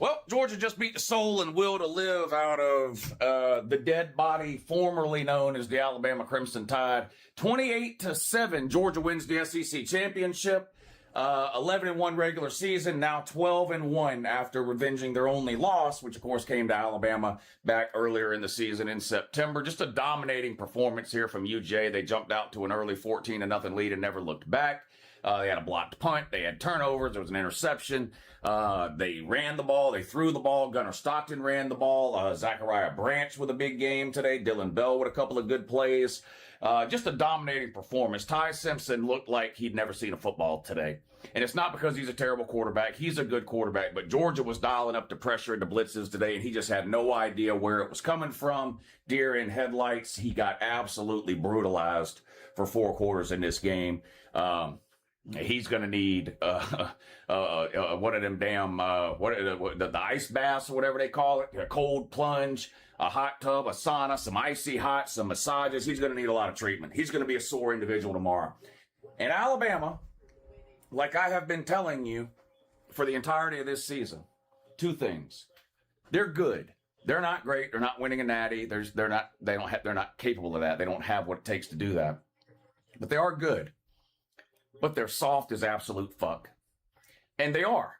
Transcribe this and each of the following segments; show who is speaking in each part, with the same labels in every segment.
Speaker 1: Well, Georgia just beat the soul and will to live out of the dead body formerly known as the Alabama Crimson Tide. 28-7, Georgia wins the SEC championship. 11-1 regular season, now 12-1 after revenging their only loss, which of course came to Alabama back earlier in the season in September. Just a dominating performance here from UJ. They jumped out to an early 14-0 lead and never looked back. They had a blocked punt. They had turnovers. There was an interception. They ran the ball. They threw the ball. Gunnar Stockton ran the ball. Zachariah Branch with a big game today. Dylan Bell with a couple of good plays. Just a dominating performance. Ty Simpson looked like he'd never seen a football today. And it's not because he's a terrible quarterback. He's a good quarterback. But Georgia was dialing up the pressure and the blitzes today, and he just had no idea where it was coming from. Deer in headlights. He got absolutely brutalized for 4 quarters in this game. He's going to need one of them damn the ice baths or whatever they call it, a cold plunge, a hot tub, a sauna, some icy hot, some massages. He's going to need a lot of treatment. He's going to be a sore individual tomorrow. And Alabama, like I have been telling you for the entirety of this season, 2 things. They're good. They're not great. They're not winning a natty. They're not capable of that. They don't have what it takes to do that. But they are good. But they're soft as absolute fuck. And they are.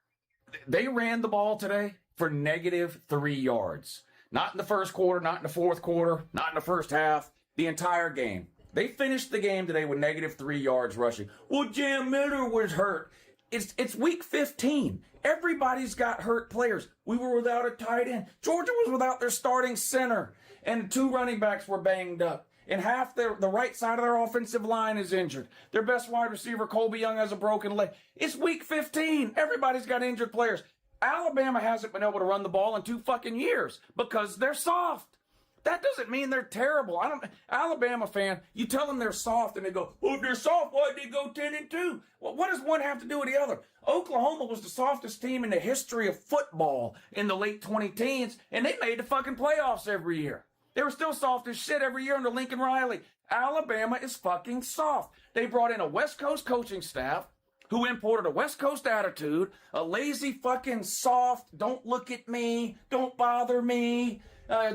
Speaker 1: They ran the ball today for -3 yards. Not in the first quarter, not in the fourth quarter, not in the first half, the entire game. They finished the game today with -3 yards rushing. Well, Jam Miller was hurt. It's week 15. Everybody's got hurt players. We were without a tight end. Georgia was without their starting center. And 2 running backs were banged up. And half the right side of their offensive line is injured. Their best wide receiver, Colby Young, has a broken leg. It's week 15. Everybody's got injured players. Alabama hasn't been able to run the ball in 2 fucking years because they're soft. That doesn't mean they're terrible. Alabama fan, you tell them they're soft and they go, oh, if they're soft, why'd they go 10-2? Well, what does one have to do with the other? Oklahoma was the softest team in the history of football in the late 2010s, and they made the fucking playoffs every year. They were still soft as shit every year under Lincoln Riley. Alabama is fucking soft. They brought in a West Coast coaching staff who imported a West Coast attitude, a lazy fucking soft, don't look at me, don't bother me,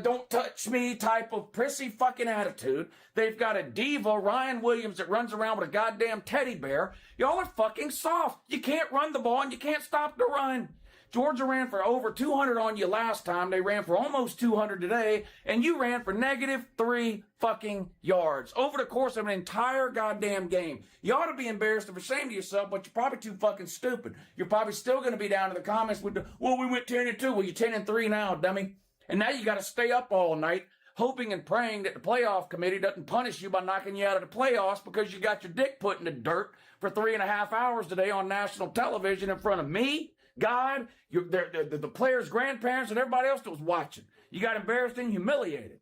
Speaker 1: don't touch me type of prissy fucking attitude. They've got a diva, Ryan Williams, that runs around with a goddamn teddy bear. Y'all are fucking soft. You can't run the ball and you can't stop the run. Georgia ran for over 200 on you last time. They ran for almost 200 today, and you ran for -3 fucking yards over the course of an entire goddamn game. You ought to be embarrassed and ashamed of yourself, but you're probably too fucking stupid. You're probably still going to be down in the comments with well, we went 10-2. Well, you're 10-3 now, dummy. And now you got to stay up all night hoping and praying that the playoff committee doesn't punish you by knocking you out of the playoffs because you got your dick put in the dirt for 3.5 hours today on national television in front of me, God, the players' grandparents, and everybody else that was watching. You got embarrassed and humiliated.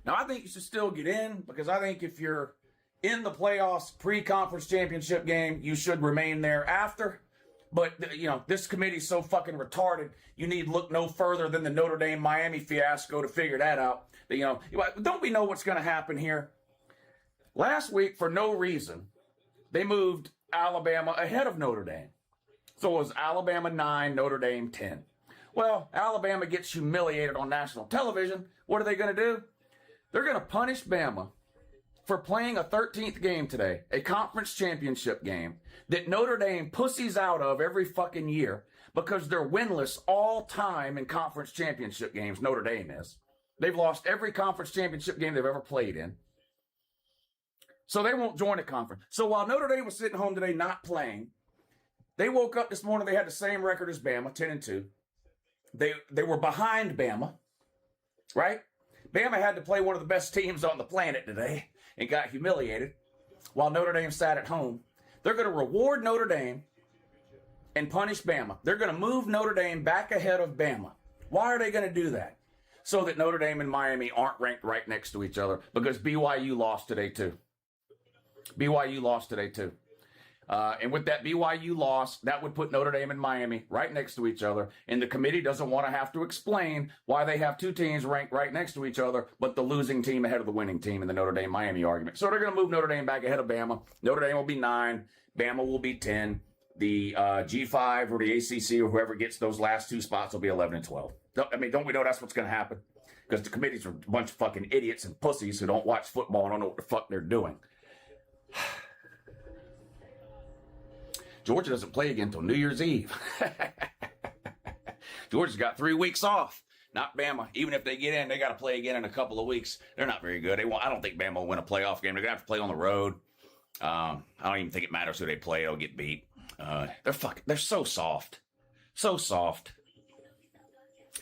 Speaker 1: Now, I think you should still get in because I think if you're in the playoffs pre-conference championship game, you should remain there after. But, you know, this committee's so fucking retarded, you need look no further than the Notre Dame-Miami fiasco to figure that out. You know, don't we know what's going to happen here? Last week, for no reason, they moved Alabama ahead of Notre Dame. So it was Alabama 9, Notre Dame 10. Well, Alabama gets humiliated on national television. What are they going to do? They're going to punish Bama for playing a 13th game today, a conference championship game that Notre Dame pussies out of every fucking year because they're winless all time in conference championship games. Notre Dame is. They've lost every conference championship game they've ever played in. So they won't join a conference. So while Notre Dame was sitting home today not playing, they woke up this morning, they had the same record as Bama, 10-2. They were behind Bama, right? Bama had to play one of the best teams on the planet today and got humiliated while Notre Dame sat at home. They're going to reward Notre Dame and punish Bama. They're going to move Notre Dame back ahead of Bama. Why are they going to do that? So that Notre Dame and Miami aren't ranked right next to each other because BYU lost today too. BYU lost today too. And with that BYU loss, that would put Notre Dame and Miami right next to each other. And the committee doesn't want to have to explain why they have 2 teams ranked right next to each other, but the losing team ahead of the winning team in the Notre Dame-Miami argument. So they're going to move Notre Dame back ahead of Bama. Notre Dame will be 9. Bama will be 10. The G5 or the ACC or whoever gets those last 2 spots will be 11 and 12. Don't we know that's what's going to happen? Because the committees are a bunch of fucking idiots and pussies who don't watch football and don't know what the fuck they're doing. Georgia doesn't play again until New Year's Eve. Georgia's got 3 weeks off. Not Bama. Even if they get in, they got to play again in a couple of weeks. They're not very good. I don't think Bama will win a playoff game. They're going to have to play on the road. I don't even think it matters who they play. They'll get beat. They're so soft. So soft.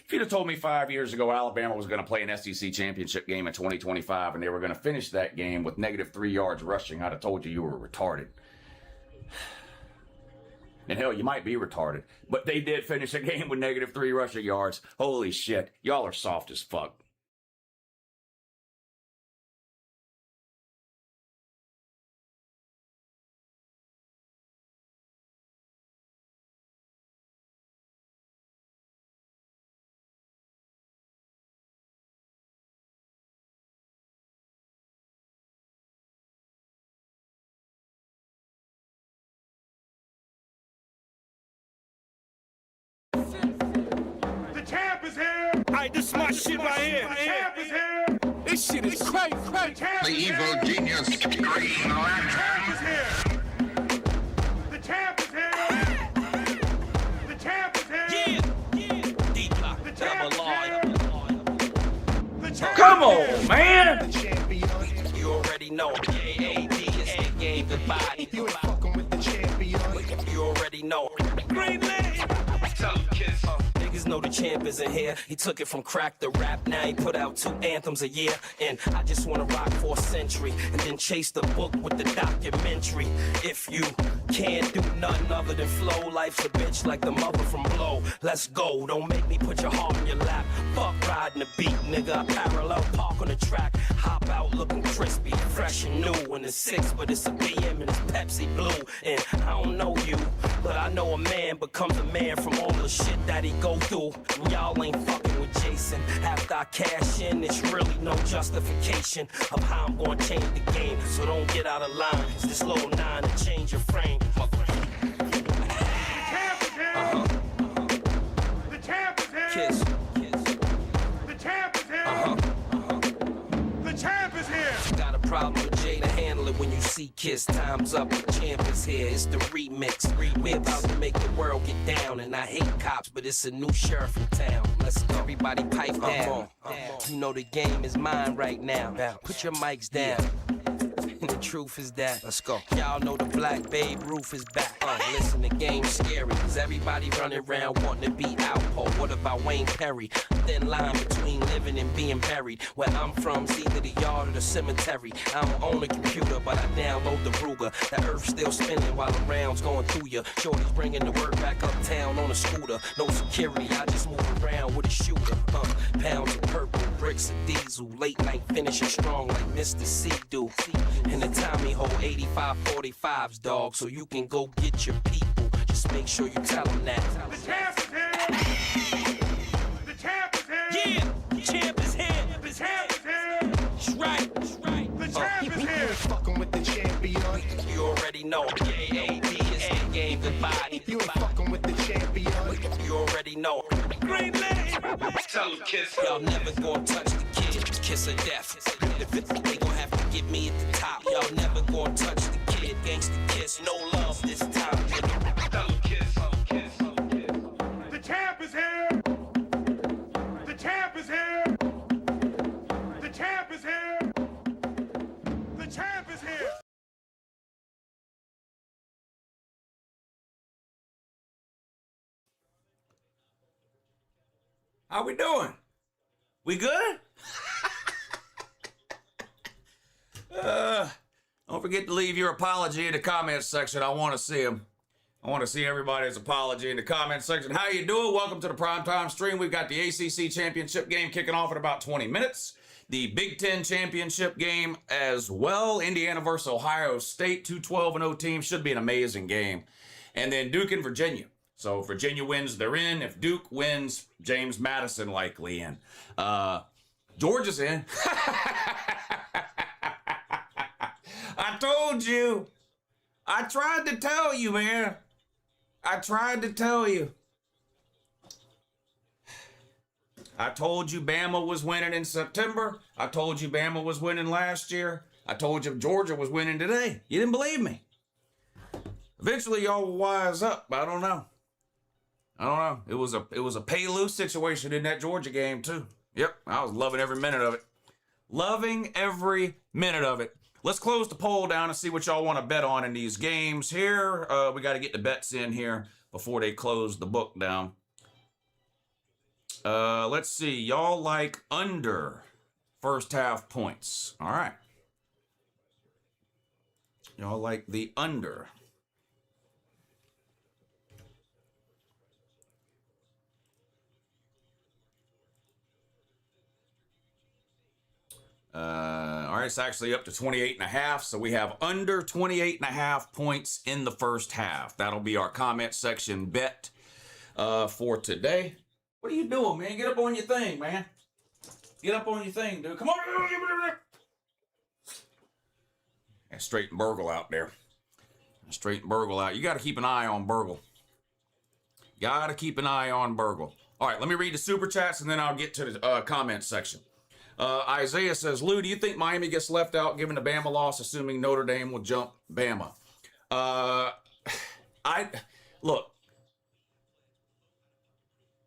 Speaker 1: If you'd have told me 5 years ago Alabama was going to play an SEC championship game in 2025 and they were going to finish that game with -3 yards rushing, I'd have told you were retarded. And hell, you might be retarded. But they did finish a game with -3 rushing yards. Holy shit. Y'all are soft as fuck.
Speaker 2: Alright, this is my shit right here.
Speaker 3: The champ is here.
Speaker 2: This shit is crazy.
Speaker 3: The
Speaker 4: evil genius Green Lantern
Speaker 3: is here. The champ is here. The champ is here.
Speaker 2: Yeah. Deep lock.
Speaker 3: The champ is here. The champ
Speaker 1: Come
Speaker 3: is
Speaker 1: on,
Speaker 3: here.
Speaker 1: man.
Speaker 3: The champion.
Speaker 2: You already know. AAD is the game. Goodbye.
Speaker 3: You ain't fucking with the champion.
Speaker 2: You already know. Green Lantern. Tell them kids. Niggas know the champ isn't here. He took it from crack to rap. Now he put out 2 anthems a year. And I just wanna rock for a century. And then chase the book with the documentary. If you can't do nothing other than flow, life's a bitch like the mother from Blow. Let's go. Don't make me put your heart in your lap. Fuck riding the beat, nigga. I parallel park on the track. Hop out looking crispy, fresh and new. And it's 6, but it's a BM and it's Pepsi Blue. And I don't know you, but I know a man becomes a man from all the shit that he go through. And y'all ain't fucking with Jason. After I cash in, it's really no justification of how I'm gonna change the game. So don't get out of line. It's this little 9 to change your frame.
Speaker 3: The champ is here. The champ is here.
Speaker 2: Kiss.
Speaker 3: The champ is here. The champ is here.
Speaker 2: Got a problem with Jay to handle it when you see Kiss. Time's up, the champ is here. It's the remix. We about to make the world get down. And I hate cops, but it's a new sheriff in town. Let's go. Everybody pipe down. You know the game is mine right now. Put your mics down. And the truth is that, let's go. Y'all know the Black Babe Roof is back. Listen, the game's scary. Cause everybody running around wanting to be Outpost. What about Wayne Perry? Thin line between living and being buried. Where I'm from, it's either the yard or the cemetery. I don't own a computer, but I download the Ruger. The earth's still spinning while the round's going through ya. Shorty's bringing the work back uptown on a scooter. No security, I just move around with a shooter. Pounds of purple, bricks of diesel. Late night finishing strong like Mr. C do. And the Tommy hold 85 45s, dog, so you can go get your people. Just make sure you tell them that.
Speaker 3: The champ is here. The champ is here.
Speaker 2: Yeah, the champ is here.
Speaker 3: The champ is here.
Speaker 2: It's right.
Speaker 3: The champ is here.
Speaker 4: fucking with the champion.
Speaker 2: You already know. AAD is the game. Goodbye.
Speaker 4: You ain't fucking with the champion.
Speaker 2: You already know. Green Lantern. Tell them kiss. Y'all never gonna touch the kid. Kiss of death. They gon' have to get me at the top. Y'all never gonna touch the kid. Gangsta kiss. No love this time. Tell them kiss.
Speaker 3: The champ is here. The champ is here. The champ is here. The champ is here.
Speaker 1: How we doing? We good? Don't forget to leave your apology in the comments section. I want to see them. I want to see everybody's apology in the comments section. How you doing? Welcome to the primetime stream. We've got the ACC championship game kicking off in about 20 minutes. The Big Ten championship game as well. Indiana versus Ohio State, 2 12-0 teams. Should be an amazing game. And then Duke and Virginia. So if Virginia wins, they're in. If Duke wins, James Madison likely in. Georgia's in. I told you. I tried to tell you, man. I tried to tell you. I told you Bama was winning in September. I told you Bama was winning last year. I told you Georgia was winning today. You didn't believe me. Eventually, y'all will wise up. I don't know. It was a pay loose situation in that Georgia game too. Yep, I was loving every minute of it. Loving every minute of it. Let's close the poll down and see what y'all want to bet on in these games here. We got to get the bets in here before they close the book down. Let's see. Y'all like under first half points. All right. Y'all like the under. All right, it's actually up to 28.5. So we have under 28.5 points in the first half. That'll be our comment section bet for today. What are you doing, man? Get up on your thing, man. Get up on your thing, dude. Come on. And straighten Burgle out there. Straighten Burgle out. You got to keep an eye on Burgle. Got to keep an eye on Burgle. All right, let me read the super chats and then I'll get to the comment section. Isaiah says, Lou, do you think Miami gets left out given the Bama loss, assuming Notre Dame will jump Bama? Look,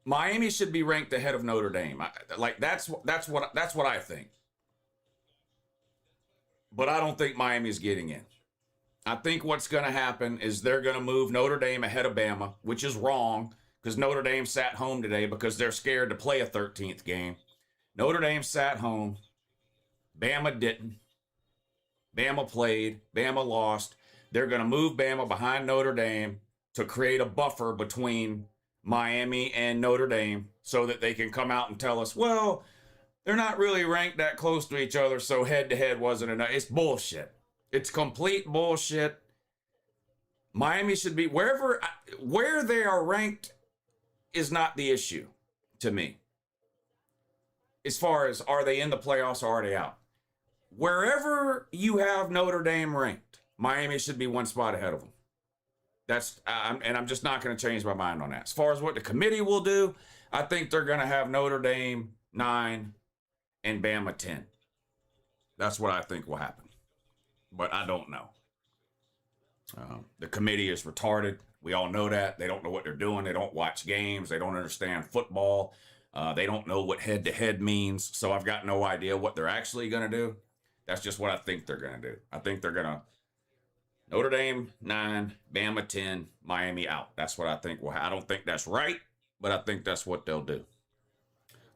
Speaker 1: Miami should be ranked ahead of Notre Dame. That's what I think. But I don't think Miami's getting in. I think what's going to happen is they're going to move Notre Dame ahead of Bama, which is wrong because Notre Dame sat home today because they're scared to play a 13th game. Notre Dame sat home. Bama didn't. Bama played. Bama lost. They're going to move Bama behind Notre Dame to create a buffer between Miami and Notre Dame so that they can come out and tell us, well, they're not really ranked that close to each other, so head-to-head wasn't enough. It's bullshit. It's complete bullshit. Miami should be where they are ranked is not the issue to me. As far as are they in the playoffs or are they out? Wherever you have Notre Dame ranked, Miami should be one spot ahead of them. I'm just not going to change my mind on that. As far as what the committee will do, I think they're going to have Notre Dame 9 and Bama 10. That's what I think will happen. But I don't know. The committee is retarded. We all know that. They don't know what they're doing. They don't watch games. They don't understand football. They don't know what head-to-head means. So I've got no idea what they're actually going to do. That's just what I think they're going to do. I think they're going to Notre Dame 9, Bama 10, Miami out. That's what I think will happen. I don't think that's right, but I think that's what they'll do.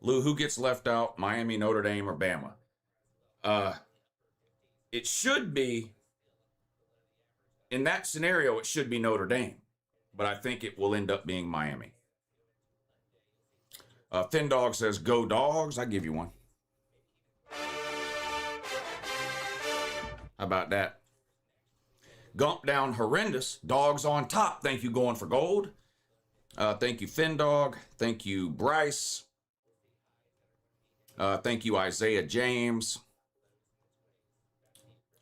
Speaker 1: Lou, who gets left out, Miami, Notre Dame, or Bama? It should be, in that scenario, it should be Notre Dame. But I think it will end up being Miami. Thin Dog says, go Dogs. I give you one. How about that? Gump down horrendous. Dogs on top. Thank you, going for gold. Thank you, Thin Dog. Thank you, Bryce. Thank you, Isaiah James.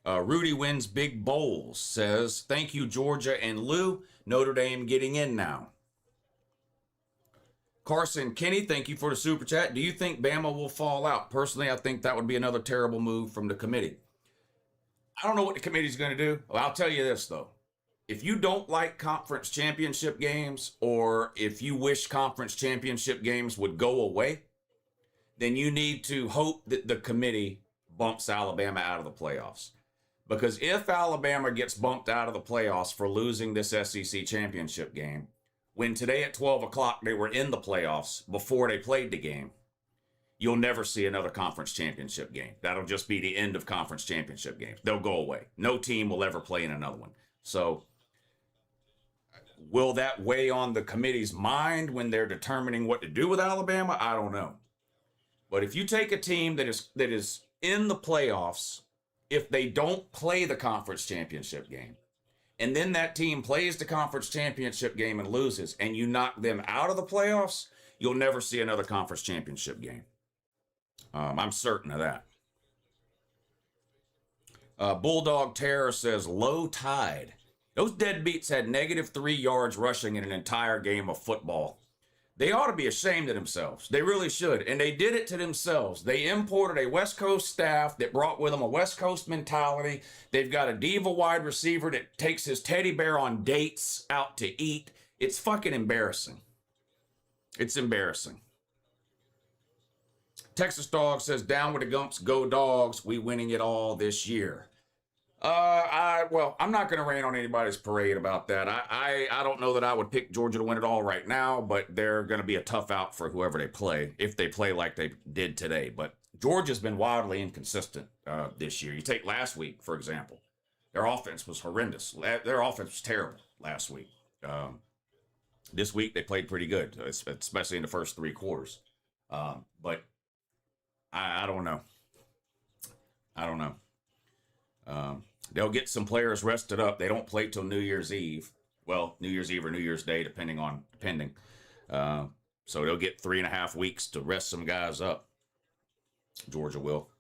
Speaker 1: Rudy Wins Big Bowls says, thank you, Georgia and Lou. Notre Dame getting in now. Carson Kenny, thank you for the super chat. Do you think Bama will fall out? Personally, I think that would be another terrible move from the committee. I don't know what the committee's going to do. Well, I'll tell you this, though. If you don't like conference championship games, or if you wish conference championship games would go away, then you need to hope that the committee bumps Alabama out of the playoffs. Because if Alabama gets bumped out of the playoffs for losing this SEC championship game, when today at 12 o'clock they were in the playoffs before they played the game, you'll never see another conference championship game. That'll just be the end of conference championship games. They'll go away. No team will ever play in another one. So will that weigh on the committee's mind when they're determining what to do with Alabama? I don't know. But if you take a team that is in the playoffs, if they don't play the conference championship game, and then that team plays the conference championship game and loses, and you knock them out of the playoffs, you'll never see another conference championship game. I'm certain of that. Bulldog Terror says, low tide. Those deadbeats had -3 yards rushing in an entire game of football. They ought to be ashamed of themselves. They really should. And they did it to themselves. They imported a West Coast staff that brought with them a West Coast mentality. They've got a diva wide receiver that takes his teddy bear on dates out to eat. It's fucking embarrassing. It's embarrassing. Texas Dog says, down with the Gumps, go Dogs. We winning it all this year. Well, I'm not going to rain on anybody's parade about that. I don't know that I would pick Georgia to win it all right now, but they're going to be a tough out for whoever they play, if they play like they did today. But Georgia's been wildly inconsistent this year. You take last week, for example. Their offense was horrendous. Their offense was terrible last week. This week, they played pretty good, especially in the first 3 quarters. But I don't know. I don't know. They'll get some players rested up. They don't play till New Year's Eve. Well, New Year's Eve or New Year's Day, depending. So they'll get 3.5 weeks to rest some guys up. Georgia will.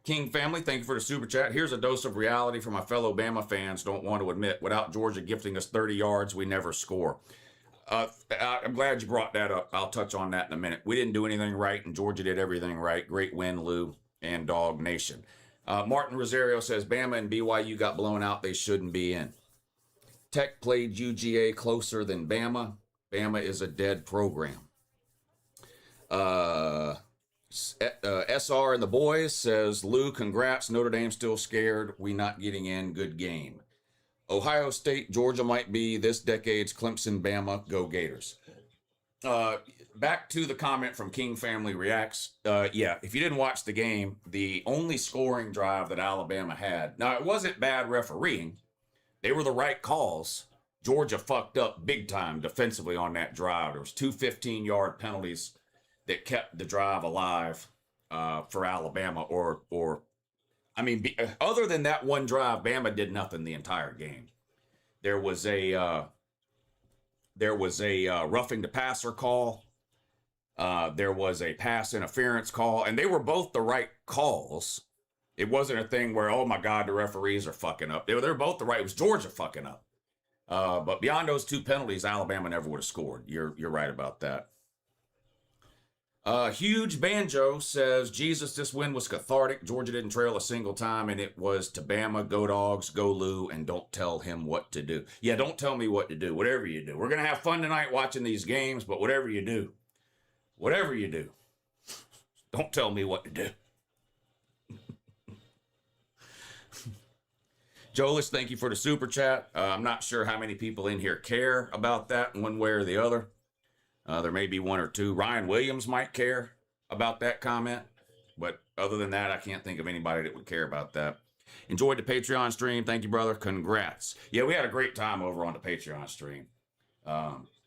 Speaker 1: King family, thank you for the super chat. Here's a dose of reality for my fellow Bama fans don't want to admit. Without Georgia gifting us 30 yards, we never score. I'm glad you brought that up. I'll touch on that in a minute. We didn't do anything right, and Georgia did everything right. Great win, Lou and Dog Nation. Martin Rosario says, Bama and BYU got blown out. They shouldn't be in. Tech played UGA closer than Bama. Bama is a dead program. SR and the boys says, Lou, congrats. Notre Dame still scared. We not getting in. Good game. Ohio State, Georgia might be this decade's Clemson, Bama. Go Gators. Back to the comment from King Family Reacts. Yeah, if you didn't watch the game, the only scoring drive that Alabama had, now it wasn't bad refereeing. They were the right calls. Georgia fucked up big time defensively on that drive. There was 2 15-yard penalties that kept the drive alive for Alabama. Other than that one drive, Bama did nothing the entire game. There was a roughing the passer call. There was a pass interference call, and they were both the right calls. It wasn't a thing where, oh my God, the referees are fucking up. They were both the right. It was Georgia fucking up. But beyond those 2 penalties, Alabama never would have scored. You're right about that. Huge Banjo says, Jesus, this win was cathartic. Georgia didn't trail a single time, and it was to Bama, go Dogs, go Lou, and don't tell him what to do. Yeah, don't tell me what to do. Whatever you do. We're going to have fun tonight watching these games, but whatever you do, don't tell me what to do. Jolis, thank you for the super chat. I'm not sure how many people in here care about that in one way or the other. There may be 1 or 2. Ryan Williams might care about that comment, but other than that, I can't think of anybody that would care about that. Enjoyed the Patreon stream. Thank you, brother. Congrats. Yeah, we had a great time over on the Patreon stream.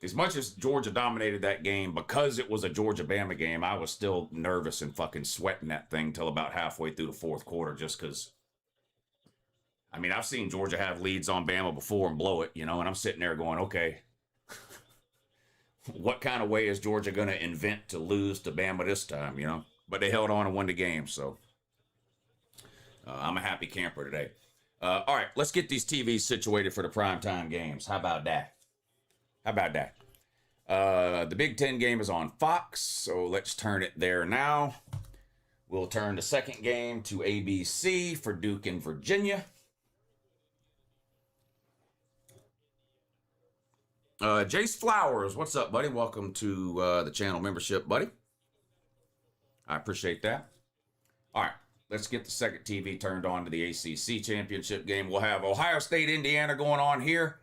Speaker 1: As much as Georgia dominated that game, because it was a Georgia-Bama game, I was still nervous and fucking sweating that thing till about halfway through the 4th quarter, just because, I've seen Georgia have leads on Bama before and blow it, and I'm sitting there going, okay, what kind of way is Georgia going to invent to lose to Bama this time, But they held on and won the game, so I'm a happy camper today. All right, let's get these TVs situated for the primetime games. How about that? The Big Ten game is on Fox, so let's turn it there now. We'll turn the second game to ABC for Duke and Virginia. Jace Flowers, what's up, buddy? Welcome to the channel membership, buddy. I appreciate that. All right, let's get the second TV turned on to the ACC championship game. We'll have Ohio State, Indiana going on here.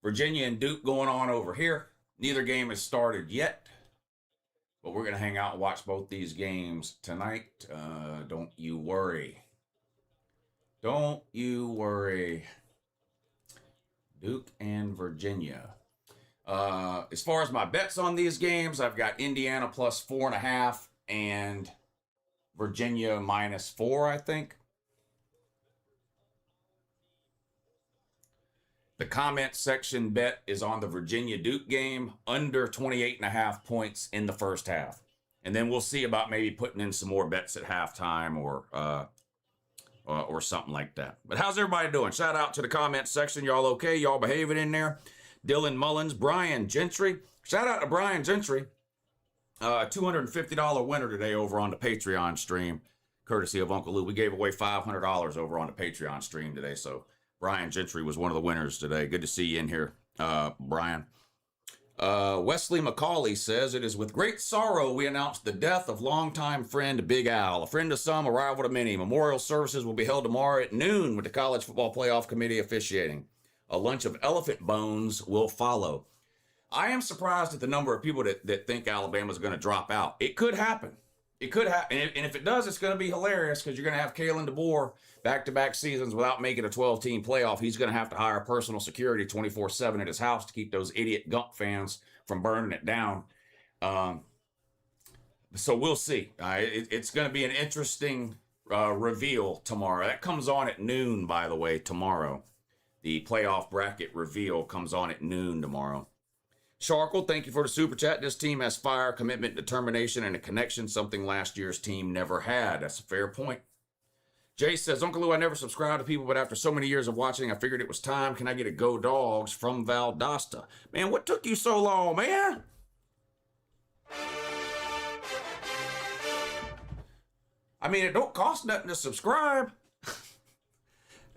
Speaker 1: Virginia and Duke going on over here. Neither game has started yet, but we're going to hang out and watch both these games tonight. Don't you worry. Don't you worry. Duke and Virginia. As far as my bets on these games, I've got Indiana plus 4.5 and Virginia -4, I think. The comment section bet is on the Virginia-Duke game, under 28.5 points in the first half. And then we'll see about maybe putting in some more bets at halftime or or something like that. But how's everybody doing? Shout out to the comment section. Y'all okay? Y'all behaving in there? Dylan Mullins, Brian Gentry. Shout out to Brian Gentry. $250 winner today over on the Patreon stream, courtesy of Uncle Lou. We gave away $500 over on the Patreon stream today. So Brian Gentry was one of the winners today. Good to see you in here, Brian. Wesley McCauley says, it is with great sorrow we announce the death of longtime friend Big Al, a friend of some, a rival to many. Memorial services will be held tomorrow at noon with the College Football Playoff Committee officiating. A lunch of elephant bones will follow. I am surprised at the number of people that think Alabama's going to drop out. It could happen. It could happen. And if it does, it's going to be hilarious because you're going to have Kalen DeBoer back-to-back seasons without making a 12-team playoff. He's going to have to hire personal security 24/7 at his house to keep those idiot Gump fans from burning it down. So we'll see. It's going to be an interesting reveal tomorrow. That comes on at noon, by the way, tomorrow. The playoff bracket reveal comes on at noon tomorrow. Sharkle, thank you for the super chat. This team has fire, commitment, determination, and a connection, something last year's team never had. That's a fair point. Jay says, Uncle Lou, I never subscribed to people, but after so many years of watching, I figured it was time. Can I get a Go Dogs from Valdosta? Man, what took you so long, man? I mean, it don't cost nothing to subscribe.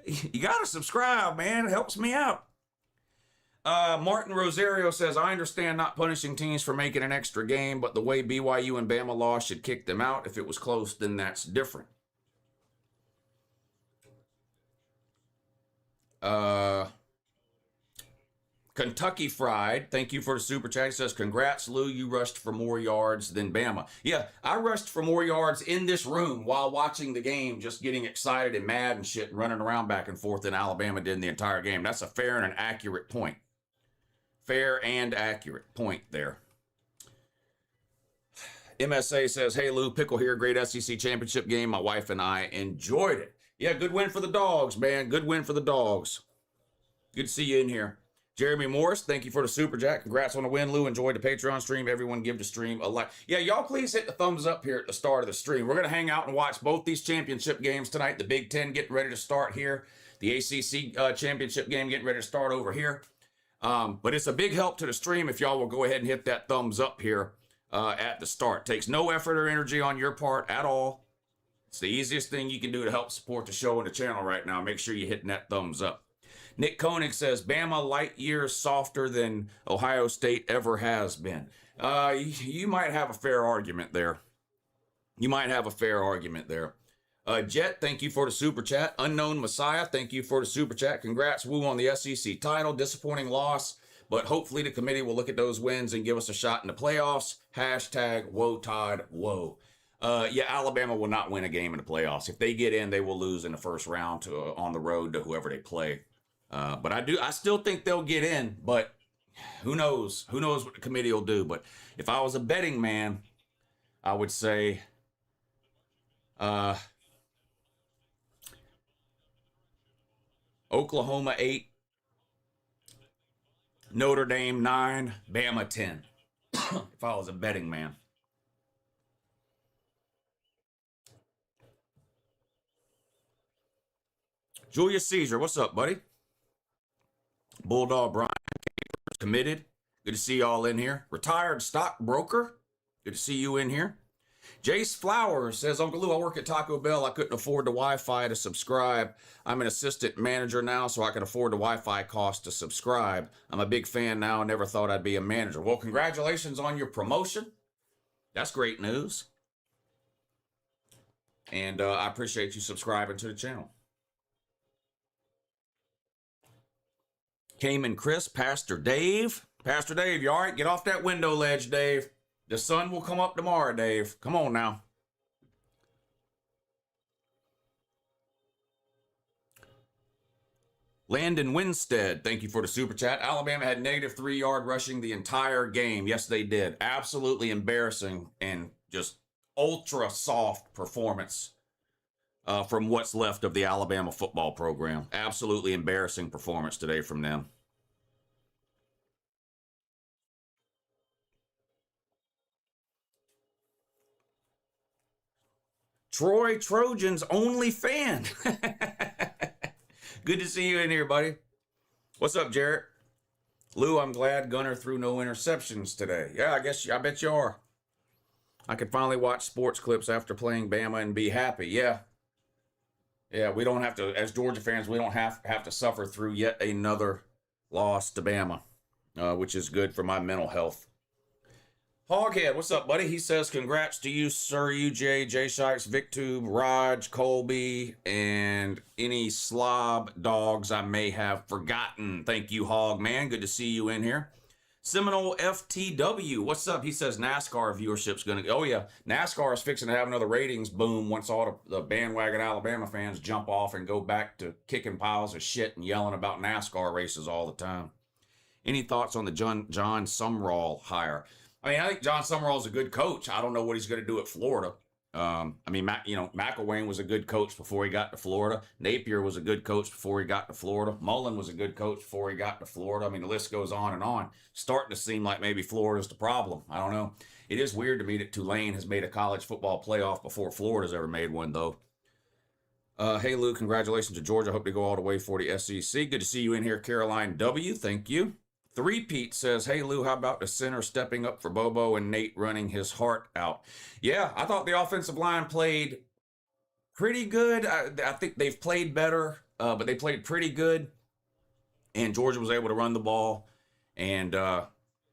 Speaker 1: You got to subscribe, man. It helps me out. Martin Rosario says, I understand not punishing teams for making an extra game, but the way BYU and Bama lost should kick them out. If it was close, then that's different. Kentucky Fried, thank you for the super chat. He says, congrats, Lou. You rushed for more yards than Bama. Yeah, I rushed for more yards in this room while watching the game, just getting excited and mad and shit and running around back and forth than Alabama did in the entire game. That's a fair and an accurate point. Fair and accurate point there. MSA says, hey, Lou, Pickle here. Great SEC championship game. My wife and I enjoyed it. Yeah, good win for the dogs, man. Good win for the dogs. Good to see you in here. Jeremy Morris, thank you for the super chat. Congrats on the win, Lou. Enjoyed the Patreon stream. Everyone give the stream a like. Yeah, y'all please hit the thumbs up here at the start of the stream. We're going to hang out and watch both these championship games tonight. The Big Ten getting ready to start here. The ACC championship game getting ready to start over here. But it's a big help to the stream if y'all will go ahead and hit that thumbs up here at the start. Takes no effort or energy on your part at all. It's the easiest thing you can do to help support the show and the channel right now. Make sure you're hitting that thumbs up. Nick Koenig says, Bama light years softer than Ohio State ever has been. You might have a fair argument there. You might have a fair argument there. Jet, thank you for the super chat. Unknown Messiah, thank you for the super chat. Congrats, Woo, on the SEC title. Disappointing loss, but hopefully the committee will look at those wins and give us a shot in the playoffs. Hashtag Woe Tide Woe. Yeah, Alabama will not win a game in the playoffs. If they get in, they will lose in the first round on the road to whoever they play. But I still think they'll get in, but who knows? Who knows what the committee will do? But if I was a betting man, I would say Oklahoma 8, Notre Dame 9, Bama 10. If I was a betting man. Julius Caesar, what's up, buddy? Bulldog Brian, committed. Good to see y'all in here. Retired stockbroker. Good to see you in here. Jace Flowers says, Uncle Lou, I work at Taco Bell. I couldn't afford the Wi-Fi to subscribe. I'm an assistant manager now, so I can afford the Wi-Fi cost to subscribe. I'm a big fan now. I never thought I'd be a manager. Well, congratulations on your promotion. That's great news. And I appreciate you subscribing to the channel. Cayman Chris, Pastor Dave. Pastor Dave, you all right? Get off that window ledge, Dave. The sun will come up tomorrow, Dave. Come on now. Landon Winstead, thank you for the super chat. Alabama had negative 3-yard rushing the entire game. Yes, they did. Absolutely embarrassing and just ultra soft performance from what's left of the Alabama football program. Absolutely embarrassing performance today from them. Troy Trojans only fan. Good to see you in here, buddy. What's up, Jarrett? Lou, I'm glad Gunner threw no interceptions today. Yeah, I bet you are. I could finally watch sports clips after playing Bama and be happy. Yeah. Yeah, we don't have to, as Georgia fans, we don't have to suffer through yet another loss to Bama, which is good for my mental health. Hoghead, what's up, buddy? He says, congrats to you, Sir UJ, J Shikes, VicTube, Raj, Colby, and any slob dogs I may have forgotten. Thank you, Hog, man. Good to see you in here. Seminole FTW, what's up? He says NASCAR viewership's going to, oh yeah, NASCAR is fixing to have another ratings boom once all the bandwagon Alabama fans jump off and go back to kicking piles of shit and yelling about NASCAR races all the time. Any thoughts on the John Sumrall hire? I mean, I think John Sumrall is a good coach. I don't know what he's going to do at Florida. I mean, McElwain was a good coach before he got to Florida. Napier was a good coach before he got to Florida. Mullen was a good coach before he got to Florida. I mean, the list goes on and on. Starting to seem like maybe Florida's the problem. I don't know. It is weird to me that Tulane has made a college football playoff before Florida's ever made one, though. Hey, Lou, congratulations to Georgia. Hope to go all the way for the SEC. Good to see you in here, Caroline W. Thank you. Three-Pete says, hey, Lou, how about the center stepping up for Bobo and Nate running his heart out? Yeah, I thought the offensive line played pretty good. I think they've played better, but they played pretty good. And Georgia was able to run the ball. And I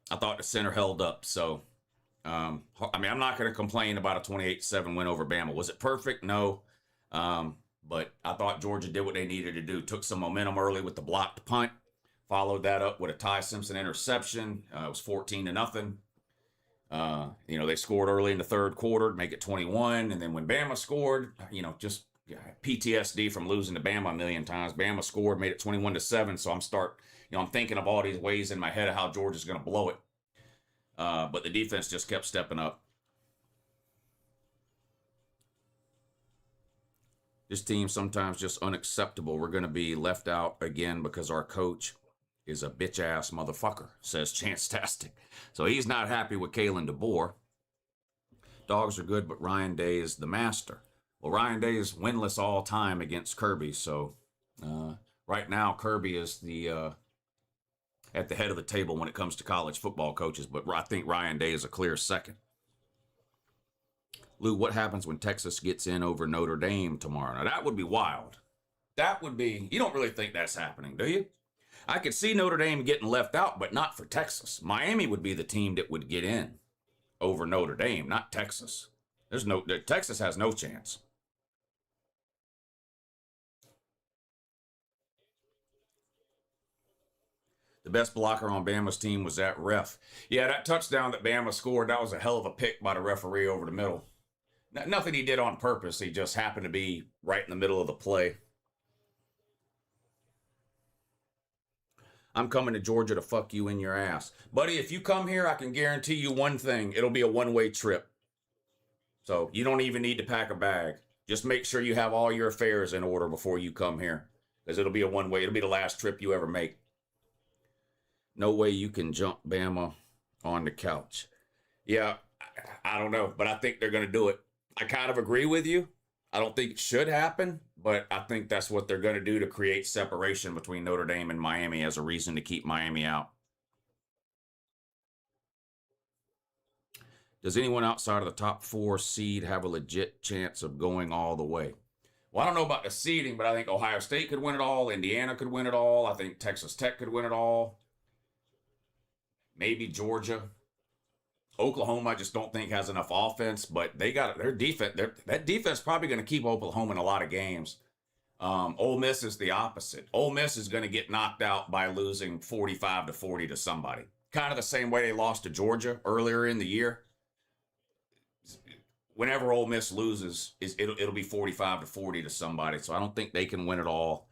Speaker 1: thought the center held up. So, I mean, I'm not going to complain about a 28-7 win over Bama. Was it perfect? No. But I thought Georgia did what they needed to do. Took some momentum early with the blocked punt. Followed that up with a Ty Simpson interception. It was 14-0. They scored early in the third quarter to make it 21. And then when Bama scored, just PTSD from losing to Bama a million times. Bama scored, made it 21-7. So I'm thinking of all these ways in my head of how Georgia's going to blow it. But the defense just kept stepping up. This team sometimes just unacceptable. We're going to be left out again because our coach is a bitch-ass motherfucker, says Chance-tastic. So he's not happy with Kalen DeBoer. Dogs are good, but Ryan Day is the master. Well, Ryan Day is winless all time against Kirby, so right now Kirby is at the head of the table when it comes to college football coaches, but I think Ryan Day is a clear second. Lou, what happens when Texas gets in over Notre Dame tomorrow? Now, that would be wild. That would be, you don't really think that's happening, do you? I could see Notre Dame getting left out, but not for Texas. Miami would be the team that would get in over Notre Dame, not Texas. Texas has no chance. The best blocker on Bama's team was that ref. Yeah, that touchdown that Bama scored, that was a hell of a pick by the referee over the middle. Nothing he did on purpose. He just happened to be right in the middle of the play. I'm coming to Georgia to fuck you in your ass. Buddy, if you come here, I can guarantee you one thing. It'll be a one-way trip. So you don't even need to pack a bag. Just make sure you have all your affairs in order before you come here. Because it'll be a one-way. It'll be the last trip you ever make. No way you can jump Bama on the couch. Yeah, I don't know. But I think they're going to do it. I kind of agree with you. I don't think it should happen, but I think that's what they're going to do to create separation between Notre Dame and Miami as a reason to keep Miami out. Does anyone outside of the top 4 seed have a legit chance of going all the way? Well, I don't know about the seeding, but I think Ohio State could win it all. Indiana could win it all. I think Texas Tech could win it all. Maybe Georgia. Oklahoma, I just don't think has enough offense, but they got their defense. That defense is probably going to keep Oklahoma in a lot of games. Ole Miss is the opposite. Ole Miss is going to get knocked out by losing 45-40 to somebody. Kind of the same way they lost to Georgia earlier in the year. Whenever Ole Miss loses, it'll be 45-40 to somebody. So I don't think they can win it all.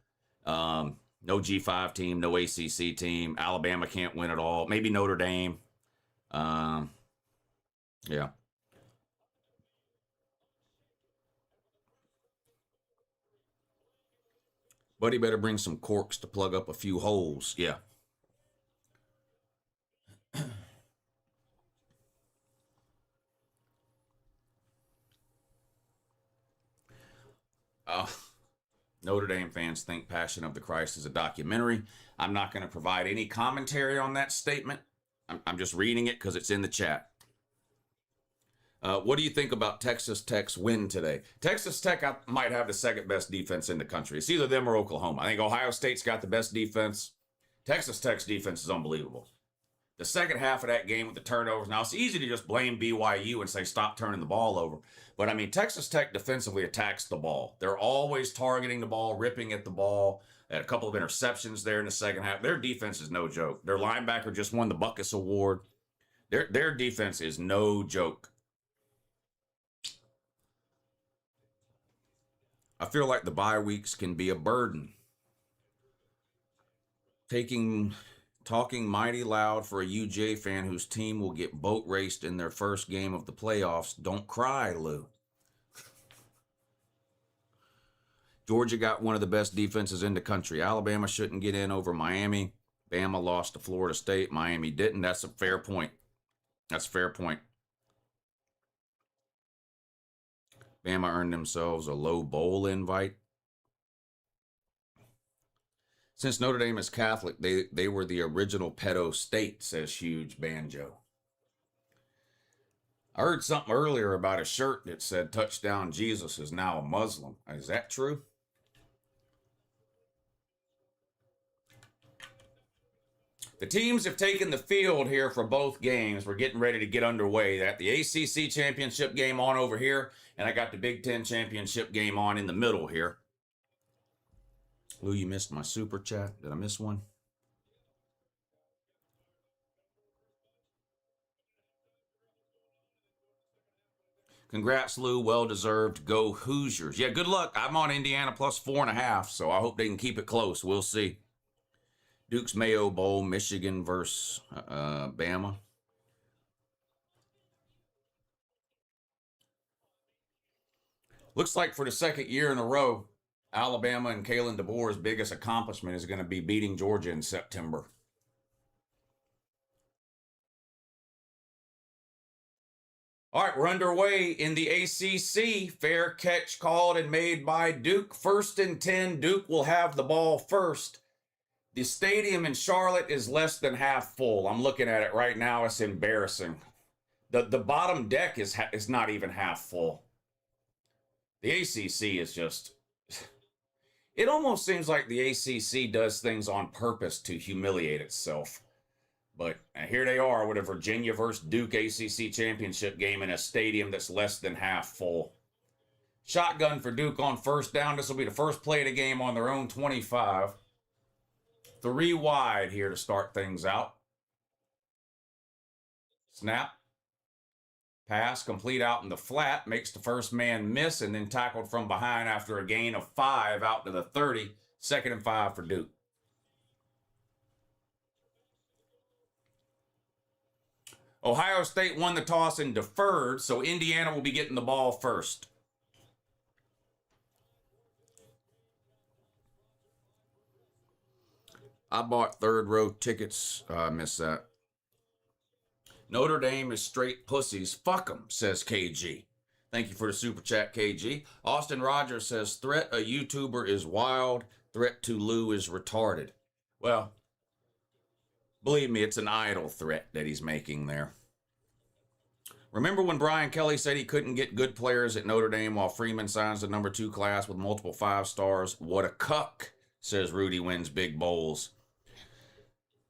Speaker 1: No G5 team, no ACC team. Alabama can't win it all. Maybe Notre Dame. Yeah. Buddy better bring some corks to plug up a few holes. Yeah. Notre Dame fans think Passion of the Christ is a documentary. I'm not going to provide any commentary on that statement. I'm just reading it because it's in the chat. What do you think about Texas Tech's win today? Texas Tech might have the second best defense in the country. It's either them or Oklahoma. I think Ohio State's got the best defense. Texas Tech's defense is unbelievable. The second half of that game with the turnovers. Now, it's easy to just blame BYU and say, stop turning the ball over. But, I mean, Texas Tech defensively attacks the ball. They're always targeting the ball, ripping at the ball. They had a couple of interceptions there in the second half. Their defense is no joke. Their linebacker just won the Buckus Award. Their defense is no joke. I feel like the bye weeks can be a burden. Talking mighty loud for a UJ fan whose team will get boat raced in their first game of the playoffs. Don't cry, Lou. Georgia got one of the best defenses in the country. Alabama shouldn't get in over Miami. Bama lost to Florida State. Miami didn't. That's a fair point. That's a fair point. Bama earned themselves a low bowl invite. Since Notre Dame is Catholic, they were the original pedo state, says Huge Banjo. I heard something earlier about a shirt that said Touchdown Jesus is now a Muslim. Is that true? The teams have taken the field here for both games. We're getting ready to get underway. That the ACC championship game on over here, and I got the Big Ten championship game on in the middle here. Lou, you missed my super chat. Did I miss one? Congrats, Lou. Well-deserved. Go Hoosiers. Yeah, good luck. I'm on Indiana plus 4.5, so I hope they can keep it close. We'll see. Duke's Mayo Bowl, Michigan versus Bama. Looks like for the second year in a row, Alabama and Kalen DeBoer's biggest accomplishment is going to be beating Georgia in September. All right, we're underway in the ACC. Fair catch called and made by Duke. 1st and 10. Duke will have the ball first. The stadium in Charlotte is less than half full. I'm looking at it right now. It's embarrassing. The bottom deck is not even half full. The ACC is just... It almost seems like the ACC does things on purpose to humiliate itself. But here they are with a Virginia versus Duke ACC championship game in a stadium that's less than half full. Shotgun for Duke on first down. This will be the first play of the game on their own 25. 3 wide here to start things out. Snap. Pass complete out in the flat, makes the first man miss, and then tackled from behind after a gain of 5 out to the 30. 2nd and 5 for Duke. Ohio State won the toss and deferred, so Indiana will be getting the ball first. I bought third row tickets. I missed that. Notre Dame is straight pussies. Fuck 'em, says KG. Thank you for the super chat, KG. Austin Rogers says, threat a YouTuber is wild. Threat to Lou is retarded. Well, believe me, it's an idle threat that he's making there. Remember when Brian Kelly said he couldn't get good players at Notre Dame while Freeman signs the number 2 class with multiple 5 stars? What a cuck, says Rudy wins big bowls.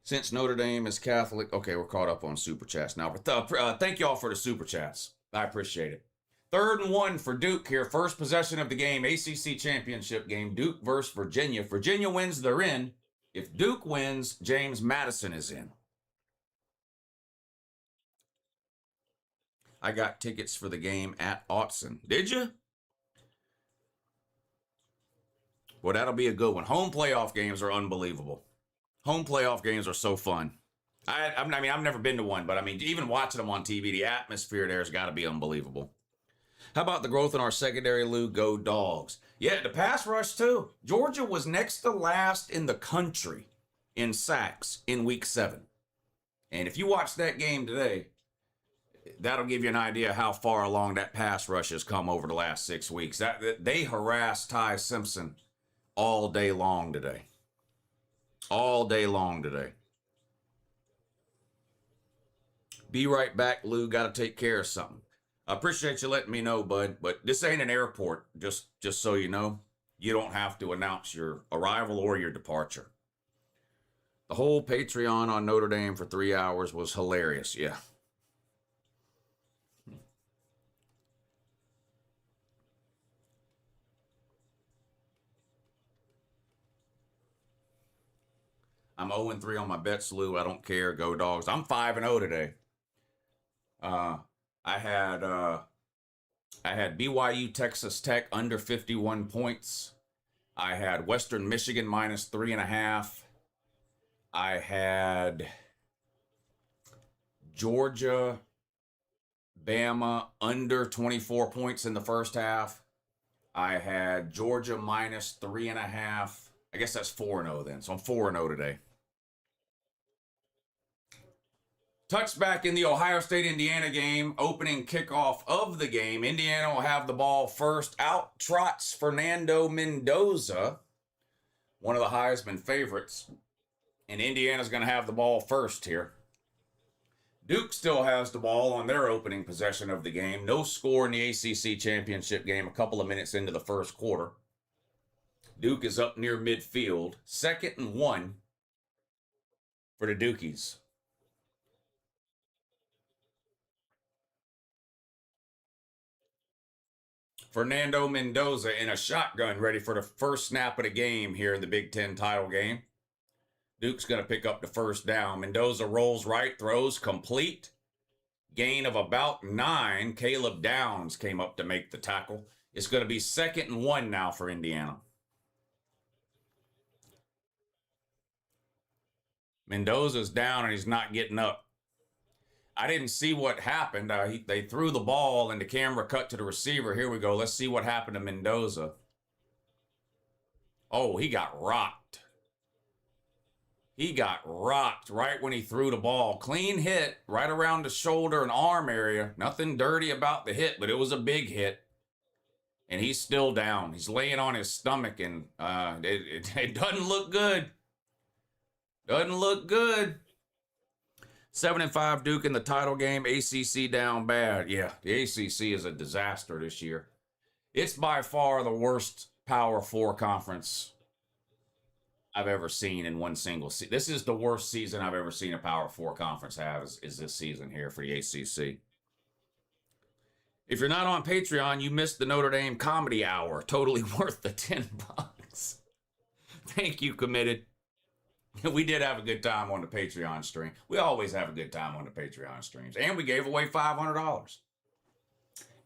Speaker 1: Since Notre Dame is Catholic. Okay, we're caught up on super chats now. But thank you all for the super chats. I appreciate it. 3rd and 1 for Duke here. First possession of the game. ACC championship game. Duke versus Virginia. If Virginia wins, they're in. If Duke wins, James Madison is in. I got tickets for the game at Autzen. Did you? Well, that'll be a good one. Home playoff games are unbelievable. Home playoff games are so fun. I mean, I've never been to one, but I mean, even watching them on TV, the atmosphere there has got to be unbelievable. How about the growth in our secondary, Lou? Go Dogs. Yeah, the pass rush, too. Georgia was next to last in the country in sacks in week 7. And if you watch that game today, that'll give you an idea how far along that pass rush has come over the last 6 weeks. They harassed Ty Simpson all day long today. All day long today. Be right back, Lou. Got to take care of something. I appreciate you letting me know, bud, but this ain't an airport, just so you know. You don't have to announce your arrival or your departure. The whole Patreon on Notre Dame for 3 hours was hilarious, yeah. I'm 0-3 on my bets, Lou. I don't care. Go Dogs. I'm 5-0 today. I had BYU Texas Tech under 51 points. I had Western Michigan minus 3.5. I had Georgia Bama under 24 points in the first half. I had Georgia minus 3.5. I guess that's 4-0 then. So I'm 4-0 today. Touchback in the Ohio State-Indiana game, opening kickoff of the game. Indiana will have the ball first. Out trots Fernando Mendoza, one of the Heisman favorites. And Indiana's going to have the ball first here. Duke still has the ball on their opening possession of the game. No score in the ACC championship game a couple of minutes into the first quarter. Duke is up near midfield. 2nd and 1 for the Dukies. Fernando Mendoza in a shotgun ready for the first snap of the game here in the Big Ten title game. Duke's going to pick up the first down. Mendoza rolls right, throws complete. Gain of about 9. Caleb Downs came up to make the tackle. It's going to be 2nd and 1 now for Indiana. Mendoza's down and he's not getting up. I didn't see what happened. They threw the ball and the camera cut to the receiver. Here we go. Let's see what happened to Mendoza. Oh, he got rocked. He got rocked right when he threw the ball. Clean hit right around the shoulder and arm area. Nothing dirty about the hit, but it was a big hit. And he's still down. He's laying on his stomach, and it doesn't look good. Doesn't look good. 7-5 Duke in the title game. ACC down bad. Yeah, the ACC is a disaster this year. It's by far the worst Power 4 conference I've ever seen in one single season. This is the worst season I've ever seen a Power 4 conference have is this season here for the ACC. If you're not on Patreon, you missed the Notre Dame Comedy Hour. Totally worth the $10. Thank you, Committed. We did have a good time on the Patreon stream. We always have a good time on the Patreon streams. And we gave away $500.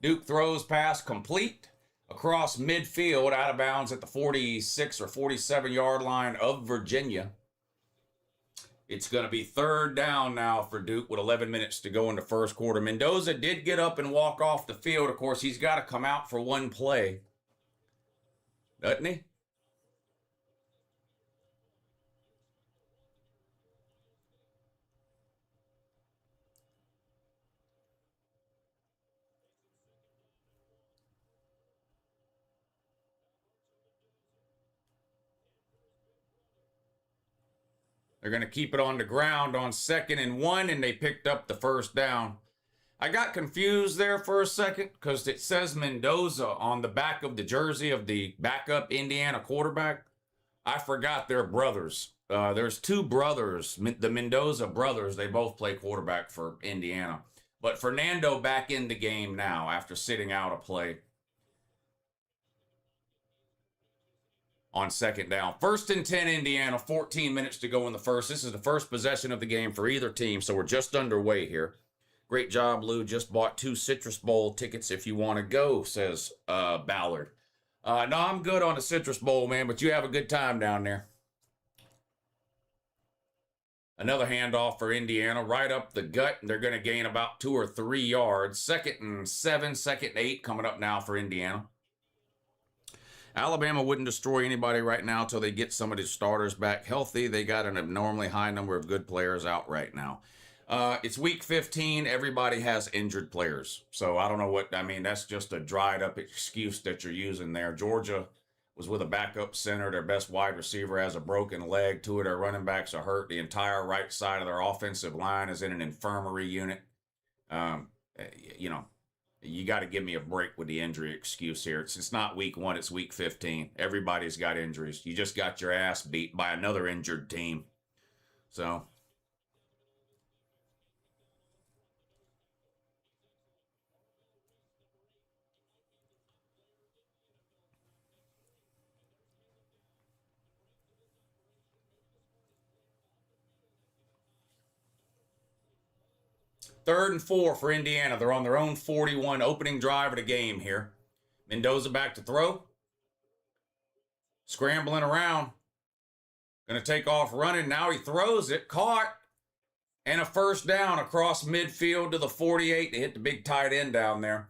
Speaker 1: Duke throws pass complete across midfield, out of bounds at the 46 or 47-yard line of Virginia. It's going to be 3rd down now for Duke with 11 minutes to go in the first quarter. Mendoza did get up and walk off the field. Of course, he's got to come out for one play, doesn't he? They're going to keep it on the ground on 2nd and 1, and they picked up the first down. I got confused there for a second because it says Mendoza on the back of the jersey of the backup Indiana quarterback. I forgot they're brothers. There's 2 brothers, the Mendoza brothers. They both play quarterback for Indiana. But Fernando back in the game now after sitting out a play. On 2nd down. 1st and 10 Indiana, 14 minutes to go in the first. This is the first possession of the game for either team, so we're just underway here. Great job, Lou. Just bought 2 Citrus Bowl tickets if you want to go, says Ballard. No, I'm good on the Citrus Bowl, man, but you have a good time down there. Another handoff for Indiana, right up the gut, and they're going to gain about 2 or 3 yards. 2nd and 7, 2nd and 8 coming up now for Indiana. Alabama wouldn't destroy anybody right now until they get some of the starters back healthy. They got an abnormally high number of good players out right now. It's week 15. Everybody has injured players. So I don't know what, I mean, that's just a dried up excuse that you're using there. Georgia was with a backup center. Their best wide receiver has a broken leg. 2 of their running backs are hurt. The entire right side of their offensive line is in an infirmary unit. You know, you got to give me a break with the injury excuse here. It's not week 1, it's week 15. Everybody's got injuries. You just got your ass beat by another injured team. So, third and 4 for Indiana. They're on their own 41, opening drive of the game here. Mendoza back to throw. Scrambling around. Going to take off running. Now he throws it. Caught. And a first down across midfield to the 48. They hit the big tight end down there.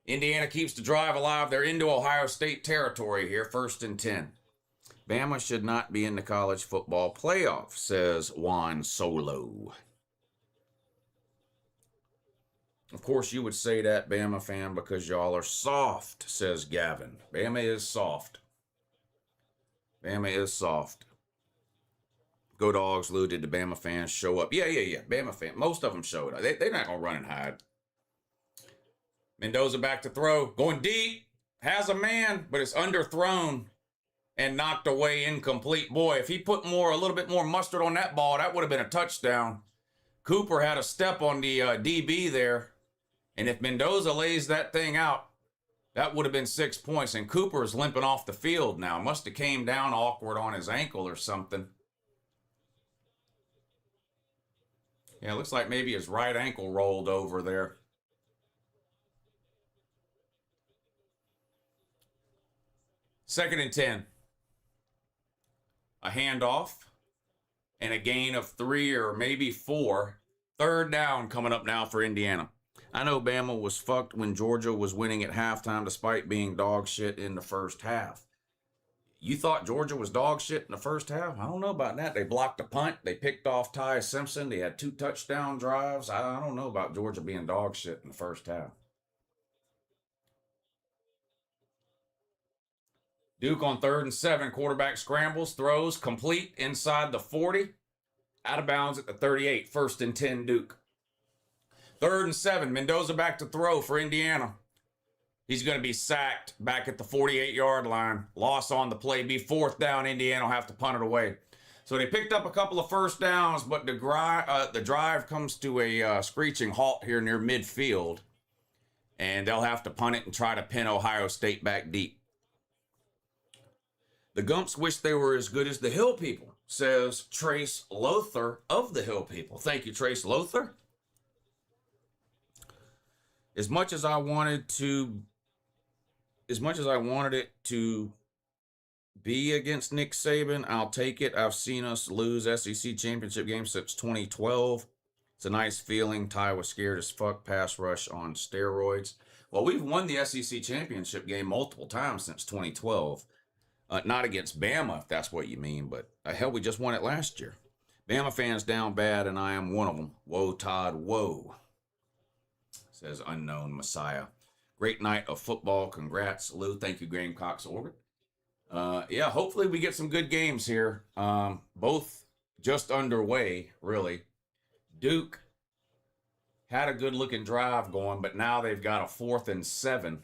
Speaker 1: Indiana keeps the drive alive. They're into Ohio State territory here. 1st and 10. Bama should not be in the college football playoff, says Juan Solo. Of course, you would say that, Bama fan, because y'all are soft, says Gavin. Bama is soft. Bama is soft. Go Dogs, Lou. Did the Bama fans show up? Yeah. Bama fan. Most of them showed up. They're not going to run and hide. Mendoza back to throw. Going deep. Has a man, but it's underthrown and knocked away incomplete. Boy, if he put a little bit more mustard on that ball, that would have been a touchdown. Cooper had a step on the DB there. And if Mendoza lays that thing out, that would have been 6 points. And Cooper's limping off the field now. Must have came down awkward on his ankle or something. Yeah, it looks like maybe his right ankle rolled over there. Second and 10. A handoff and a gain of 3 or maybe 4. Third down coming up now for Indiana. I know Bama was fucked when Georgia was winning at halftime despite being dog shit in the first half. You thought Georgia was dog shit in the first half? I don't know about that. They blocked a punt. They picked off Ty Simpson. They had 2 touchdown drives. I don't know about Georgia being dog shit in the first half. Duke on 3rd and 7. Quarterback scrambles, throws, complete inside the 40. Out of bounds at the 38. 1st and 10 Duke. 3rd and 7. Mendoza back to throw for Indiana. He's going to be sacked back at the 48-yard line. Loss on the play. Be 4th down. Indiana will have to punt it away. So they picked up a couple of first downs, but the drive comes to a screeching halt here near midfield. And they'll have to punt it and try to pin Ohio State back deep. The Gumps wish they were as good as the Hill People, says Trace Lothar of the Hill People. Thank you, Trace Lothar. As much as I wanted it to be against Nick Saban, I'll take it. I've seen us lose SEC championship games since 2012. It's a nice feeling. Ty was scared as fuck. Pass rush on steroids. Well, we've won the SEC championship game multiple times since 2012. Not against Bama, if that's what you mean, but hell, we just won it last year. Bama fans down bad, and I am one of them. Whoa, Todd, whoa, says Unknown Messiah. Great night of football. Congrats, Lou. Thank you, Gamecocks Orbit. Yeah, hopefully we get some good games here. Both just underway, really. Duke had a good-looking drive going, but now they've got a 4th and 7.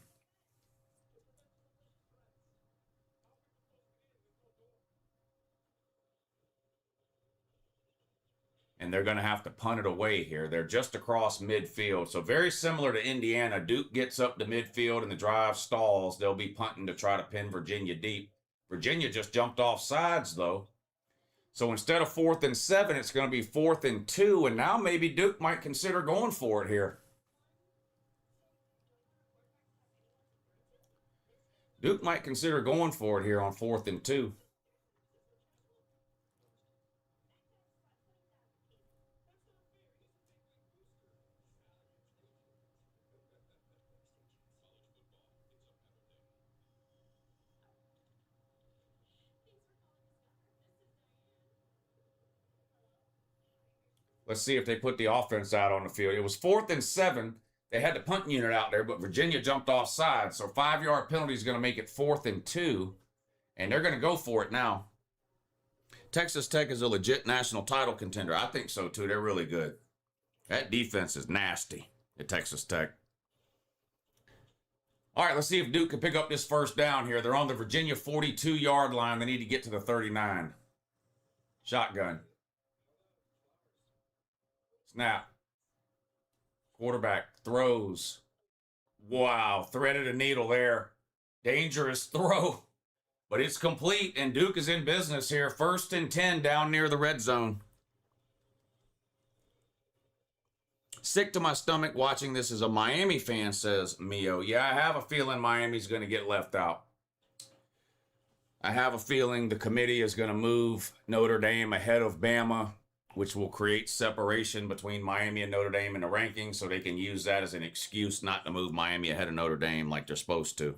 Speaker 1: And they're going to have to punt it away here. They're just across midfield. So very similar to Indiana. Duke gets up to midfield and the drive stalls. They'll be punting to try to pin Virginia deep. Virginia just jumped off sides, though. So instead of 4th and 7, it's going to be 4th and 2. And now maybe Duke might consider going for it here. Duke might consider going for it here on 4th and 2. Let's see if they put the offense out on the field. It was 4th and 7. They had the punt unit out there, but Virginia jumped off sides. So 5-yard penalty is going to make it 4th and 2. And they're going to go for it now. Texas Tech is a legit national title contender. I think so, too. They're really good. That defense is nasty at Texas Tech. All right, let's see if Duke can pick up this first down here. They're on the Virginia 42-yard line. They need to get to the 39. Shotgun. Snap. Quarterback throws. Wow, threaded a needle there. Dangerous throw. But it's complete, and Duke is in business here. 1st and 10 down near the red zone. Sick to my stomach watching this as a Miami fan, says Mio. Yeah, I have a feeling Miami's going to get left out. I have a feeling the committee is going to move Notre Dame ahead of Bama, which will create separation between Miami and Notre Dame in the rankings, so they can use that as an excuse not to move Miami ahead of Notre Dame like they're supposed to.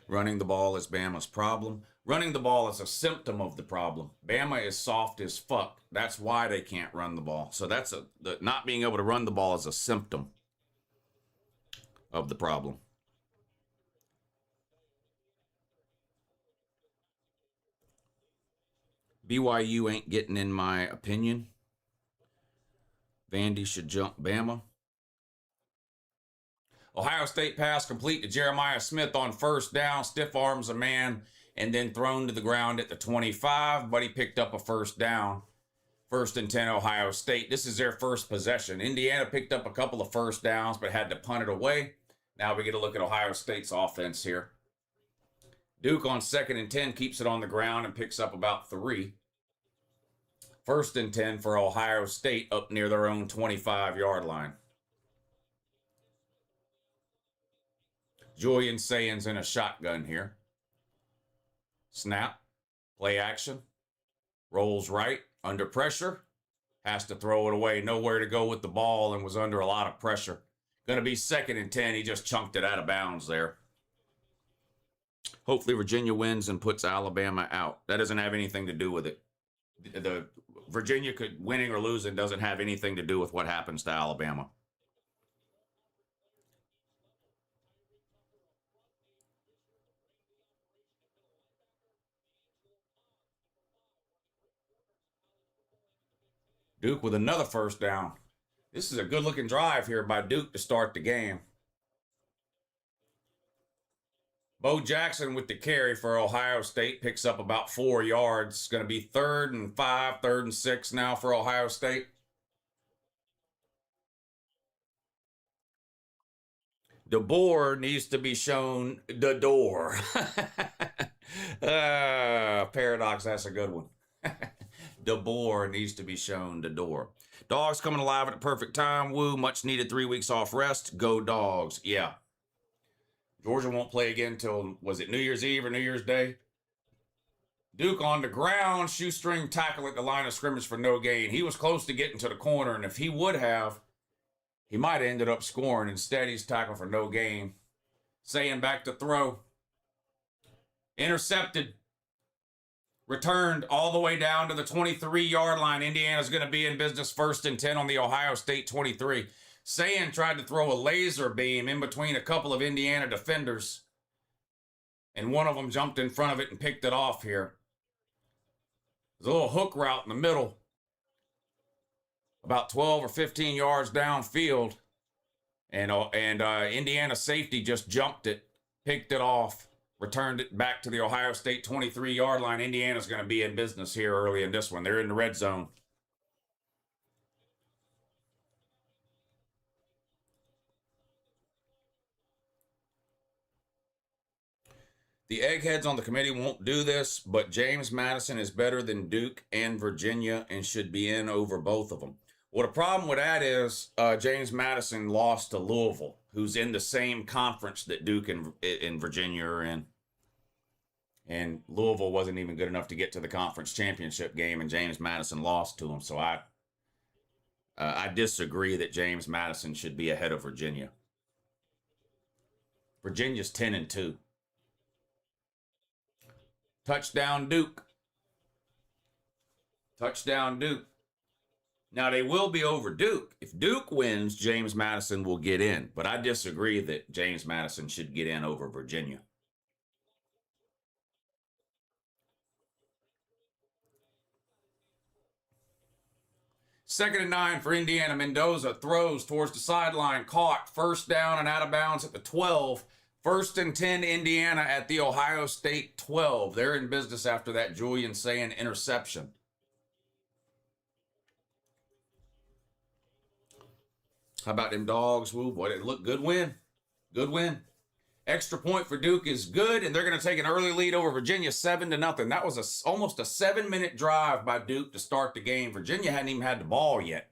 Speaker 1: Running the ball is Bama's problem. Running the ball is a symptom of the problem. Bama is soft as fuck. That's why they can't run the ball. So that's not being able to run the ball is a symptom of the problem. BYU ain't getting in my opinion. Vandy should jump Bama. Ohio State pass complete to Jeremiah Smith on 1st down. Stiff arms a man and then thrown to the ground at the 25. But he picked up a 1st down. 1st and 10 Ohio State. This is their first possession. Indiana picked up a couple of 1st downs but had to punt it away. Now we get a look at Ohio State's offense here. Duke on 2nd and 10 keeps it on the ground and picks up about 3. 1st and 10 for Ohio State up near their own 25-yard line. Julian Sayans in a shotgun here. Snap. Play action. Rolls right. Under pressure. Has to throw it away. Nowhere to go with the ball and was under a lot of pressure. Going to be 2nd and 10. He just chunked it out of bounds there. Hopefully Virginia wins and puts Alabama out. That doesn't have anything to do with it. The Virginia winning or losing doesn't have anything to do with what happens to Alabama. Duke with another 1st down. This is a good-looking drive here by Duke to start the game. Bo Jackson with the carry for Ohio State picks up about 4 yards. It's going to be 3rd and 5, 3rd and 6 now for Ohio State. DeBoer needs to be shown the door. Paradox, that's a good one. DeBoer needs to be shown the door. Dogs coming alive at the perfect time. Woo, much needed 3 weeks off rest. Go Dogs. Yeah. Georgia won't play again till, was it New Year's Eve or New Year's Day? Duke on the ground, shoestring tackle at the line of scrimmage for no gain. He was close to getting to the corner, and if he would have, he might have ended up scoring. Instead, he's tackled for no gain. Saying back to throw. Intercepted. Returned all the way down to the 23-yard line. Indiana's going to be in business 1st and 10 on the Ohio State 23. Sayin tried to throw a laser beam in between a couple of Indiana defenders, and one of them jumped in front of it and picked it off here. There's a little hook route in the middle, about 12 or 15 yards downfield, and Indiana safety just jumped it, picked it off, returned it back to the Ohio State 23-yard line. Indiana's going to be in business here early in this one. They're in the red zone. The eggheads on the committee won't do this, but James Madison is better than Duke and Virginia and should be in over both of them. Well, the problem with that is James Madison lost to Louisville, who's in the same conference that Duke and Virginia are in. And Louisville wasn't even good enough to get to the conference championship game, and James Madison lost to him. So I disagree that James Madison should be ahead of Virginia. Virginia's 10-2. Touchdown Duke. Touchdown Duke. Now, they will be over Duke. If Duke wins, James Madison will get in. But I disagree that James Madison should get in over Virginia. Second and 9 for Indiana. Mendoza throws towards the sideline. Caught. First down and out of bounds at the 12. First and 10, Indiana at the Ohio State 12. They're in business after that Julian Sayin interception. How about them dogs? Woo, boy, look, good win. Good win. Extra point for Duke is good, and they're going to take an early lead over Virginia 7-0. That was almost a 7-minute drive by Duke to start the game. Virginia hadn't even had the ball yet.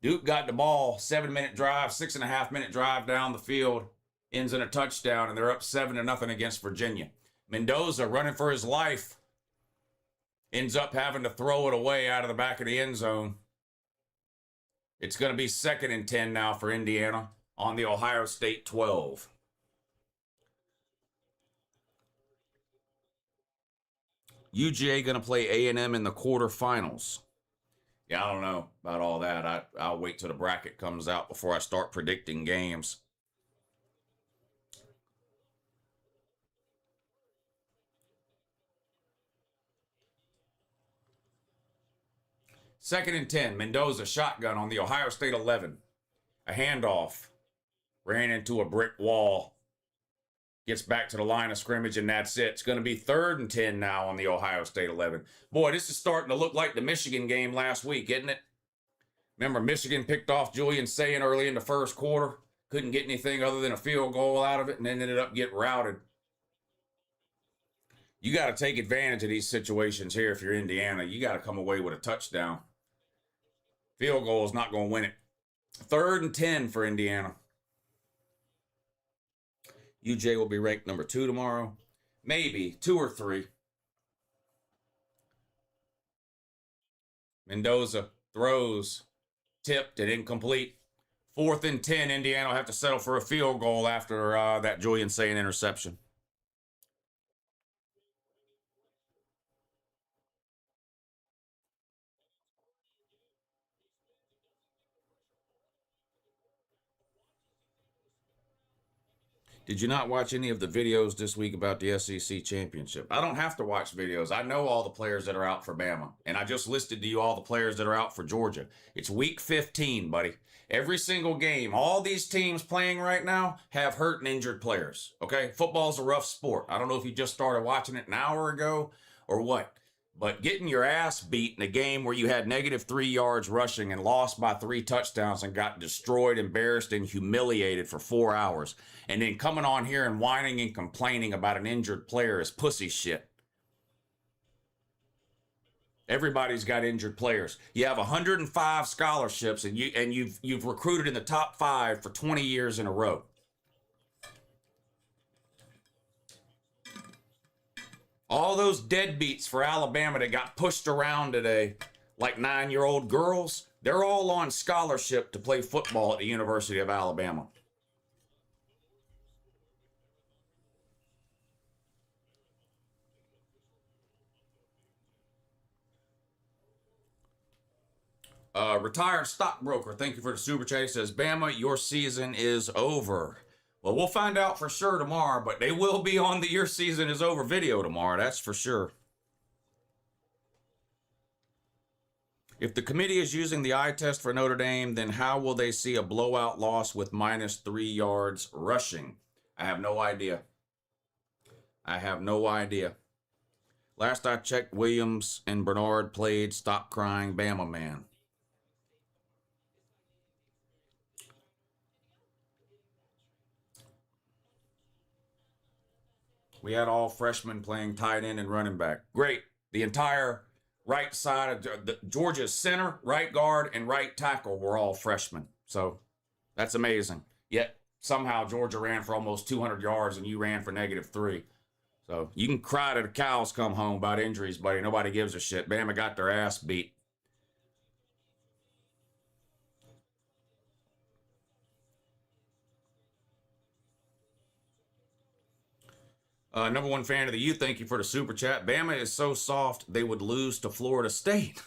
Speaker 1: Duke got the ball, 7-minute drive, 6.5-minute drive down the field, ends in a touchdown, and they're up 7-0 against Virginia. Mendoza running for his life, ends up having to throw it away out of the back of the end zone. It's going to be 2nd and 10 now for Indiana on the Ohio State 12. UGA going to play A&M in the quarterfinals. Yeah, I don't know about all that. I'll wait till the bracket comes out before I start predicting games. Second and 10, Mendoza shotgun on the Ohio State 11. A handoff. Ran into a brick wall. Gets back to the line of scrimmage, and that's it. It's going to be 3rd and 10 now on the Ohio State 11. Boy, this is starting to look like the Michigan game last week, isn't it? Remember, Michigan picked off Julian Sayin early in the first quarter. Couldn't get anything other than a field goal out of it, and then ended up getting routed. You got to take advantage of these situations here if you're Indiana. You got to come away with a touchdown. Field goal is not going to win it. 3rd and 10 for Indiana. UJ will be ranked number 2 tomorrow. Maybe 2 or 3. Mendoza throws, tipped and incomplete. 4th and 10, Indiana will have to settle for a field goal after that Julian Sayin interception. Did you not watch any of the videos this week about the SEC championship? I don't have to watch videos. I know all the players that are out for Bama. And I just listed to you all the players that are out for Georgia. It's week 15, buddy. Every single game, all these teams playing right now have hurt and injured players. Okay? Football's a rough sport. I don't know if you just started watching it an hour ago or what. But getting your ass beat in a game where you had -3 yards rushing and lost by 3 touchdowns and got destroyed, embarrassed, and humiliated for 4 hours, and then coming on here and whining and complaining about an injured player is pussy shit. Everybody's got injured players. You have 105 scholarships, and you've recruited in the top 5 for 20 years in a row. All those deadbeats for Alabama that got pushed around today, like 9-year-old girls, they're all on scholarship to play football at the University of Alabama. Retired stockbroker, thank you for the super chat. He says, Bama, your season is over. Well, we'll find out for sure tomorrow, but they will be on the Your Season is Over video tomorrow, that's for sure. If the committee is using the eye test for Notre Dame, then how will they see a blowout loss with -3 yards rushing? I have no idea. I have no idea. Last I checked, Williams and Bernard played Stop Crying Bama Man. We had all freshmen playing tight end and running back. Great. The entire right side of Georgia's center, right guard, and right tackle were all freshmen. So that's amazing. Yet somehow Georgia ran for almost 200 yards and you ran for -3. So you can cry till the cows come home about injuries, buddy. Nobody gives a shit. Bama got their ass beat. Number 1 fan of the youth, thank you for the super chat. Bama is so soft, they would lose to Florida State.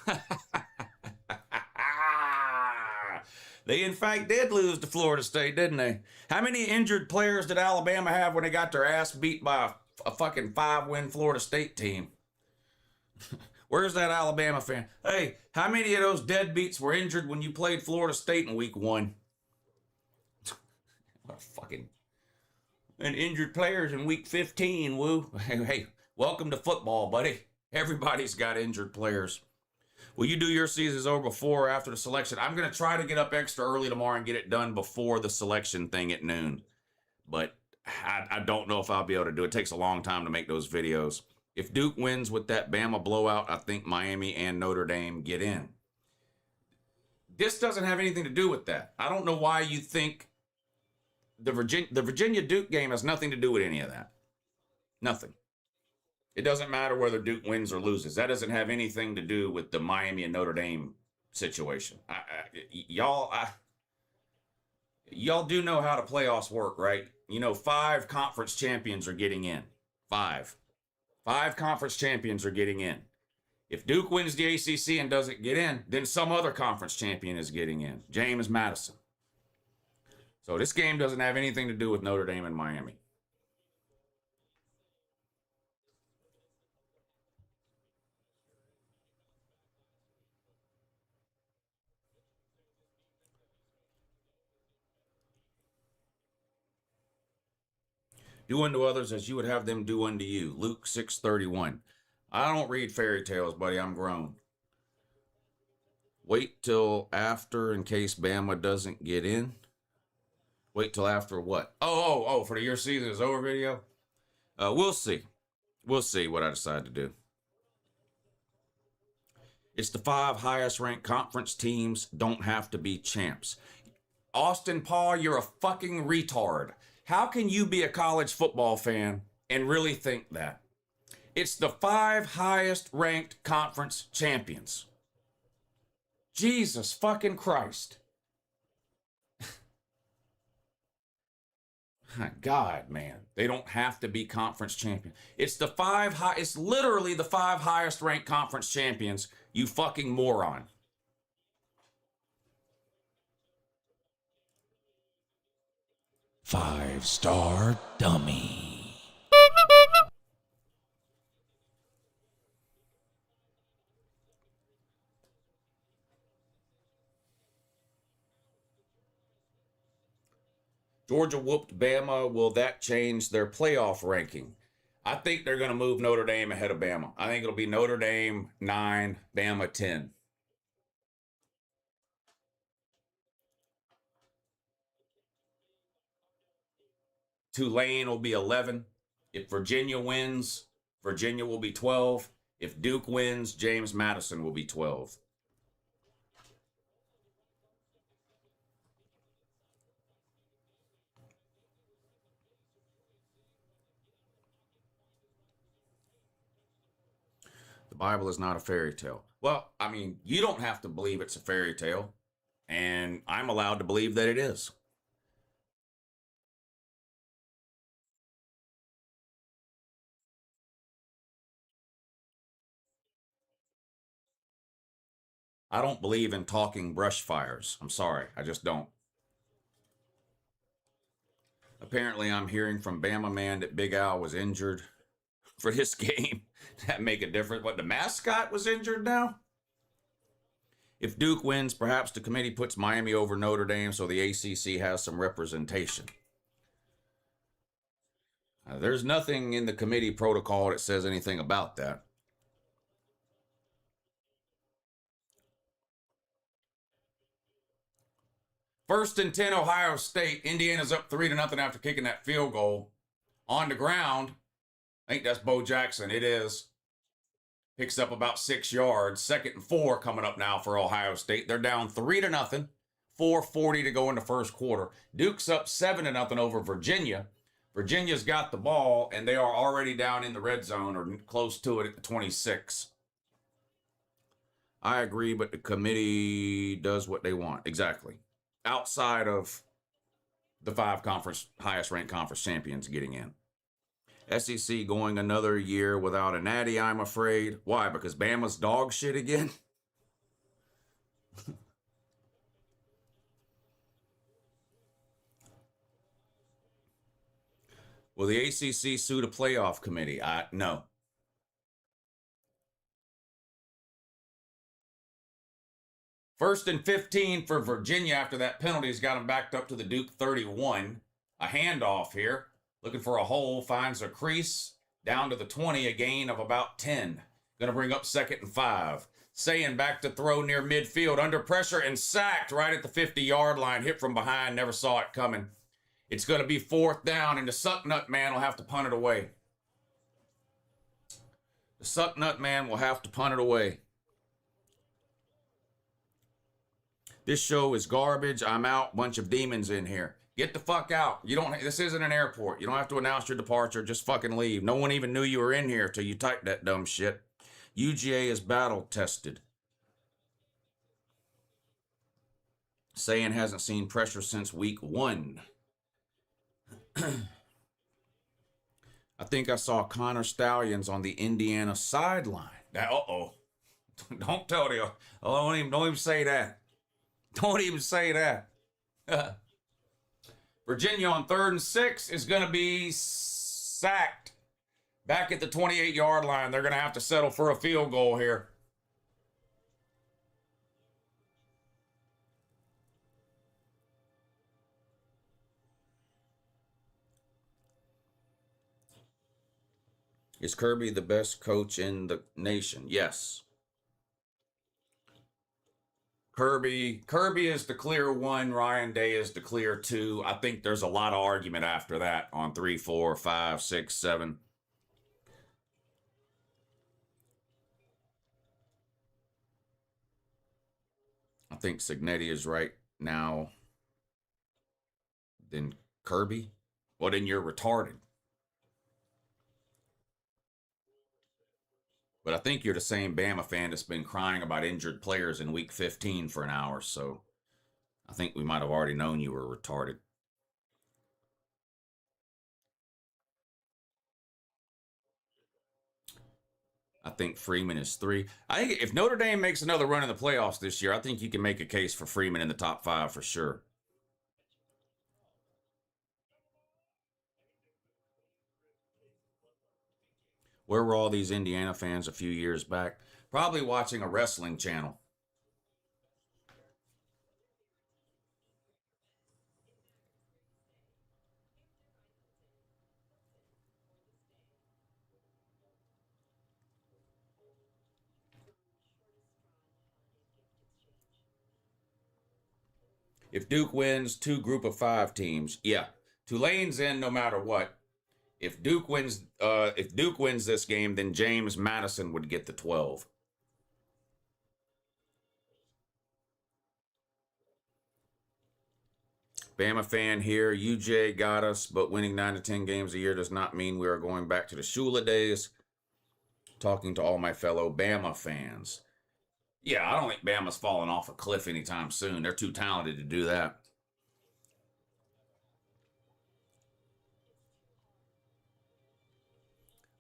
Speaker 1: They, in fact, did lose to Florida State, didn't they? How many injured players did Alabama have when they got their ass beat by a fucking 5-win Florida State team? Where's that Alabama fan? Hey, how many of those deadbeats were injured when you played Florida State in week 1? What a fucking... And injured players in week 15, woo. Hey, welcome to football, buddy. Everybody's got injured players. Will you do your seasons over before or after the selection? I'm going to try to get up extra early tomorrow and get it done before the selection thing at noon. But I don't know if I'll be able to do it. It takes a long time to make those videos. If Duke wins with that Bama blowout, I think Miami and Notre Dame get in. This doesn't have anything to do with that. I don't know why you think the Virginia-Duke game has nothing to do with any of that. Nothing. It doesn't matter whether Duke wins or loses. That doesn't have anything to do with the Miami and Notre Dame situation. Y'all do know how the playoffs work, right? You know, 5 conference champions are getting in. 5 conference champions are getting in. If Duke wins the ACC and doesn't get in, then some other conference champion is getting in. James Madison. So this game doesn't have anything to do with Notre Dame and Miami. Do unto others as you would have them do unto you. Luke 6:31. I don't read fairy tales, buddy. I'm grown. Wait till after in case Bama doesn't get in. Wait till after what? Oh, for the Your Season is Over video? We'll see. We'll see what I decide to do. It's the 5 highest ranked conference teams don't have to be champs. Austin Paul, you're a fucking retard. How can you be a college football fan and really think that? It's the 5 highest ranked conference champions. Jesus fucking Christ. God, man. They don't have to be conference champions. It's the 5 high, it's literally the 5 highest ranked conference champions, you fucking moron.
Speaker 5: Five-star dummy.
Speaker 1: Georgia whooped Bama. Will that change their playoff ranking? I think they're going to move Notre Dame ahead of Bama. I think it'll be Notre Dame 9, Bama 10. Tulane will be 11. If Virginia wins, Virginia will be 12. If Duke wins, James Madison will be 12. The Bible is not a fairy tale. Well, I mean, you don't have to believe it's a fairy tale, and I'm allowed to believe that it is. I don't believe in talking brush fires. I'm sorry, I just don't. Apparently, I'm hearing from Bama Man that Big Al was injured for this game. That make a difference. What, the mascot was injured now? If Duke wins, perhaps the committee puts Miami over Notre Dame so the ACC has some representation. There's nothing in the committee protocol that says anything about that. First and 10, Ohio State. Indiana's up 3-0 after kicking that field goal. On the ground, I think that's Bo Jackson. It is. Picks up about 6 yards. 2nd and 4 coming up now for Ohio State. They're down 3-0. 4:40 to go in the first quarter. Duke's up 7-0 over Virginia. Virginia's got the ball, and they are already down in the red zone or close to it at the 26. I agree, but the committee does what they want. Exactly. Outside of the 5 highest ranked conference champions getting in. SEC going another year without a natty, I'm afraid. Why? Because Bama's dog shit again? Will the ACC sue the playoff committee? No. First and 15 for Virginia after that penalty has got them backed up to the Duke 31. A handoff here. Looking for a hole. Finds a crease. Down to the 20. A gain of about 10. Going to bring up 2nd and 5. Sayin back to throw near midfield. Under pressure and sacked right at the 50-yard line. Hit from behind. Never saw it coming. It's going to be 4th down, and the Sucknut man will have to punt it away. The Sucknut man will have to punt it away. This show is garbage. I'm out. Bunch of demons in here. Get the fuck out. You don't. This isn't an airport. You don't have to announce your departure. Just fucking leave. No one even knew you were in here till you typed that dumb shit. UGA is battle tested. Sayin hasn't seen pressure since week 1. I think I saw Connor Stallions on the Indiana sideline. Uh-oh. Don't tell the. Don't even say that. Don't even say that. Virginia on 3rd and 6 is going to be sacked. Back at the 28-yard line. They're going to have to settle for a field goal here. Is Kirby the best coach in the nation? Yes. Kirby is the clear 1. Ryan Day is the clear 2. I think there's a lot of argument after that on 3, 4, 5, 6, 7. I think Signetti is right now. Then Kirby? Well, then you're retarded. But I think you're the same Bama fan that's been crying about injured players in week 15 for an hour, so I think we might have already known you were retarded. I think Freeman is 3. I think if Notre Dame makes another run in the playoffs this year, I think you can make a case for Freeman in the top 5 for sure. Where were all these Indiana fans a few years back? Probably watching a wrestling channel. If Duke wins, 2 group of 5 teams. Yeah, Tulane's in no matter what. If Duke wins this game, then James Madison would get the 12. Bama fan here. UJ got us, but winning 9 to 10 games a year does not mean we are going back to the Shula days. Talking to all my fellow Bama fans. Yeah, I don't think Bama's falling off a cliff anytime soon. They're too talented to do that.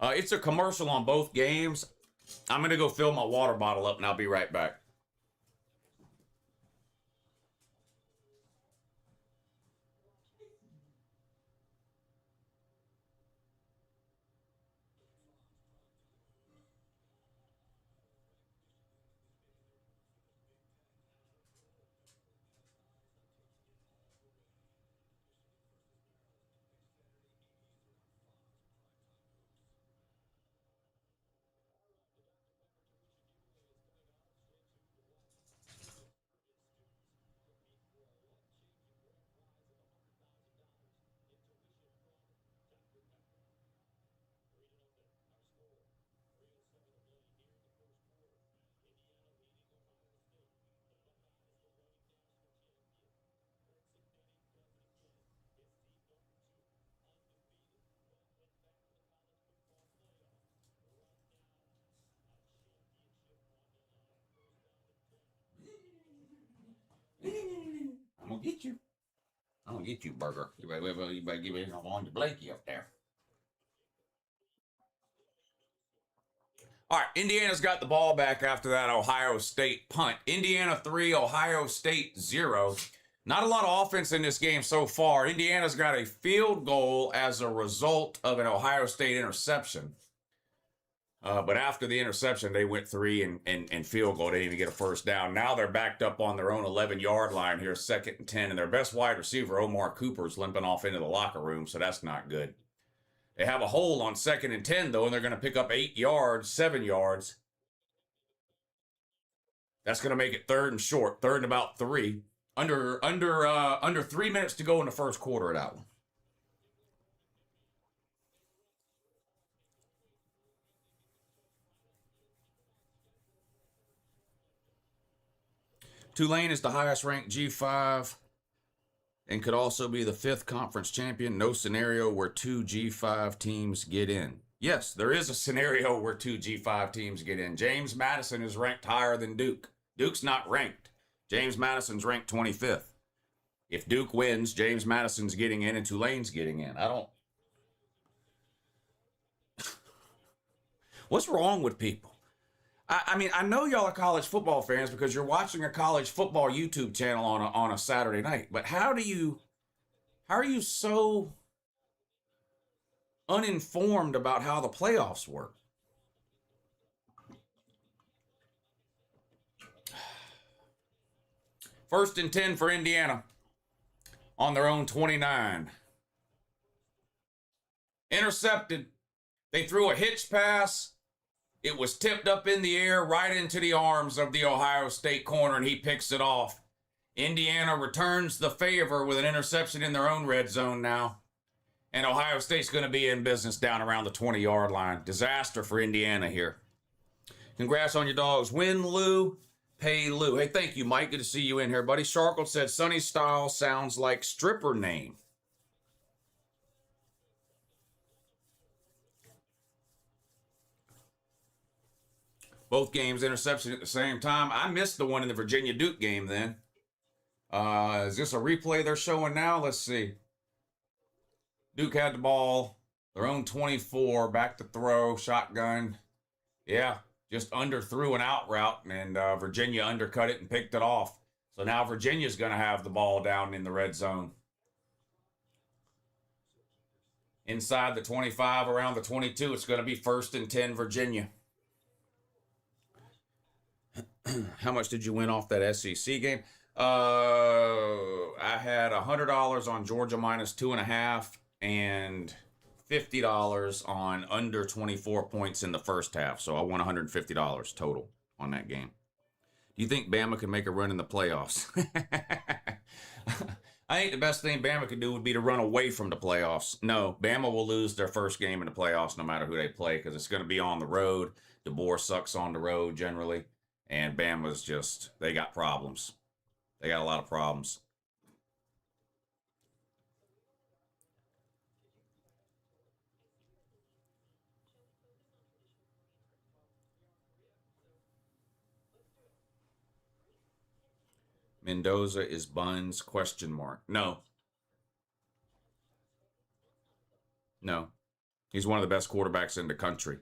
Speaker 1: It's a commercial on both games. I'm going to go fill my water bottle up, and I'll be right back. I'm going to get you. I'm going to get you, Burger. You better give me on your blankie up there. All right, Indiana's got the ball back after that Ohio State punt. Indiana 3, Ohio State 0. Not a lot of offense in this game so far. Indiana's got a field goal as a result of an Ohio State interception. But after the interception, they went 3 and field goal. They didn't even get a first down. Now they're backed up on their own 11-yard line here, 2nd and 10. And their best wide receiver, Omar Cooper, is limping off into the locker room, so that's not good. They have a hole on 2nd and 10, though, and they're going to pick up 8 yards, 7 yards. That's going to make it 3rd and short, 3rd and about 3. Under 3 minutes to go in the first quarter of that one. Tulane is the highest ranked G5 and could also be the 5th conference champion. No scenario where 2 G5 teams get in. Yes, there is a scenario where 2 G5 teams get in. James Madison is ranked higher than Duke. Duke's not ranked. James Madison's ranked 25th. If Duke wins, James Madison's getting in and Tulane's getting in. What's wrong with people? I mean, I know y'all are college football fans because you're watching a college football YouTube channel on a Saturday night. But how are you so uninformed about how the playoffs work? First and 10 for Indiana on their own 29. Intercepted. They threw a hitch pass. It was tipped up in the air right into the arms of the Ohio State corner, and he picks it off. Indiana returns the favor with an interception in their own red zone now. And Ohio State's going to be in business down around the 20-yard line. Disaster for Indiana here. Congrats on your dogs. Win, Lou. Pay, Lou. Hey, thank you, Mike. Good to see you in here, buddy. Sharkle said, Sunny Style sounds like stripper name. Both games interception at the same time. I missed the one in the Virginia-Duke game then. Is this a replay they're showing now? Let's see. Duke had the ball. Their own 24. Back to throw. Shotgun. Yeah, just underthrew an out route. And Virginia undercut it and picked it off. So now Virginia's going to have the ball down in the red zone. Inside the 25, around the 22, it's going to be 1st and 10 Virginia. How much did you win off that SEC game? I had $100 on Georgia minus 2.5 and $50 on under 24 points in the first half. So I won $150 total on that game. Do you think Bama can make a run in the playoffs? I think the best thing Bama could do would be to run away from the playoffs. No, Bama will lose their first game in the playoffs no matter who they play because it's going to be on the road. DeBoer sucks on the road generally. And Bama's just, they got problems. They got a lot of problems. Mendoza is Buns, question mark. No. No. He's one of the best quarterbacks in the country.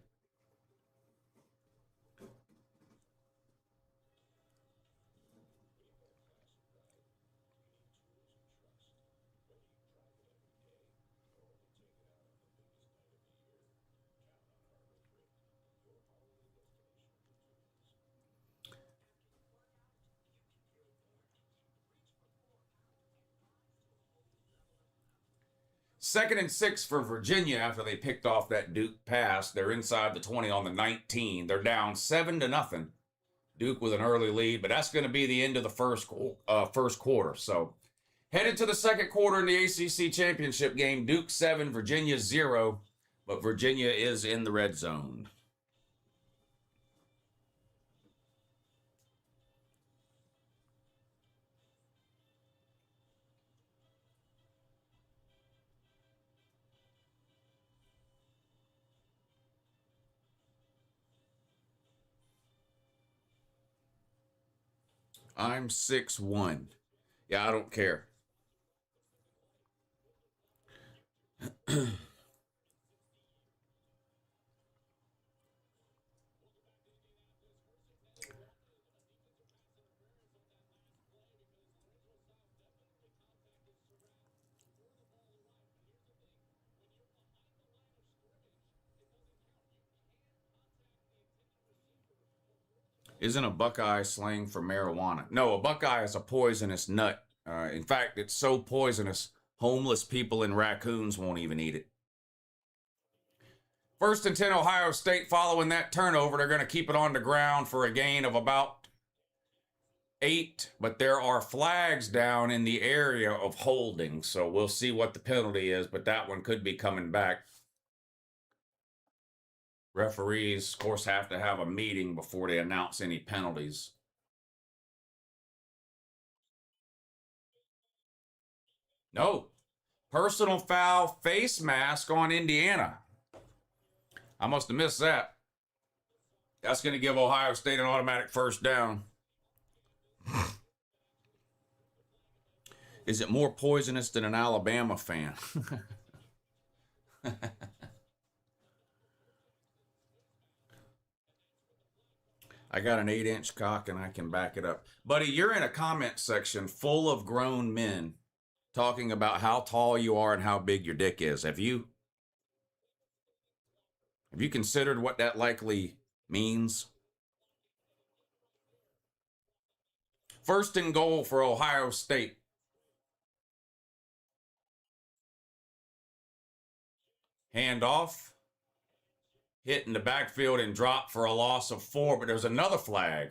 Speaker 1: Second and 6 for Virginia after they picked off that Duke pass. They're inside the 20 on the 19. They're down 7-0. Duke with an early lead, but that's going to be the end of the first quarter. So headed to the second quarter in the ACC championship game. Duke 7, Virginia 0, but Virginia is in the red zone. I'm 6'1". Yeah, I don't care. Isn't a buckeye slang for marijuana? No, a buckeye is a poisonous nut. In fact, it's so poisonous, homeless people and raccoons won't even eat it. 1st and 10, Ohio State. Following that turnover, they're going to keep it on the ground for a gain of about 8, but there are flags down in the area of holding, so we'll see what the penalty is, but that one could be coming back. Referees, of course, have to have a meeting before they announce any penalties. No. Personal foul, face mask on Indiana. I must have missed that. That's going to give Ohio State an automatic first down. Is it more poisonous than an Alabama fan? I got an 8-inch cock and I can back it up. Buddy, you're in a comment section full of grown men talking about how tall you are and how big your dick is. Have you considered what that likely means? 1st and goal for Ohio State. Hand off. Hit in the backfield and drop for a loss of 4, but there's another flag.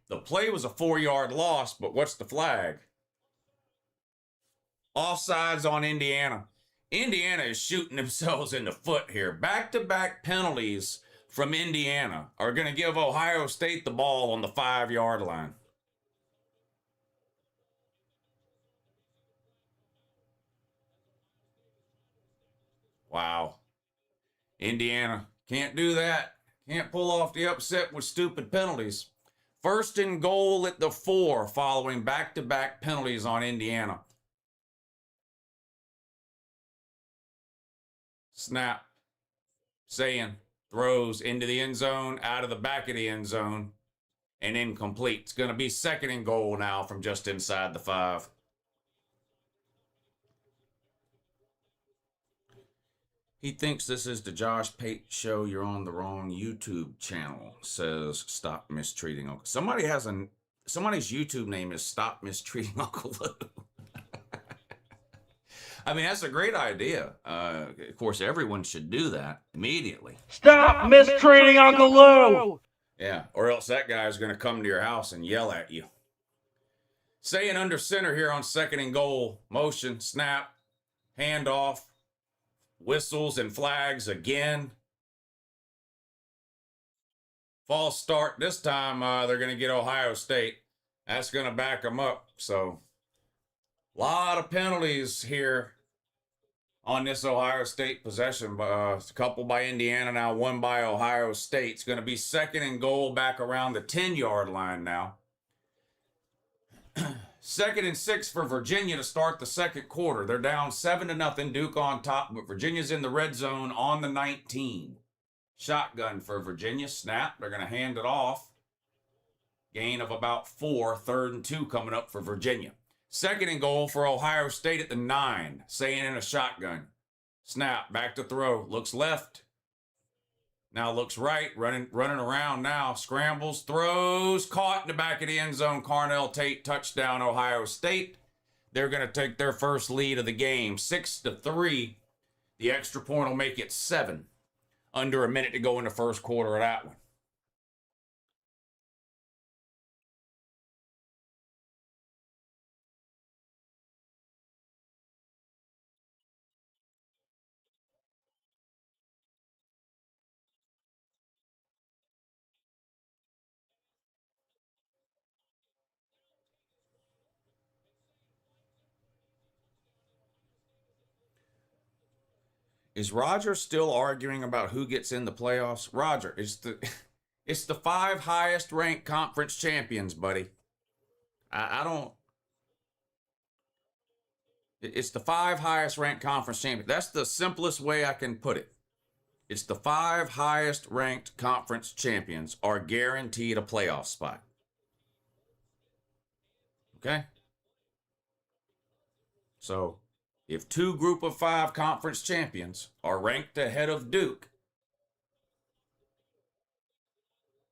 Speaker 1: The play was a 4-yard loss, but what's the flag? Offsides on Indiana. Indiana is shooting themselves in the foot here. Back-to-back penalties from Indiana are going to give Ohio State the ball on the 5-yard line. Wow. Indiana can't do that. Can't pull off the upset with stupid penalties. 1st and goal at the 4 following back-to-back penalties on Indiana. Snap. Saying throws into the end zone, out of the back of the end zone, and incomplete. It's going to be 2nd and goal now from just inside the 5. He thinks this is the Josh Pate show. You're on the wrong YouTube channel, says Stop Mistreating Uncle. Somebody's YouTube name is Stop Mistreating Uncle Lou. I mean, that's a great idea. Of course, everyone should do that immediately.
Speaker 6: Stop mistreating Uncle Lou!
Speaker 1: Yeah, or else that guy's going to come to your house and yell at you. Saying under center here on 2nd and goal. Motion, snap, handoff. Whistles and flags again. False start. This time they're going to get Ohio State. That's going to back them up. So, a lot of penalties here on this Ohio State possession. A couple by Indiana now, 1 by Ohio State. It's going to be 2nd and goal back around the 10-yard line now. 2nd and 6 for Virginia to start the 2nd quarter. They're down 7-0. Duke on top, but Virginia's in the red zone on the 19. Shotgun for Virginia. Snap. They're going to hand it off. Gain of about 4. 3rd and 2 coming up for Virginia. 2nd and goal for Ohio State at the 9. Saying in a shotgun. Snap. Back to throw. Looks left. Now looks right, running around now, scrambles, throws, caught in the back of the end zone. Carnell Tate, touchdown, Ohio State. They're going to take their first lead of the game, 6-3. The extra point will make it 7. Under a minute to go in the first quarter of that one. Is Roger still arguing about who gets in the playoffs? Roger, it's the 5 highest ranked conference champions, buddy. It's the 5 highest ranked conference champions. That's the simplest way I can put it. It's the 5 highest ranked conference champions are guaranteed a playoff spot. Okay? So If two group of 5 conference champions are ranked ahead of Duke,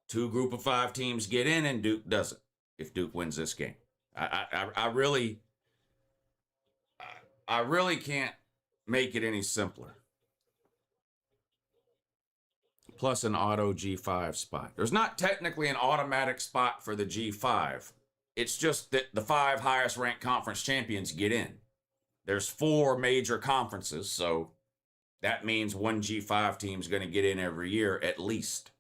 Speaker 1: 2 group of 5 teams get in and Duke doesn't if Duke wins this game. I really can't make it any simpler. Plus an auto G5 spot. There's not technically an automatic spot for the G5. It's just that the 5 highest ranked conference champions get in. There's 4 major conferences, so that means one G5 team's going to get in every year at least.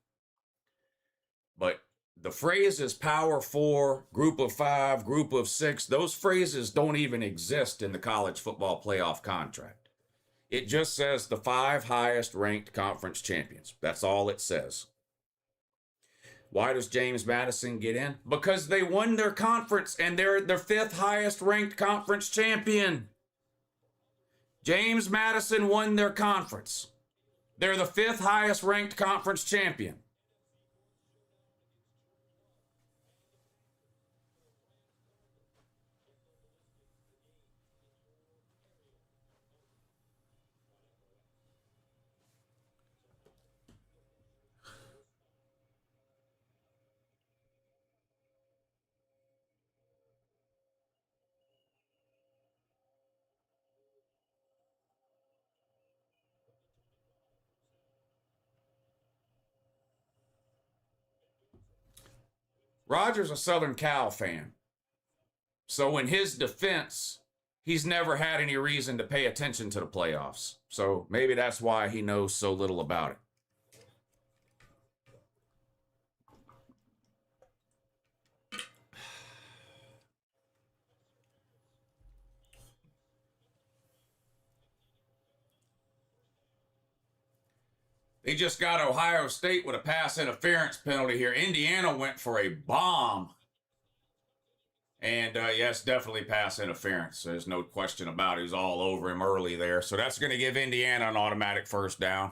Speaker 1: But the phrases Power 4, Group of 5, Group of 6, those phrases don't even exist in the college football playoff contract. It just says the 5 highest ranked conference champions. That's all it says. Why does James Madison get in? Because they won their conference and they're the 5th highest ranked conference champion. James Madison won their conference. They're the 5th highest ranked conference champion. Roger's a Southern Cal fan. So in his defense, he's never had any reason to pay attention to the playoffs. So maybe that's why he knows so little about it. They just got Ohio State with a pass interference penalty here. Indiana went for a bomb. And yes, definitely pass interference. There's no question about it. He was all over him early there. So that's going to give Indiana an automatic first down.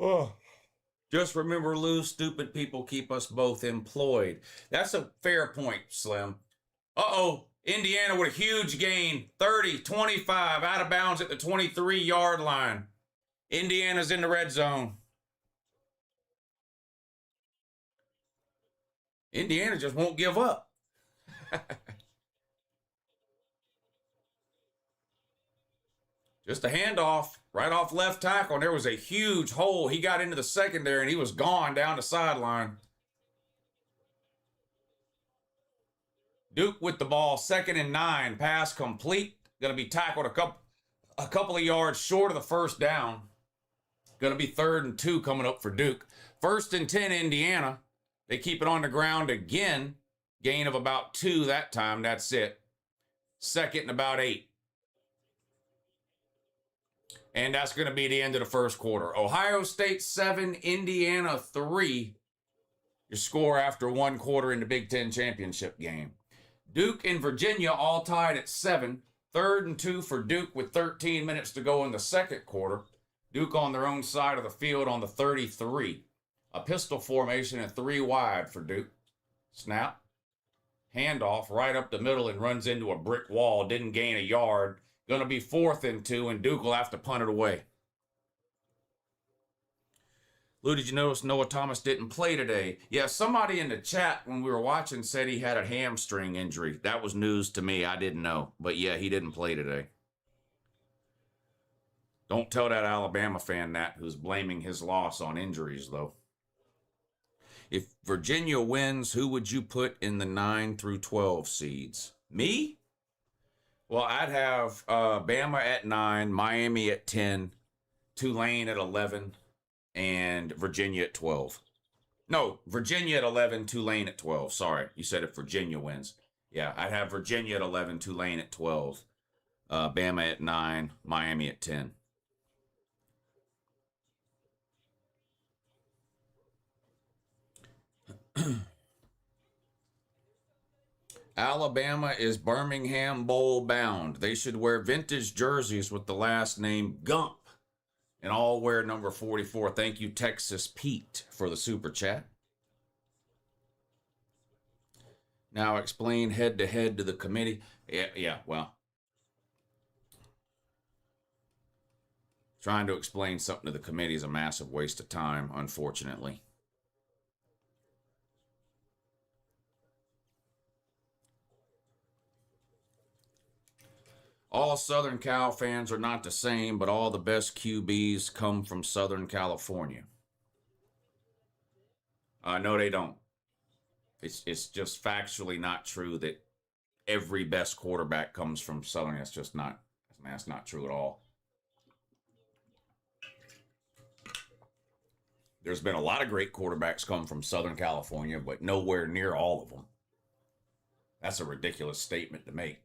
Speaker 1: Oh. Just remember, Lou, stupid people keep us both employed. That's a fair point, Slim. Uh-oh, Indiana with a huge gain, 30-25, out of bounds at the 23-yard line. Indiana's in the red zone. Indiana just won't give up. Just a handoff right off left tackle, and there was a huge hole. He got into the secondary, and he was gone down the sideline. Duke with the ball, 2nd and 9, pass complete. Going to be tackled a couple of yards short of the first down. Going to be 3rd and 2 coming up for Duke. 1st and 10, Indiana. They keep it on the ground again. Gain of about 2 that time. That's it. 2nd and about 8. And that's going to be the end of the first quarter. Ohio State 7, Indiana 3. Your score after 1 quarter in the Big Ten championship game. Duke and Virginia all tied at 7. 3rd and 2 for Duke with 13 minutes to go in the second quarter. Duke on their own side of the field on the 33. A pistol formation and 3 wide for Duke. Snap. Handoff right up the middle and runs into a brick wall. Didn't gain a yard. Going to be 4th and 2, and Duke will have to punt it away. Lou, did you notice Noah Thomas didn't play today? Yeah, somebody in the chat when we were watching said he had a hamstring injury. That was news to me. I didn't know. But yeah, he didn't play today. Don't tell that Alabama fan that who's blaming his loss on injuries, though. If Virginia wins, who would you put in the 9 through 12 seeds? Me? Well, I'd have Bama at 9, Miami at 10, Tulane at 11, and Virginia at 12. No, Virginia at 11, Tulane at 12. Sorry, you said if Virginia wins. Yeah, I'd have Virginia at 11, Tulane at 12, Bama at 9, Miami at 10. Alabama is Birmingham Bowl bound. They should wear vintage jerseys with the last name Gump and all wear number 44. Thank you, Texas Pete, for the super chat. Now explain head-to-head to the committee. Yeah, well. Trying to explain something to the committee is a massive waste of time, unfortunately. All Southern Cal fans are not the same, but all the best QBs come from Southern California. No, they don't. It's just factually not true that every best quarterback comes from Southern. That's just not, that's not true at all. There's been a lot of great quarterbacks come from Southern California, but nowhere near all of them. That's a ridiculous statement to make.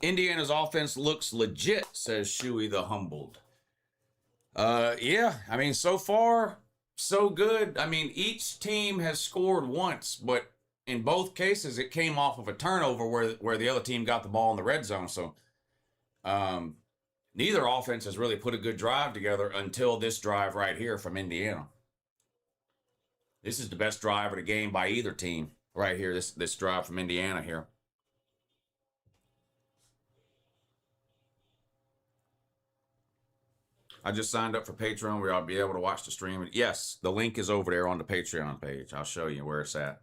Speaker 1: Indiana's offense looks legit, says Shuey the Humbled. Yeah, I mean, so far, so good. I mean, each team has scored once, but in both cases, it came off of a turnover where the other team got the ball in the red zone. So neither offense has really put a good drive together until this drive right here from Indiana. This is the best drive of the game by either team right here, this drive from Indiana here. I just signed up for Patreon where I'll be able to watch the stream. Yes, the link is over there on the Patreon page. I'll show you where it's at.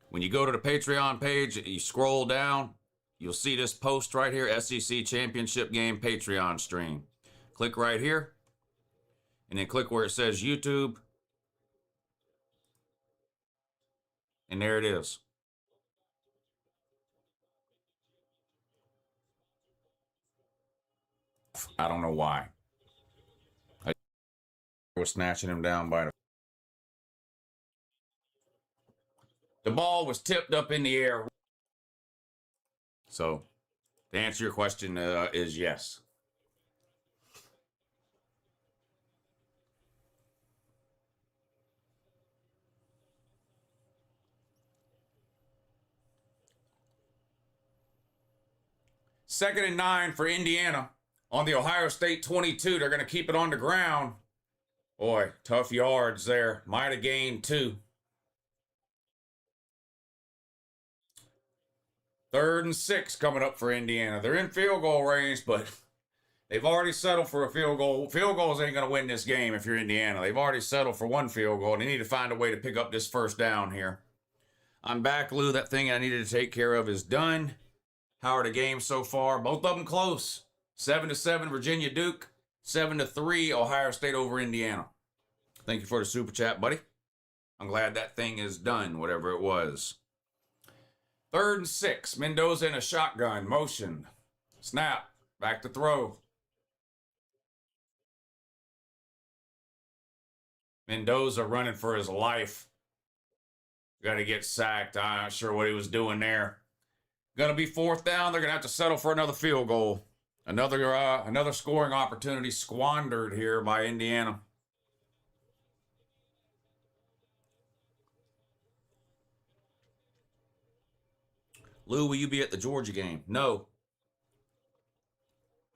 Speaker 1: When you go to the Patreon page, you scroll down, you'll see this post right here, SEC Championship Game Patreon stream. Click right here, and then click where it says YouTube. And there it is. I don't know why. I was snatching him down by the ball was tipped up in the air. So, to answer your question is yes. Second and 9 for Indiana on the Ohio State 22. They're going to keep it on the ground. Boy, tough yards there. Might have gained 2. Third and 6 coming up for Indiana. They're in field goal range, but they've already settled for a field goal. Field goals ain't going to win this game if you're Indiana. They've already settled for 1 field goal, and they need to find a way to pick up this first down here. I'm back, Lou. That thing I needed to take care of is done. How are the games so far? Both of them close. 7-7 Virginia Duke. 7-3 Ohio State over Indiana. Thank you for the super chat, buddy. I'm glad that thing is done, whatever it was. Third and 6. Mendoza in a shotgun. Motion. Snap. Back to throw. Mendoza running for his life. Got to get sacked. I'm not sure what he was doing there. Going to be 4th down. They're going to have to settle for another field goal. Another scoring opportunity squandered here by Indiana. Lou, will you be at the Georgia game? No.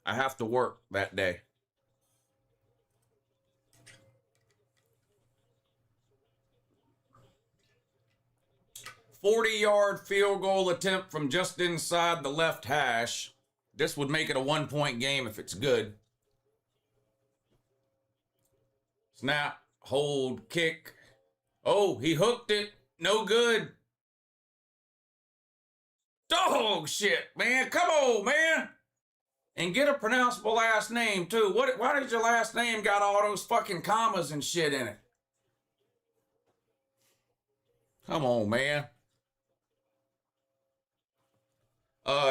Speaker 1: I have to work that day. "40-yard field goal attempt from just inside the left hash. This would make it a 1-point game if it's good. Snap, hold, kick. Oh, he hooked it. No good. Dog shit, man. Come on, man. And get a pronounceable last name, too. Why did your last name got all those fucking commas and shit in it? Come on, man.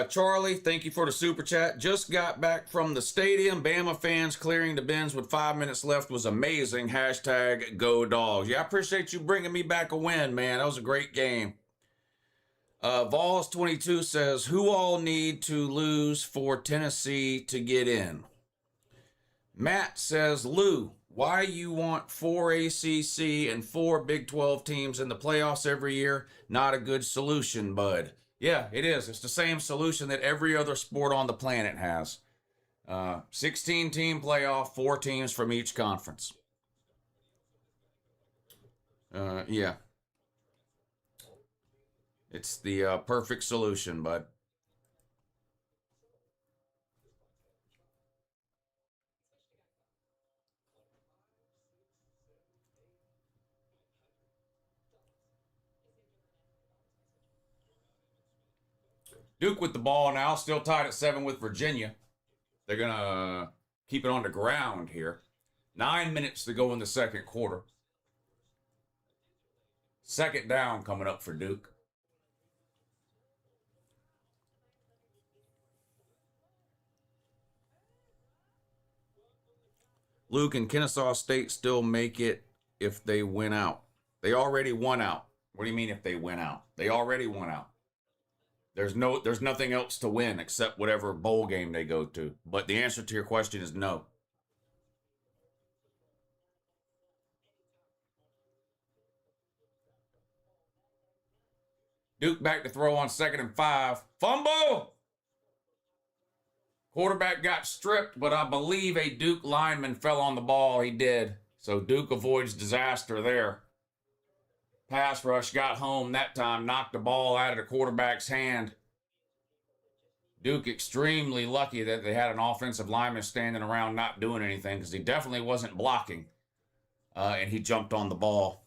Speaker 1: Charlie, thank you for the super chat. Just got back from the stadium. Bama fans clearing the bins with 5 minutes left was amazing. Hashtag go dogs. Yeah, I appreciate you bringing me back a win, man. That was a great game. Vols 22 says, who all need to lose for Tennessee to get in? Matt says, Lou, why you want 4 ACC and 4 Big 12 teams in the playoffs every year? Not a good solution, bud. Yeah, it is. It's the same solution that every other sport on the planet has. 16-team playoff, 4 teams from each conference. Yeah. It's the perfect solution, bud. Duke with the ball now, still tied at 7 with Virginia. They're going to keep it on the ground here. 9 minutes to go in the second quarter. Second down coming up for Duke. Luke, and Kennesaw State still make it if they win out? They already won out. What do you mean if they win out? They already won out. There's nothing else to win except whatever bowl game they go to. But the answer to your question is no. Duke back to throw on 2nd and 5. Fumble! Quarterback got stripped, but I believe a Duke lineman fell on the ball. He did. So Duke avoids disaster there. Pass rush got home that time, knocked the ball out of the quarterback's hand. Duke extremely lucky that they had an offensive lineman standing around not doing anything, because he definitely wasn't blocking. And he jumped on the ball.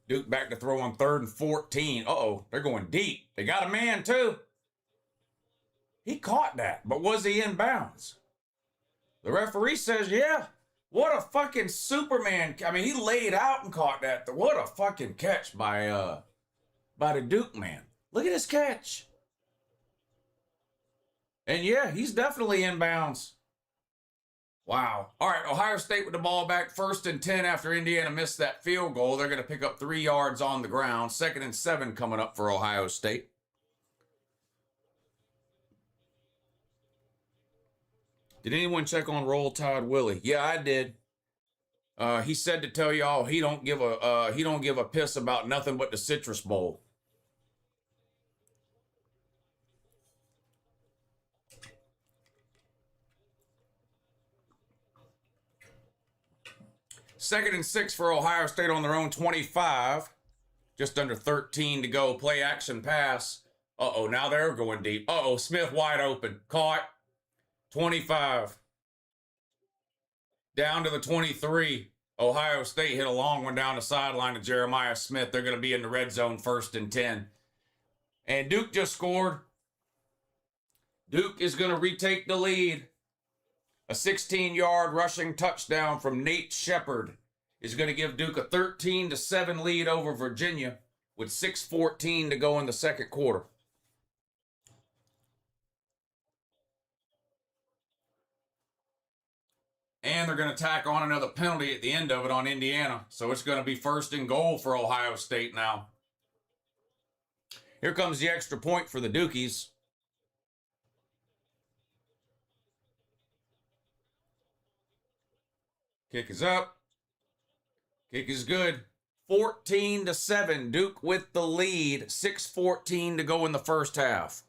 Speaker 1: Duke back to throw on 3rd and 14. Uh-oh, they're going deep. They got a man, too. He caught that, but was he in bounds? The referee says, yeah. What a fucking Superman. I mean, he laid out and caught that. What a fucking catch by the Duke man. Look at his catch. And yeah, he's definitely in bounds. Wow. All right, Ohio State with the ball back, 1st and 10 after Indiana missed that field goal. They're going to pick up 3 yards on the ground. 2nd and 7 coming up for Ohio State. Did anyone check on Roll Tide Willie? Yeah, I did. He said to tell y'all he don't give a piss about nothing but the Citrus Bowl. Second and 6 for Ohio State on their own 25. Just under 13 to go. Play action pass. Uh-oh, now they're going deep. Uh-oh, Smith wide open. Caught. 25. Down to the 23. Ohio State hit a long one down the sideline to Jeremiah Smith. They're going to be in the red zone, 1st and 10. And Duke just scored. Duke is going to retake the lead. A 16-yard rushing touchdown from Nate Shepard is going to give Duke a 13-7 lead over Virginia with 6:14 to go in the second quarter. And they're going to tack on another penalty at the end of it on Indiana. So it's going to be 1st and goal for Ohio State now. Here comes the extra point for the Dukies. Kick is up. Kick is good. 14-7. Duke with the lead. 6:14 to go in the first half.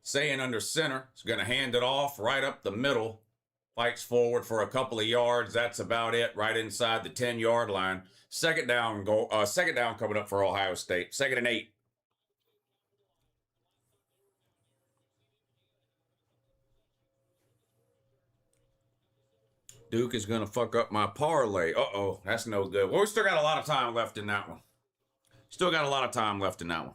Speaker 1: Sayin under center. He's going to hand it off right up the middle. Fights forward for a couple of yards. That's about it. Right inside the 10-yard line. Second down coming up for Ohio State. 2nd and 8. Duke is going to fuck up my parlay. Uh-oh, that's no good. Well, we still got a lot of time left in that one. Still got a lot of time left in that one.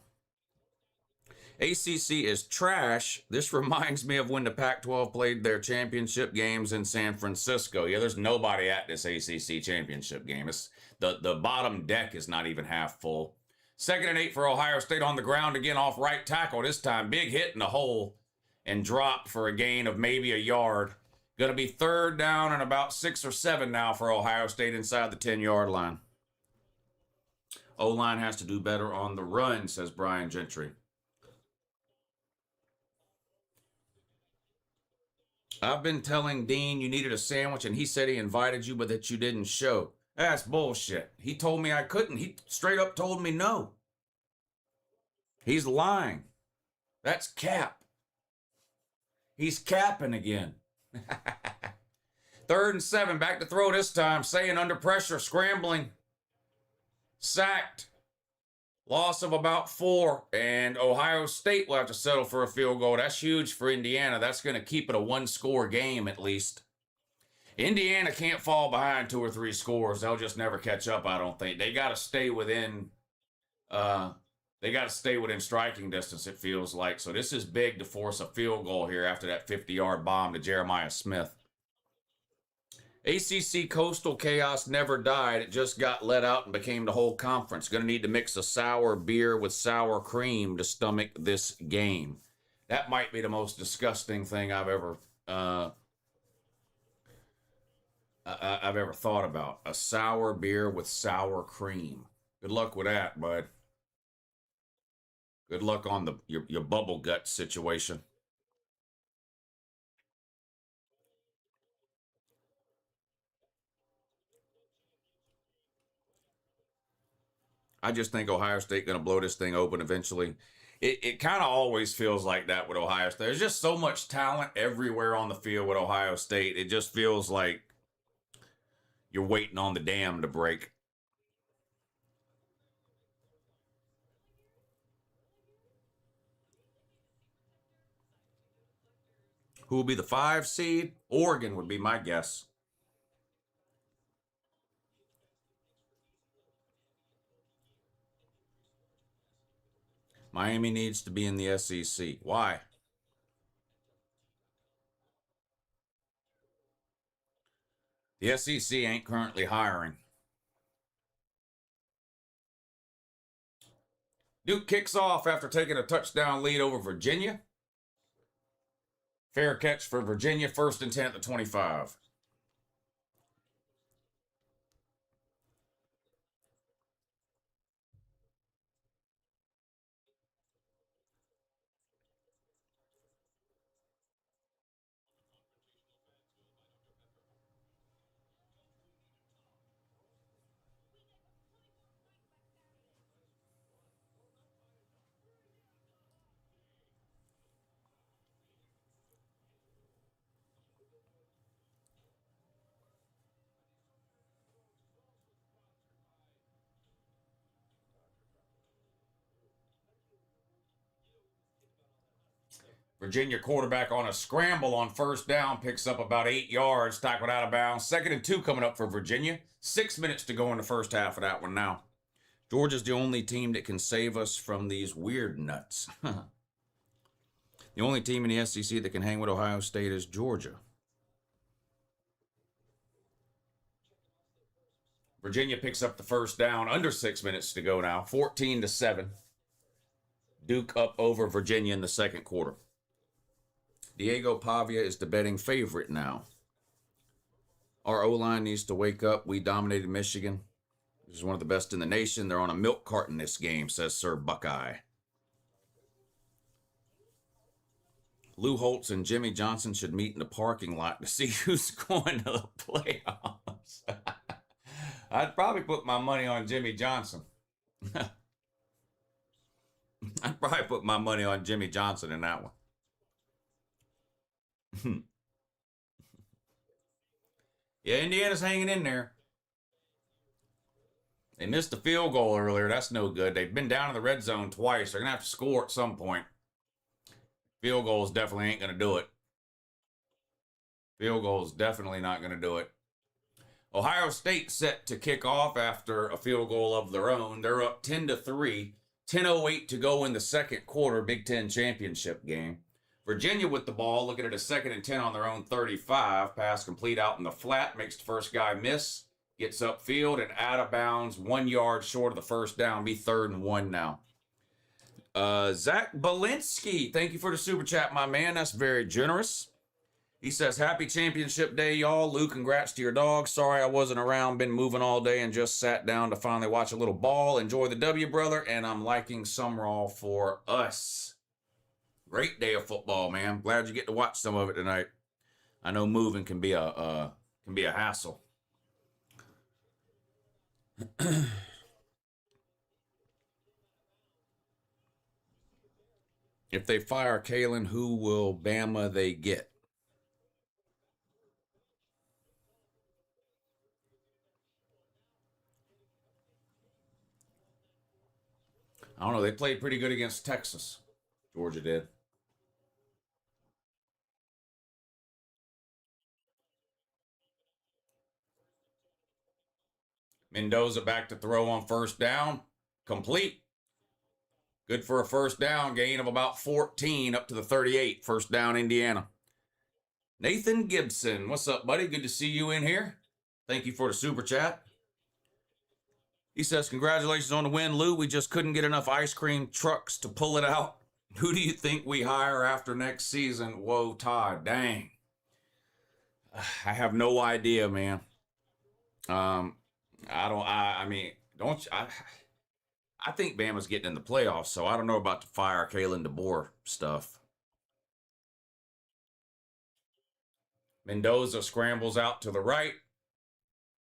Speaker 1: ACC is trash. This reminds me of when the Pac-12 played their championship games in San Francisco. Yeah, there's nobody at this ACC championship game. It's the bottom deck is not even half full. 2nd and 8 for Ohio State on the ground again off right tackle. This time, big hit in the hole and dropped for a gain of maybe a yard. Going to be 3rd down and about 6 or 7 now for Ohio State inside the 10-yard line. O-line has to do better on the run, says Brian Gentry. I've been telling Dean you needed a sandwich, and he said he invited you, but that you didn't show. That's bullshit. He told me I couldn't. He straight up told me no. He's lying. That's cap. He's capping again. 3rd and 7, back to throw this time. Saying under pressure, scrambling. Sacked. Loss of about 4, and Ohio State will have to settle for a field goal. That's huge for Indiana. That's going to keep it a 1-score game at least. Indiana can't fall behind 2 or 3 scores. They'll just never catch up, I don't think. They got to stay within striking distance, it feels like. So this is big to force a field goal here after that 50-yard bomb to Jeremiah Smith. ACC Coastal Chaos never died. It just got let out and became the whole conference. Going to need to mix a sour beer with sour cream to stomach this game. That might be the most disgusting thing I've ever thought about. A sour beer with sour cream. Good luck with that, bud. Good luck on your bubble gut situation. I just think Ohio State going to blow this thing open eventually. It kind of always feels like that with Ohio State. There's just so much talent everywhere on the field with Ohio State. It just feels like you're waiting on the dam to break. Who will be the 5 seed? Oregon would be my guess. Miami needs to be in the SEC. Why? The SEC ain't currently hiring. Duke kicks off after taking a touchdown lead over Virginia. Fair catch for Virginia, 1st and 10 at the 25. Virginia quarterback on a scramble on 1st down, picks up about 8 yards, tackled out of bounds. 2nd and 2 coming up for Virginia. 6 minutes to go in the first half of that one now. Georgia's the only team that can save us from these weird nuts. The only team in the SEC that can hang with Ohio State is Georgia. Virginia picks up the 1st down, under 6 minutes to go now. 14-7. Duke up over Virginia in the 2nd quarter. Diego Pavia is the betting favorite now. Our O-line needs to wake up. We dominated Michigan. This is one of the best in the nation. They're on a milk carton this game, says Sir Buckeye. Lou Holtz and Jimmy Johnson should meet in the parking lot to see who's going to the playoffs. I'd probably put my money on Jimmy Johnson. I'd probably put my money on Jimmy Johnson in that one. Yeah, Indiana's hanging in there. They missed a field goal earlier. That's no good. They've been down in the red zone twice. They're going to have to score at some point. Field goals definitely ain't going to do it. Field goals definitely not going to do it. Ohio State set to kick off after a field goal of their own. They're up 10-3. 10:08 to go in the second quarter, Big Ten championship game. Virginia with the ball, looking at a 2nd and 10 on their own 35. Pass complete out in the flat, makes the first guy miss. Gets upfield and out of bounds, 1 yard short of the first down. Be 3rd and 1 now. Zach Belinsky, thank you for the super chat, my man. That's very generous. He says, happy championship day, y'all. Lou, congrats to your dog. Sorry I wasn't around. Been moving all day and just sat down to finally watch a little ball. Enjoy the W, brother. And I'm liking Summerall for us. Great day of football, man. Glad you get to watch some of it tonight. I know moving can be a hassle. If they fire Kalen, who will Bama they get? I don't know. They played pretty good against Texas. Georgia did. Mendoza back to throw on first down. Complete. Good for a first down. Gain of about 14 up to the 38. First down, Indiana. Nathan Gibson. What's up, buddy? Good to see you in here. Thank you for the super chat. He says, congratulations on the win, Lou. We just couldn't get enough ice cream trucks to pull it out. Who do you think we hire after next season? Whoa, Todd. Dang. I have no idea, man. I think Bama's getting in the playoffs, so I don't know about the fire Kalen DeBoer stuff. Mendoza scrambles out to the right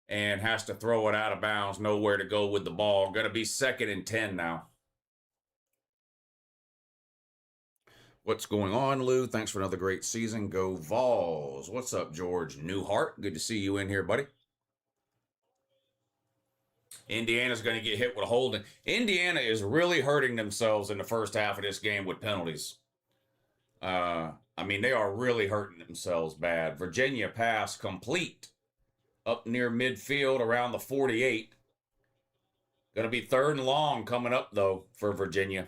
Speaker 1: and has to throw it out of bounds. Nowhere to go with the ball. Going to be 2nd and 10 now. What's going on, Lou? Thanks for another great season. Go Vols. What's up, George Newhart? Good to see you in here, buddy. Indiana's going to get hit with a holding. Indiana is really hurting themselves in the first half of this game with penalties. They are really hurting themselves bad. Virginia pass complete up near midfield around the 48. Going to be 3rd and long coming up, though, for Virginia.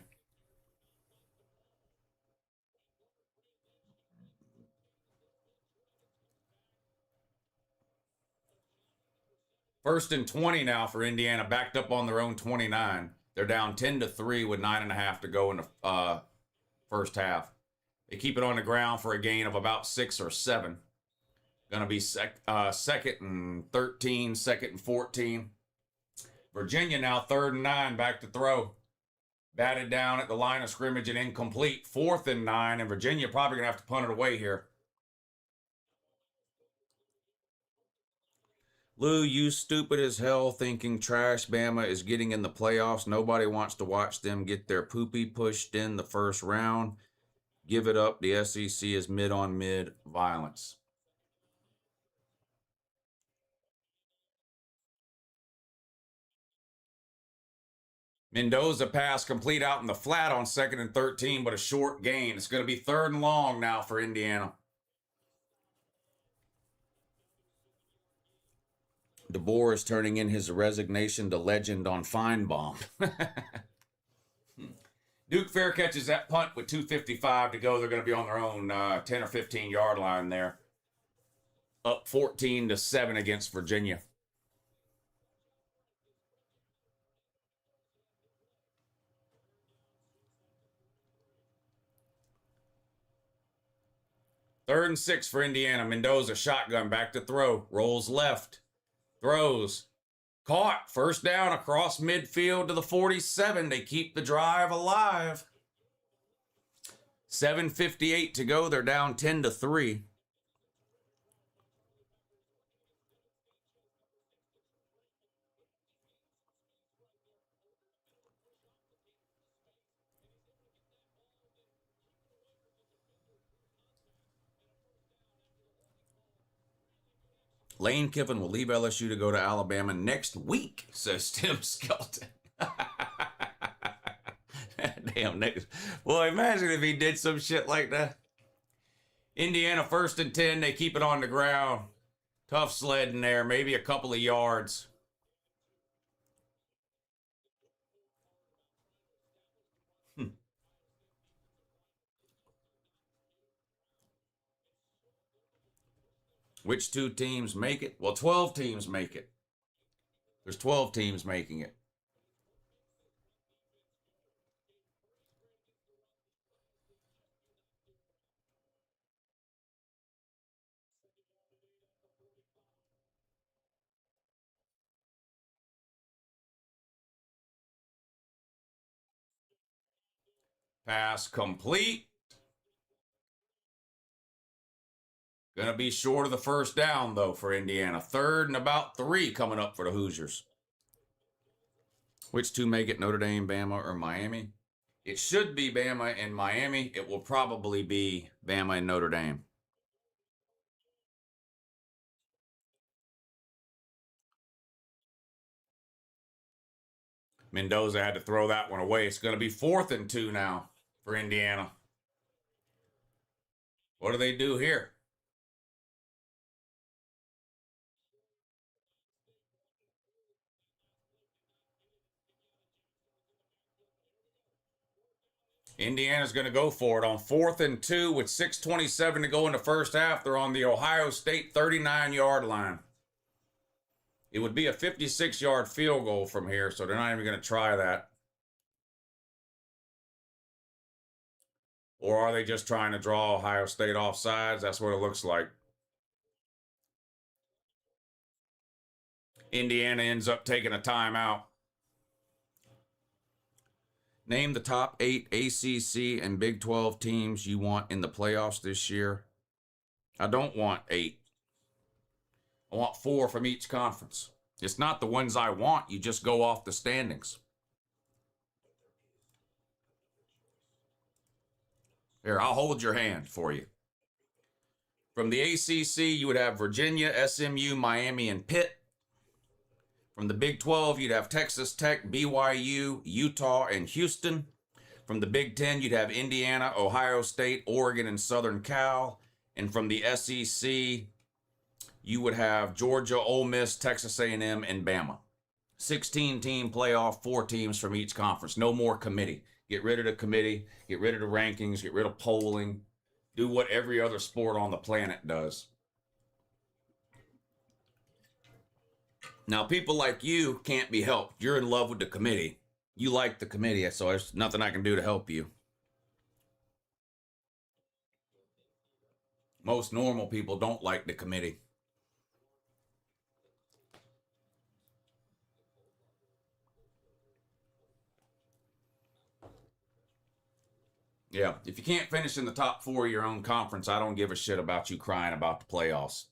Speaker 1: First and 20 now for Indiana, backed up on their own 29. They're down 10-3 with 9.5 to go in the first half. They keep it on the ground for a gain of about 6 or 7. Going to be 2nd and 13, 2nd and 14. Virginia now 3rd and 9, back to throw. Batted down at the line of scrimmage and incomplete. 4th and 9, and Virginia probably going to have to punt it away here. Lou, you stupid as hell thinking trash Bama is getting in the playoffs. Nobody wants to watch them get their poopy pushed in the first round. Give it up. The SEC is mid-on-mid violence. Mendoza pass complete out in the flat on 2nd and 13, but a short gain. It's going to be 3rd and long now for Indiana. DeBoer is turning in his resignation to legend on Feinbaum. Duke Fair catches that punt with 2:55 to go. They're going to be on their own 10 or 15 yard line there. Up 14-7 against Virginia. Third and 6 for Indiana. Mendoza shotgun back to throw. Rolls left. Throws. Caught. First down across midfield to the 47. They keep the drive alive. 7:58 to go. They're down 10-3. Lane Kiffin will leave LSU to go to Alabama next week, says Tim Skelton. Damn, next. Well, imagine if he did some shit like that. Indiana 1st and 10. They keep it on the ground. Tough sledding there, maybe a couple of yards. Which two teams make it? Well, 12 teams make it. There's 12 teams making it. Pass complete. Going to be short of the first down, though, for Indiana. 3rd and about 3 coming up for the Hoosiers. Which two make it, Notre Dame, Bama, or Miami? It should be Bama and Miami. It will probably be Bama and Notre Dame. Mendoza had to throw that one away. It's going to be 4th and 2 now for Indiana. What do they do here? Indiana's going to go for it on 4th and 2 with 6:27 to go in the first half. They're on the Ohio State 39-yard line. It would be a 56-yard field goal from here, so they're not even going to try that. Or are they just trying to draw Ohio State offsides? That's what it looks like. Indiana ends up taking a timeout. Name the top 8 ACC and Big 12 teams you want in the playoffs this year. I don't want 8. I want 4 from each conference. It's not the ones I want. You just go off the standings. Here, I'll hold your hand for you. From the ACC, you would have Virginia, SMU, Miami, and Pitt. From the Big 12, you'd have Texas Tech, BYU, Utah, and Houston. From the Big 10, you'd have Indiana, Ohio State, Oregon, and Southern Cal. And from the SEC, you would have Georgia, Ole Miss, Texas A&M, and Bama. 16-team playoff, 4 teams from each conference. No more committee. Get rid of the committee. Get rid of the rankings. Get rid of polling. Do what every other sport on the planet does. Now, people like you can't be helped. You're in love with the committee. You like the committee, so there's nothing I can do to help you. Most normal people don't like the committee. Yeah, if you can't finish in the top 4 of your own conference, I don't give a shit about you crying about the playoffs.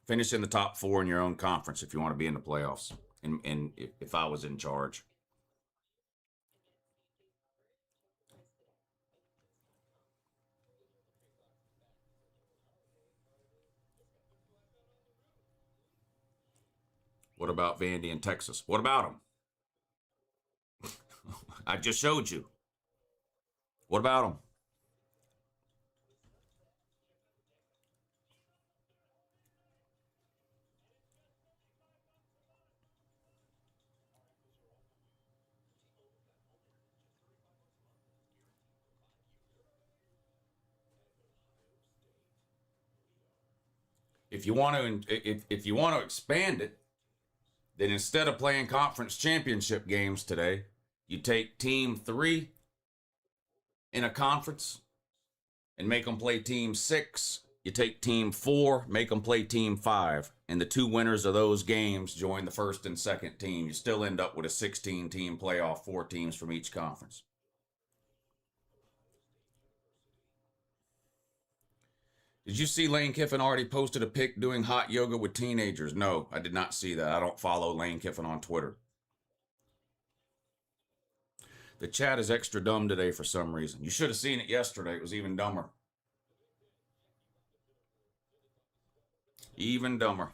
Speaker 1: Finish in the top 4 in your own conference if you want to be in the playoffs. And if I was in charge. What about Vandy and Texas? What about them? I just showed you. What about them? If you want to expand it, then instead of playing conference championship games today, you take team 3 in a conference and make them play team 6. You take team 4, make them play team 5, and the 2 winners of those games join the first and second team. You still end up with a 16-team playoff, 4 teams from each conference. Did you see Lane Kiffin already posted a pic doing hot yoga with teenagers? No, I did not see that. I don't follow Lane Kiffin on Twitter. The chat is extra dumb today for some reason. You should have seen it yesterday. It was even dumber. Even dumber.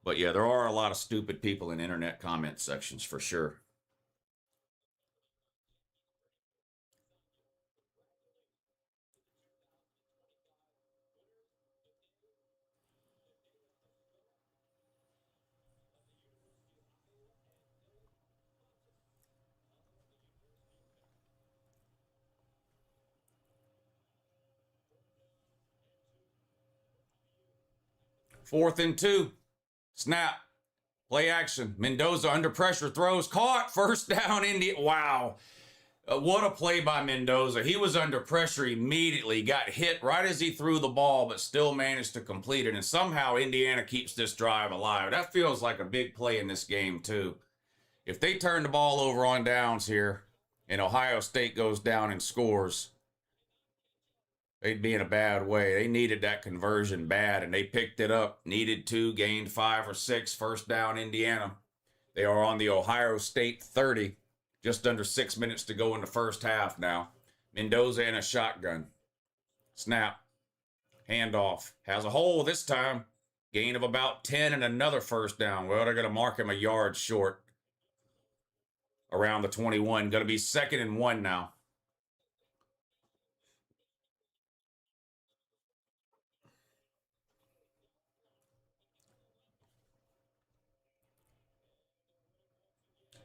Speaker 1: But yeah, there are a lot of stupid people in internet comment sections for sure. 4th and 2. Snap. Play action. Mendoza under pressure. Throws. Caught. First down. Wow. What a play by Mendoza. He was under pressure immediately. Got hit right as he threw the ball, but still managed to complete it. And somehow Indiana keeps this drive alive. That feels like a big play in this game, too. If they turn the ball over on downs here and Ohio State goes down and scores, they'd be in a bad way. They needed that conversion bad, and they picked it up. Needed 2, gained 5 or 6. First down, Indiana. They are on the Ohio State 30. Just under 6 minutes to go in the first half now. Mendoza in a shotgun. Snap. Handoff. Has a hole this time. Gain of about 10 and another first down. Well, they're going to mark him a yard short. Around the 21. Going to be 2nd and 1 now.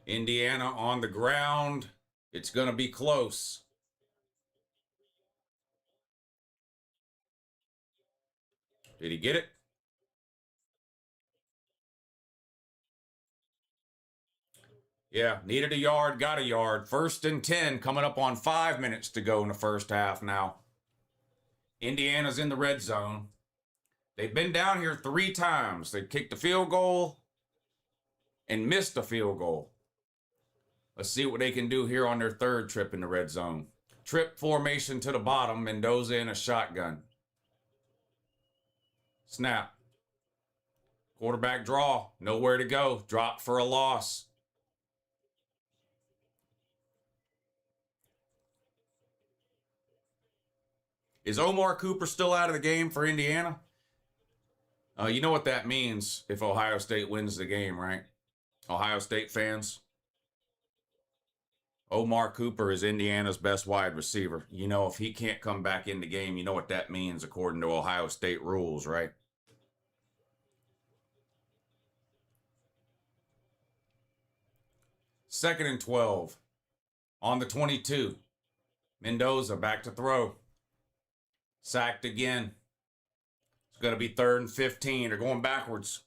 Speaker 1: Indiana on the ground. It's going to be close. Did he get it? Yeah, needed a yard, got a yard. 1st and 10, coming up on 5 minutes to go in the first half now. Indiana's in the red zone. They've been down here 3 times. They kicked a field goal and missed a field goal. Let's see what they can do here on their 3rd trip in the red zone. Trip formation to the bottom. Mendoza in a shotgun. Snap. Quarterback draw. Nowhere to go. Drop for a loss. Is Omar Cooper still out of the game for Indiana? You know what that means if Ohio State wins the game, right? Ohio State fans. Omar Cooper is Indiana's best wide receiver. You know, if he can't come back in the game, you know what that means according to Ohio State rules, right? Second and 12. On the 22. Mendoza back to throw. Sacked again. It's going to be 3rd and 15. They're going backwards.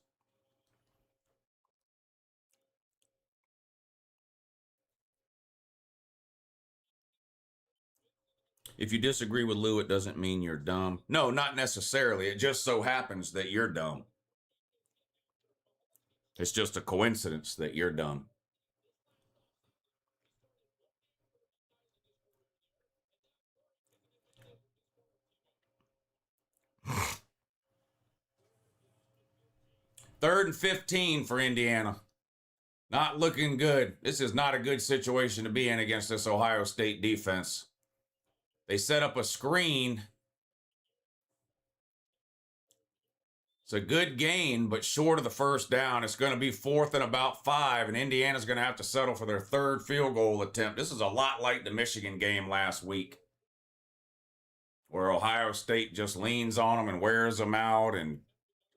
Speaker 1: If you disagree with Lou, it doesn't mean you're dumb. No, not necessarily. It just so happens that you're dumb. It's just a coincidence that you're dumb. Third and 15 for Indiana. Not looking good. This is not a good situation to be in against this Ohio State defense. They set up a screen. It's a good gain, but short of the first down. It's going to be 4th and about 5, and Indiana's going to have to settle for their 3rd field goal attempt. This is a lot like the Michigan game last week, where Ohio State just leans on them and wears them out, and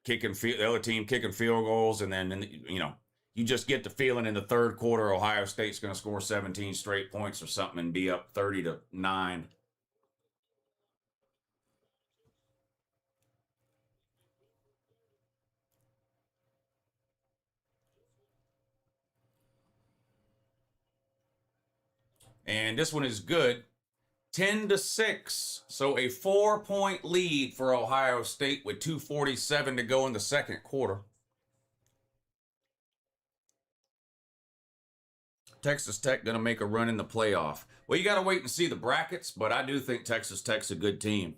Speaker 1: the other team kicking field goals, and then, you know, you just get the feeling in the 3rd quarter Ohio State's going to score 17 straight points or something and be up 30-9. And this one is good. 10-6. So a 4-point lead for Ohio State with 2:47 to go in the 2nd quarter. Texas Tech going to make a run in the playoff. Well, you got to wait and see the brackets, but I do think Texas Tech's a good team.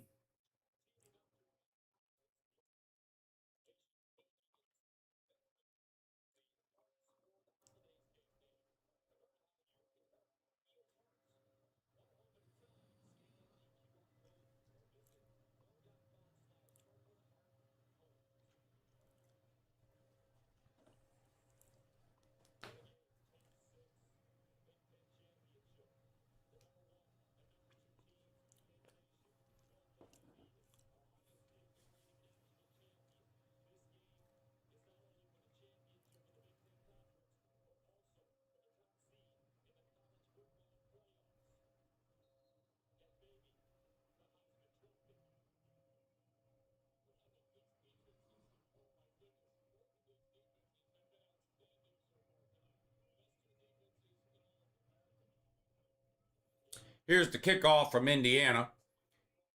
Speaker 1: Here's the kickoff from Indiana.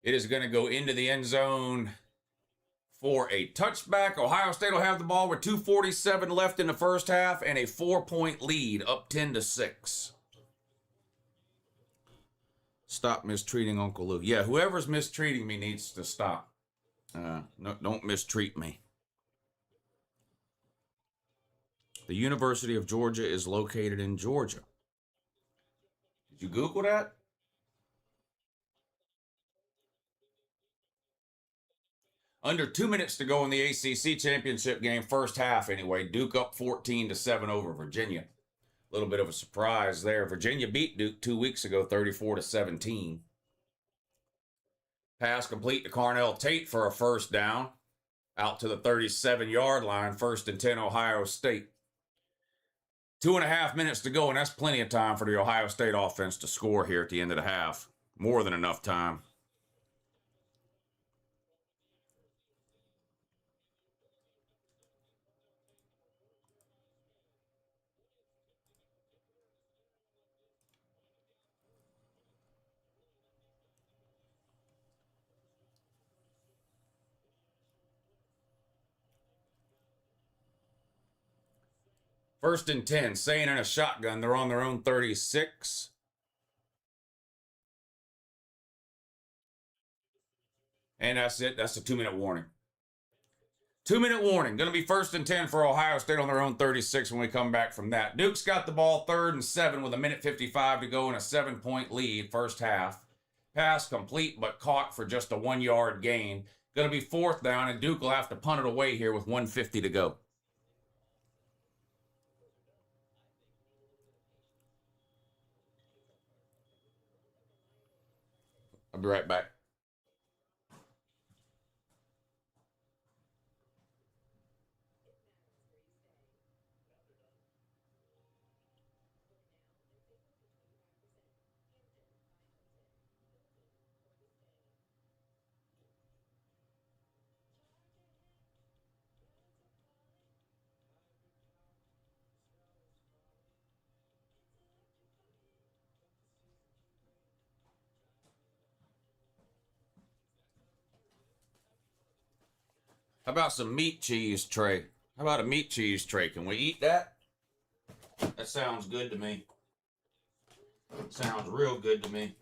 Speaker 1: It is going to go into the end zone for a touchback. Ohio State will have the ball with 2:47 left in the first half and a 4-point lead, up 10-6. Stop mistreating Uncle Lou. Yeah, whoever's mistreating me needs to stop. No, don't mistreat me. The University of Georgia is located in Georgia. Did you Google that? Under 2 minutes to go in the ACC championship game, first half anyway. Duke up 14-7 over Virginia. A little bit of a surprise there. Virginia beat Duke 2 weeks ago, 34-17. Pass complete to Carnell Tate for a first down. Out to the 37-yard line, 1st and 10 Ohio State. 2.5 minutes to go, and that's plenty of time for the Ohio State offense to score here at the end of the half. More than enough time. First and 10, Sain in a shotgun. They're on their own 36. And that's it. That's a 2-minute warning. 2-minute warning. Going to be 1st and 10 for Ohio State on their own 36 when we come back from that. Duke's got the ball 3rd and 7 with 1:55 to go and a 7-point lead first half. Pass complete but caught for just a 1-yard gain. Going to be 4th down, and Duke will have to punt it away here with 1:50 to go. I'll be right back. How about some meat cheese tray? How about a meat cheese tray? Can we eat that? That sounds good to me. Sounds real good to me.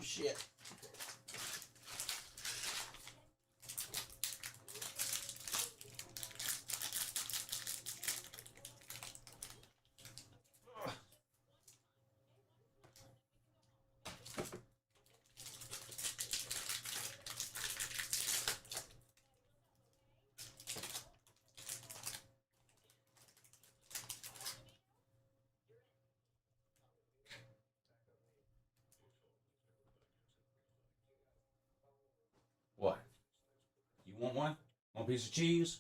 Speaker 1: Shit. What? You want one? One piece of cheese?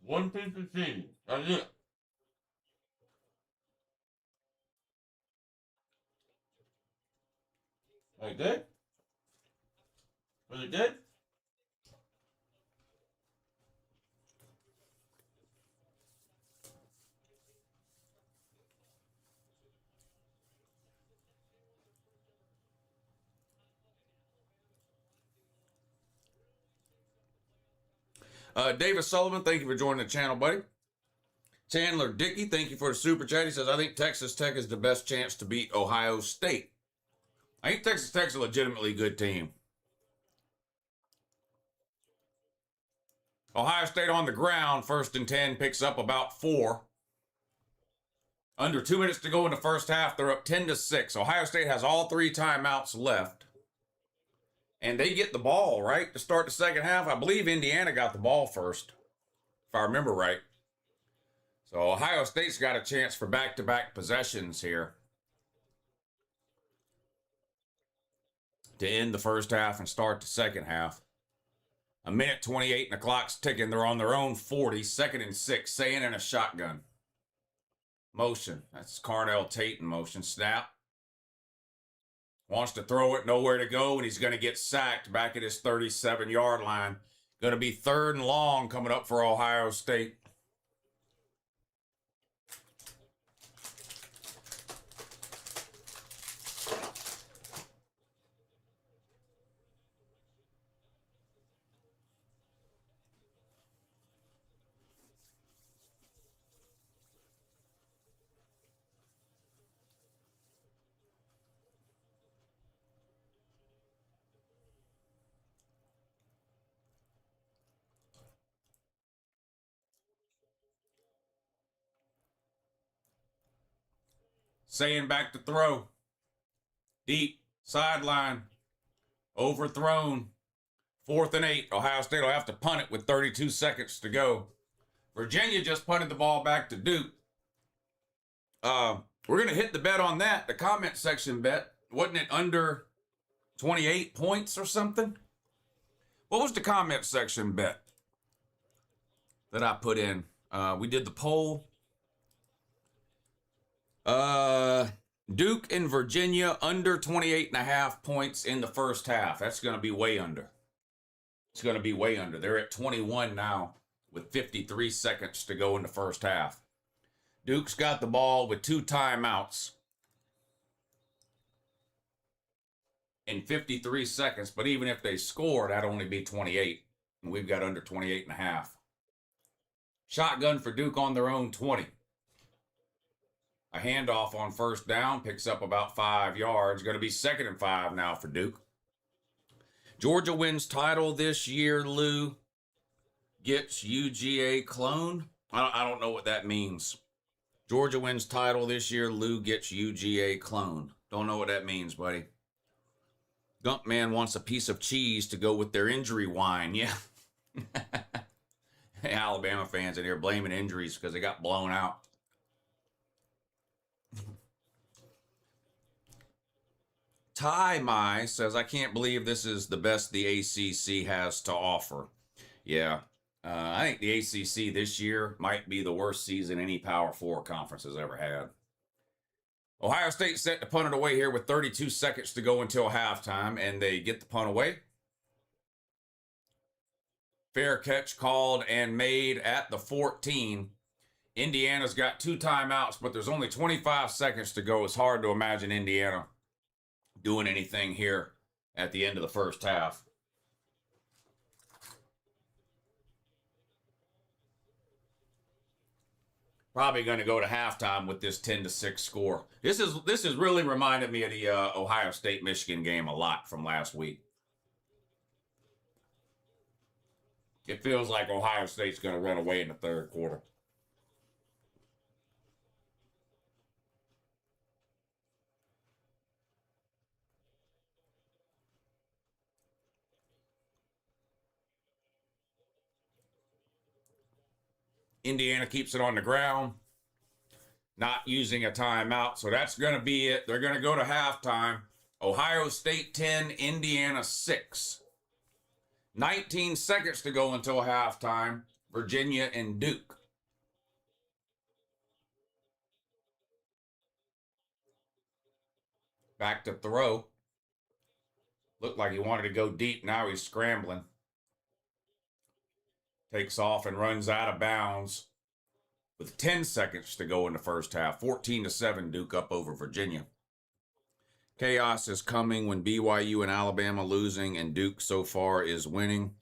Speaker 1: One piece of cheese. That's it. Like that? Was it good? David Sullivan, thank you for joining the channel, buddy. Chandler Dickey, thank you for the super chat. He says, I think Texas Tech is the best chance to beat Ohio State. I think Texas Tech's a legitimately good team. Ohio State on the ground, 1st and 10, picks up about 4. Under 2 minutes to go in the first half, they're up 10-6. Ohio State has all 3 timeouts left. And they get the ball, right, to start the second half. I believe Indiana got the ball first, if I remember right. So Ohio State's got a chance for back-to-back possessions here to end the first half and start the second half. 1:28 and the clock's ticking. They're on their own 40, 2nd and 6, Sayin in a shotgun. Motion. That's Carnell Tate in motion. Snap. Wants to throw it, nowhere to go, and he's going to get sacked back at his 37-yard line. Going to be 3rd and long coming up for Ohio State. Saying back to throw. Deep. Sideline. Overthrown. 4th and 8. Ohio State will have to punt it with 32 seconds to go. Virginia just punted the ball back to Duke. We're going to hit the bet on that. The comment section bet. Wasn't it under 28 points or something? What was the comment section bet that I put in? We did the poll. Duke and Virginia under 28.5 points in the first half. That's going to be way under. It's going to be way under. They're at 21 now with 53 seconds to go in the first half. Duke's got the ball with 2 timeouts in 53 seconds, but even if they score, that'd only be 28, and we've got under 28.5. Shotgun for Duke on their own 20. A handoff on 1st down, picks up about 5 yards. Going to be 2nd and 5 now for Duke. Georgia wins title this year, Lou. Gets UGA clone. I don't know what that means. Georgia wins title this year, Lou gets UGA clone. Don't know what that means, buddy. Gumpman wants a piece of cheese to go with their injury wine. Yeah. Alabama fans in here blaming injuries because they got blown out. Ty Mai says, I can't believe this is the best the ACC has to offer. Yeah, I think the ACC this year might be the worst season any Power 4 conference has ever had. Ohio State set to punt it away here with 32 seconds to go until halftime, and they get the punt away. Fair catch called and made at the 14. Indiana's got 2 timeouts, but there's only 25 seconds to go. It's hard to imagine Indiana doing anything here at the end of the first half. Probably going to go to halftime with this 10-6 score. This is really reminded me of the Ohio State-Michigan game a lot from last week. It feels like Ohio State's going to run away in the third quarter. Indiana keeps it on the ground, not using a timeout, so that's going to be it. They're going to go to halftime. Ohio State 10, Indiana 6. 19 seconds to go until halftime. Virginia and Duke. Back to throw. Looked like he wanted to go deep. Now he's scrambling. Takes off and runs out of bounds with 10 seconds to go in the first half. 14-7, Duke up over Virginia. Chaos is coming when BYU and Alabama losing and Duke so far is winning.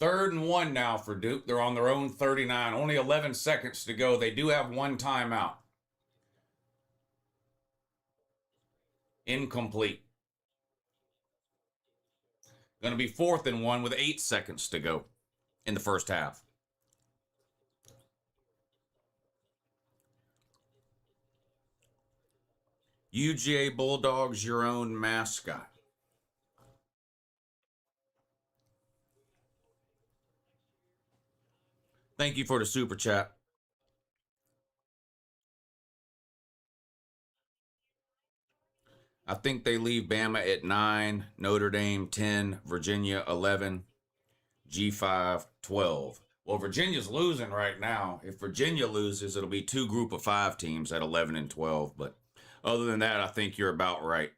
Speaker 1: 3rd and 1 now for Duke. They're on their own 39. Only 11 seconds to go. They do have one timeout. Incomplete. Going to be 4th and 1 with 8 seconds to go in the first half. UGA Bulldogs, your own mascot. Thank you for the super chat. I think they leave Bama at 9, Notre Dame 10, Virginia 11, G5 12. Well, Virginia's losing right now. If Virginia loses, it'll be 2 group of 5 teams at 11 and 12. But other than that, I think you're about right.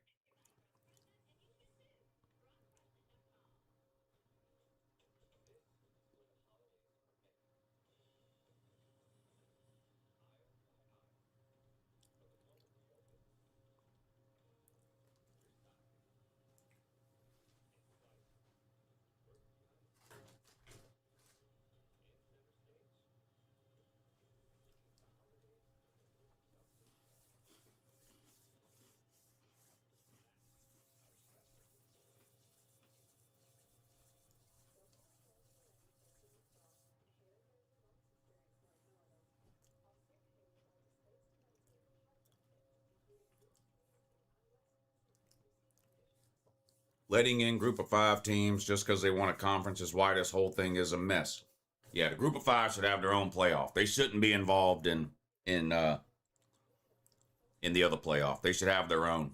Speaker 1: Letting in group of 5 teams just because they want a conference is why this whole thing is a mess. Yeah, the group of 5 should have their own playoff. They shouldn't be involved in the other playoff. They should have their own.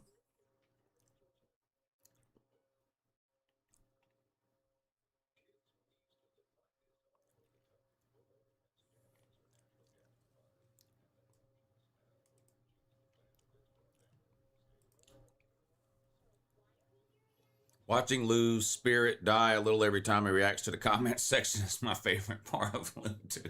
Speaker 1: Watching Lou's spirit die a little every time he reacts to the comment section is my favorite part of Lou, too.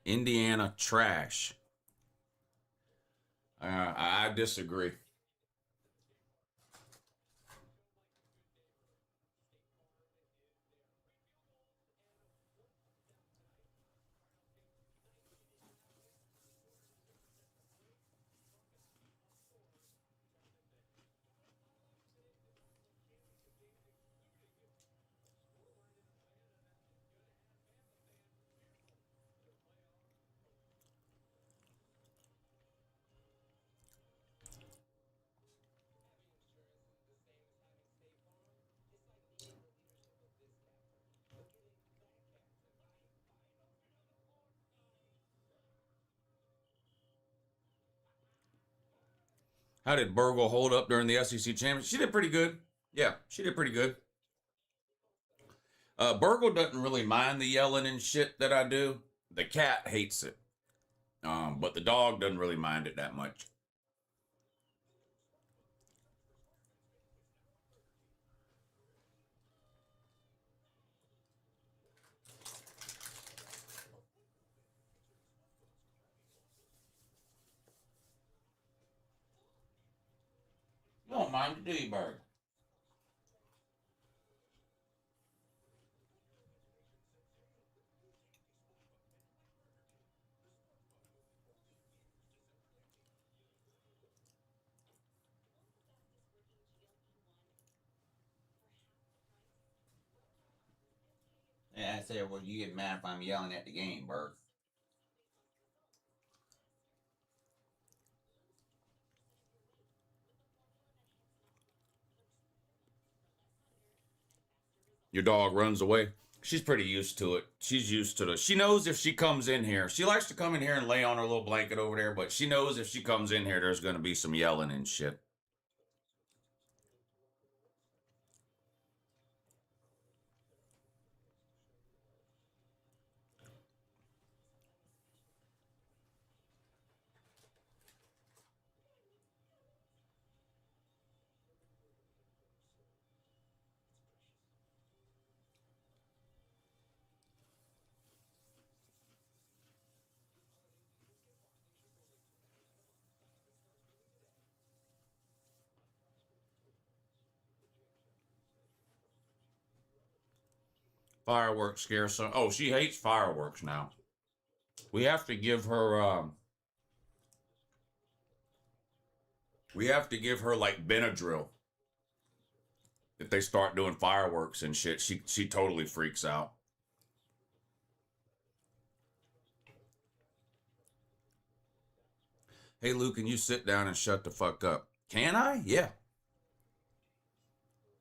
Speaker 1: Indiana trash. I disagree. How did Burgle hold up during the SEC championship? She did pretty good. Yeah, she did pretty good. Burgle doesn't really mind the yelling and shit that I do. The cat hates it. But the dog doesn't really mind it that much. You don't mind it, do you, Bird? Yeah, I said, well, you get mad if I'm yelling at the game, Bird. Your dog runs away. She's pretty used to it. She's used to it. She knows if she comes in here, she likes to come in here and lay on her little blanket over there, but she knows if she comes in here, there's going to be some yelling and shit. Fireworks scare some. Oh, she hates fireworks now. We have to give her. We have to give her like Benadryl. If they start doing fireworks and shit, she totally freaks out. Hey, Luke, can you sit down and shut the fuck up? Can I? Yeah.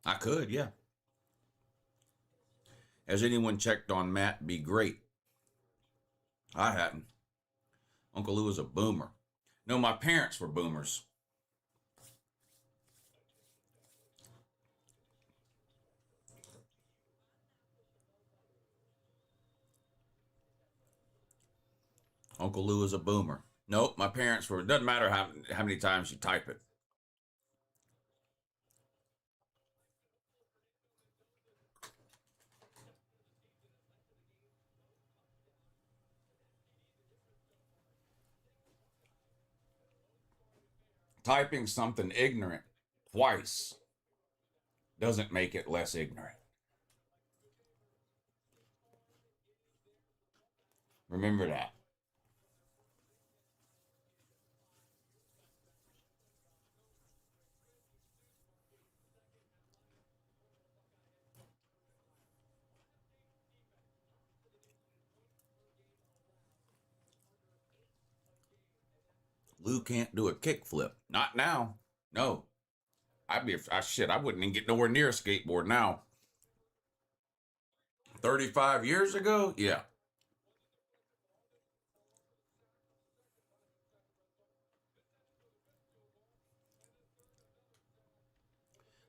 Speaker 1: I could, yeah. Has anyone checked on Matt? Be great. I hadn't. Uncle Lou is a boomer. No, my parents were boomers. Uncle Lou is a boomer. Nope, my parents were. It doesn't matter how many times you type it. Typing something ignorant twice doesn't make it less ignorant. Remember that. Lou can't do a kickflip. Not now. No. I wouldn't even get nowhere near a skateboard now. 35 years ago? Yeah.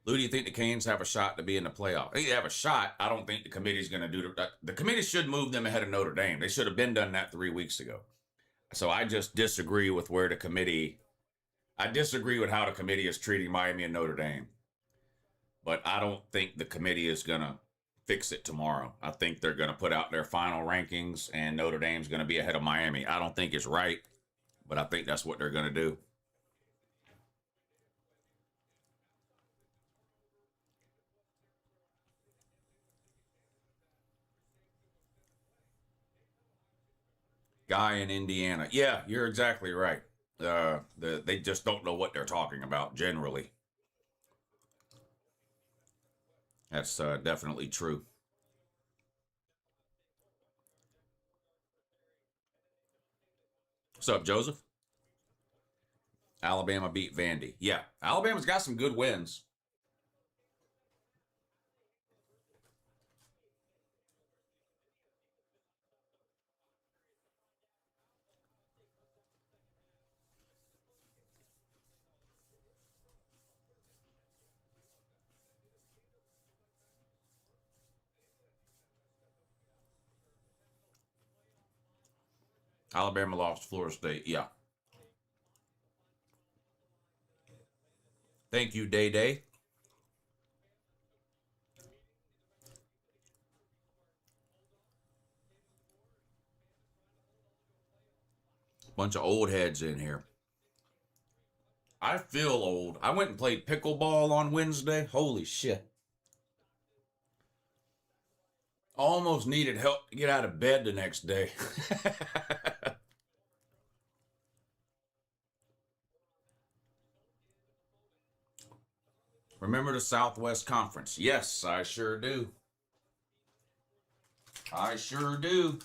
Speaker 1: Lou, do you think the Canes have a shot to be in the playoff? They have a shot. I don't think the committee's going to do that. The committee should move them ahead of Notre Dame. They should have been done that 3 weeks ago. So I just disagree with where the committee... I disagree with how the committee is treating Miami and Notre Dame. But I don't think the committee is going to fix it tomorrow. I think they're going to put out their final rankings and Notre Dame's going to be ahead of Miami. I don't think it's right, but I think that's what they're going to do. Guy in Indiana. Yeah, you're exactly right. They just don't know what they're talking about generally. That's definitely true. What's up, Joseph? Alabama beat Vandy. Yeah, Alabama's got some good wins. Alabama lost to Florida State. Yeah. Thank you, Day Day. Bunch of old heads in here. I feel old. I went and played pickleball on Wednesday. Holy shit. Almost needed help to get out of bed the next day. Remember the Southwest Conference? Yes, I sure do. I sure do.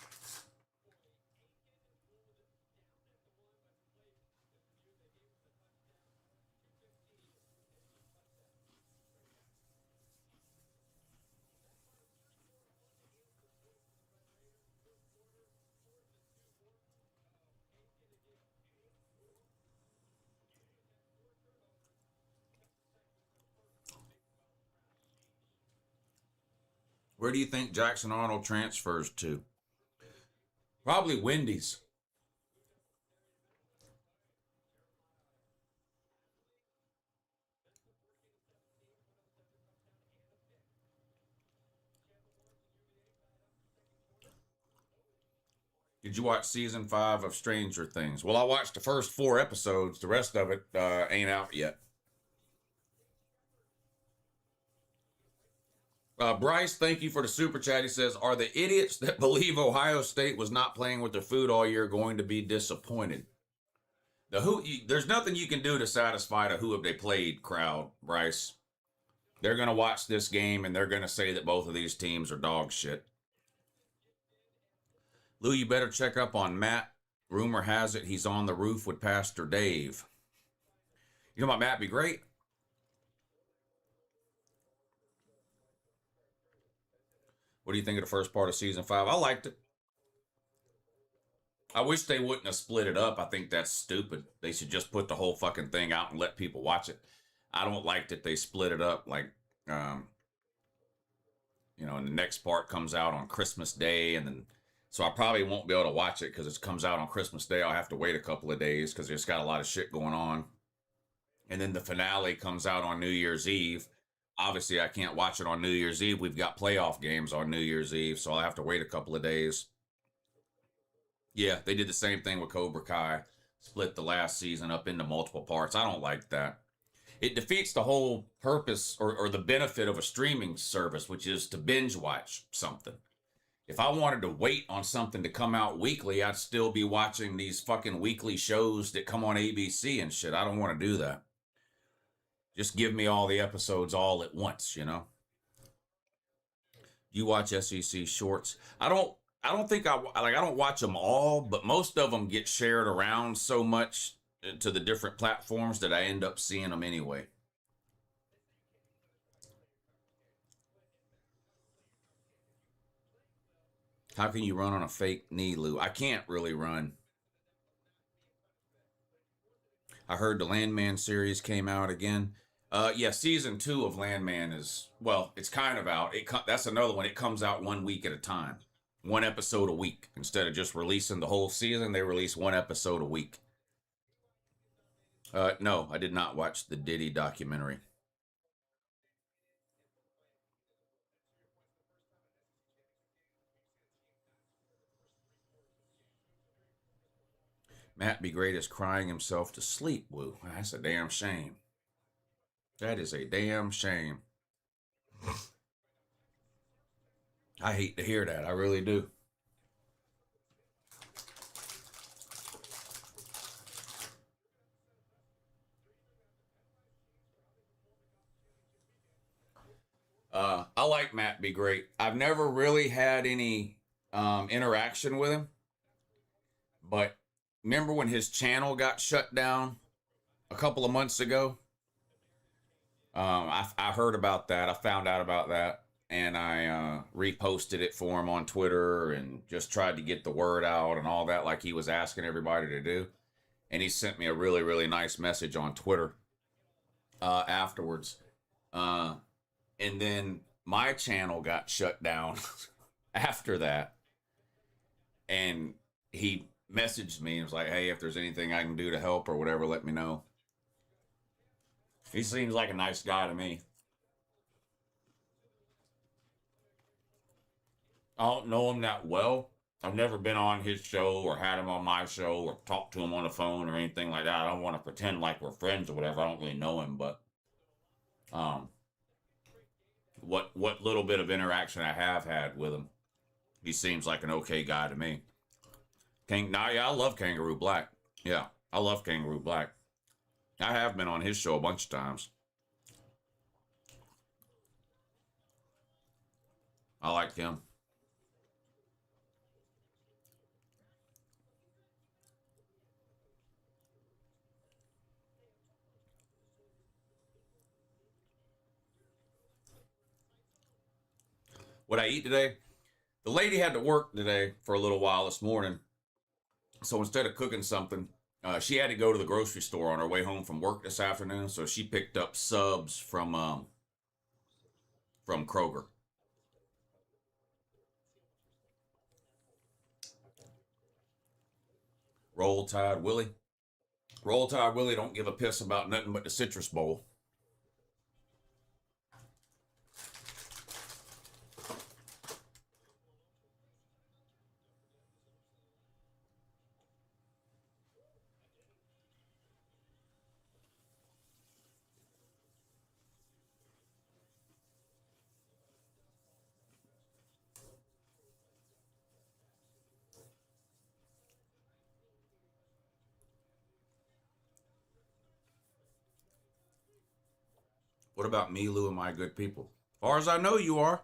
Speaker 1: Where do you think Jackson Arnold transfers to? Probably Wendy's. Did you watch season 5 of Stranger Things? Well, I watched the first 4 episodes. The rest of it ain't out yet. Bryce, thank you for the super chat. He says, are the idiots that believe Ohio State was not playing with their food all year going to be disappointed? There's nothing you can do to satisfy the who have they played crowd, Bryce. They're going to watch this game and they're going to say that both of these teams are dog shit. Lou, you better check up on Matt. Rumor has it he's on the roof with Pastor Dave. You know about Matt be great? What do you think of the first part of season 5? I liked it. I wish they wouldn't have split it up. I think that's stupid. They should just put the whole fucking thing out and let people watch it. I don't like that they split it up. Like, and the next part comes out on Christmas Day, and then so I probably won't be able to watch it because it comes out on Christmas Day. I'll have to wait a couple of days because there's got a lot of shit going on. And then the finale comes out on New Year's Eve. Obviously, I can't watch it on New Year's Eve. We've got playoff games on New Year's Eve, so I'll have to wait a couple of days. Yeah, they did the same thing with Cobra Kai. Split the last season up into multiple parts. I don't like that. It defeats the whole purpose or the benefit of a streaming service, which is to binge watch something. If I wanted to wait on something to come out weekly, I'd still be watching these fucking weekly shows that come on ABC and shit. I don't want to do that. Just give me all the episodes all at once, You watch SEC shorts? I don't think I don't watch them all, but most of them get shared around so much to the different platforms that I end up seeing them anyway. How can you run on a fake knee, Lou? I can't really run. I heard the Landman series came out again. Yeah, season 2 of Landman is, it's kind of out. That's another one. It comes out 1 week at a time. 1 episode a week. Instead of just releasing the whole season, they release 1 episode a week. No, I did not watch the Diddy documentary. Matt Be Great is crying himself to sleep, Woo. That's a damn shame. That is a damn shame. I hate to hear that. I really do. I like Matt Be Great. I've never really had any interaction with him. But remember when his channel got shut down a couple of months ago? I heard about that. I found out about that. And I reposted it for him on Twitter and just tried to get the word out and all that like he was asking everybody to do. And he sent me a really, really nice message on Twitter afterwards. And then my channel got shut down after that. And he messaged me and was like, hey, if there's anything I can do to help or whatever, let me know. He seems like a nice guy to me. I don't know him that well. I've never been on his show or had him on my show or talked to him on the phone or anything like that. I don't want to pretend like we're friends or whatever. I don't really know him, but what little bit of interaction I have had with him, he seems like an okay guy to me. I love Kangaroo Black. Yeah, I love Kangaroo Black. I have been on his show a bunch of times. I like him. What I eat today? The lady had to work today for a little while this morning. So instead of cooking something, she had to go to the grocery store on her way home from work this afternoon. So she picked up subs from Kroger. Roll Tide Willie. Roll Tide Willie don't give a piss about nothing but the Citrus Bowl. What about me, Lou, and my good people? As far as I know, you are.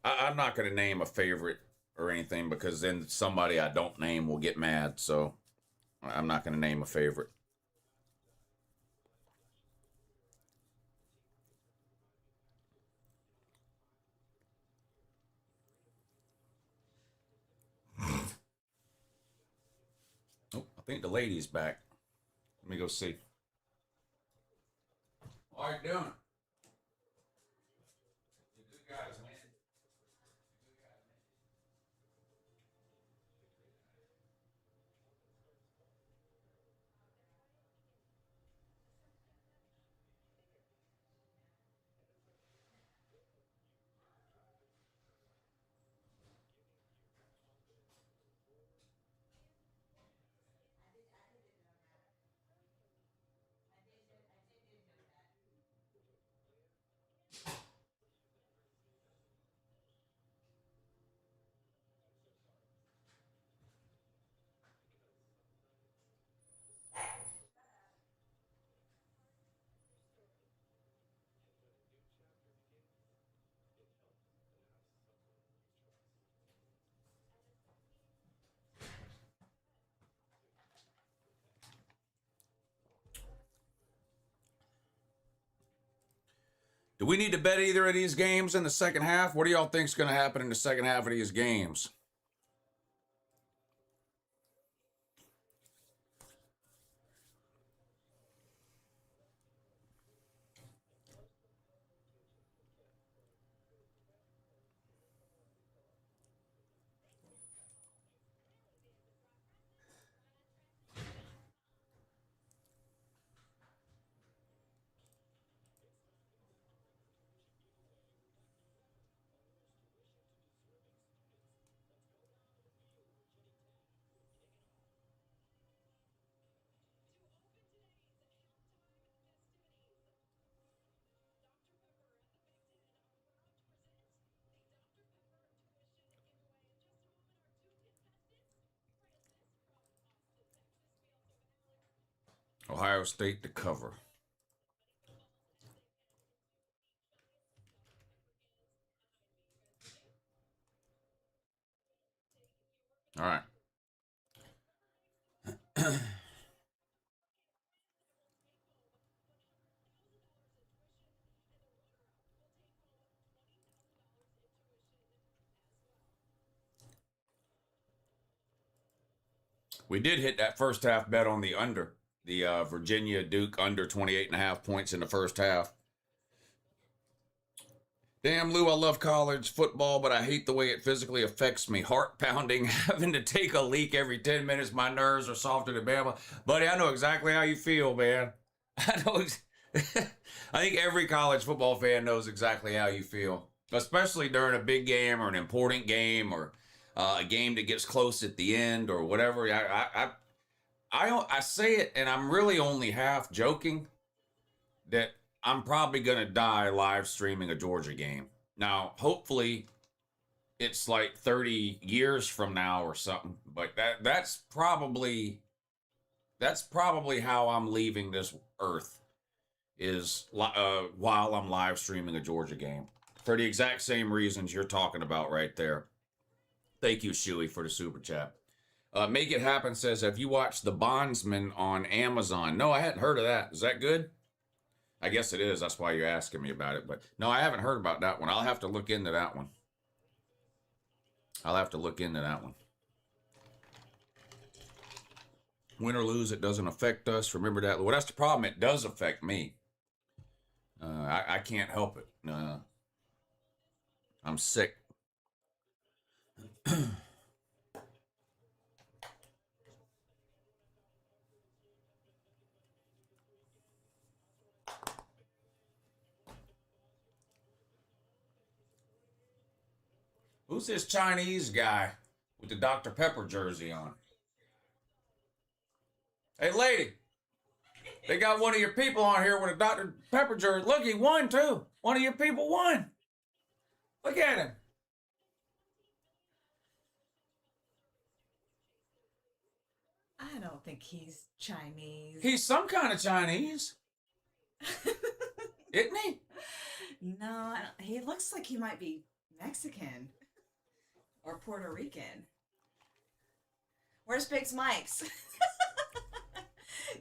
Speaker 1: I'm not going to name a favorite or anything because then somebody I don't name will get mad. So I'm not going to name a favorite. Oh, I think the lady's back. Let me go see. How are you doing? You good guys, man. Do we need to bet either of these games in the second half? What do y'all think is going to happen in the second half of these games? Ohio State to cover. All right. We did hit that first half bet on the under. The Virginia Duke under 28.5 points in the first half. Damn, Lou, I love college football, but I hate the way it physically affects me. Heart pounding, having to take a leak every 10 minutes. My nerves are softer than Bama. Buddy, I know exactly how you feel, man. I know. I think every college football fan knows exactly how you feel, especially during a big game or an important game or a game that gets close at the end or whatever. I say it, and I'm really only half joking that I'm probably going to die live streaming a Georgia game. Now, hopefully, it's like 30 years from now or something, but that's probably how I'm leaving this earth is while I'm live streaming a Georgia game for the exact same reasons you're talking about right there. Thank you, Shuey, for the super chat. Make It Happen says, have you watched The Bondsman on Amazon? No, I hadn't heard of that. Is that good? I guess it is. That's why you're asking me about it. But no, I haven't heard about that one. I'll have to look into that one. Win or lose, it doesn't affect us. Remember that. Well, that's the problem. It does affect me. I can't help it. I'm sick. Who's this Chinese guy with the Dr. Pepper jersey on? Hey, lady. They got one of your people on here with a Dr. Pepper jersey. Look, he won too. One of your people won. Look at him.
Speaker 7: I don't think he's Chinese.
Speaker 1: He's some kind of Chinese. Isn't he?
Speaker 7: No, he looks like he might be Mexican or Puerto Rican. Where's Big's Mike's?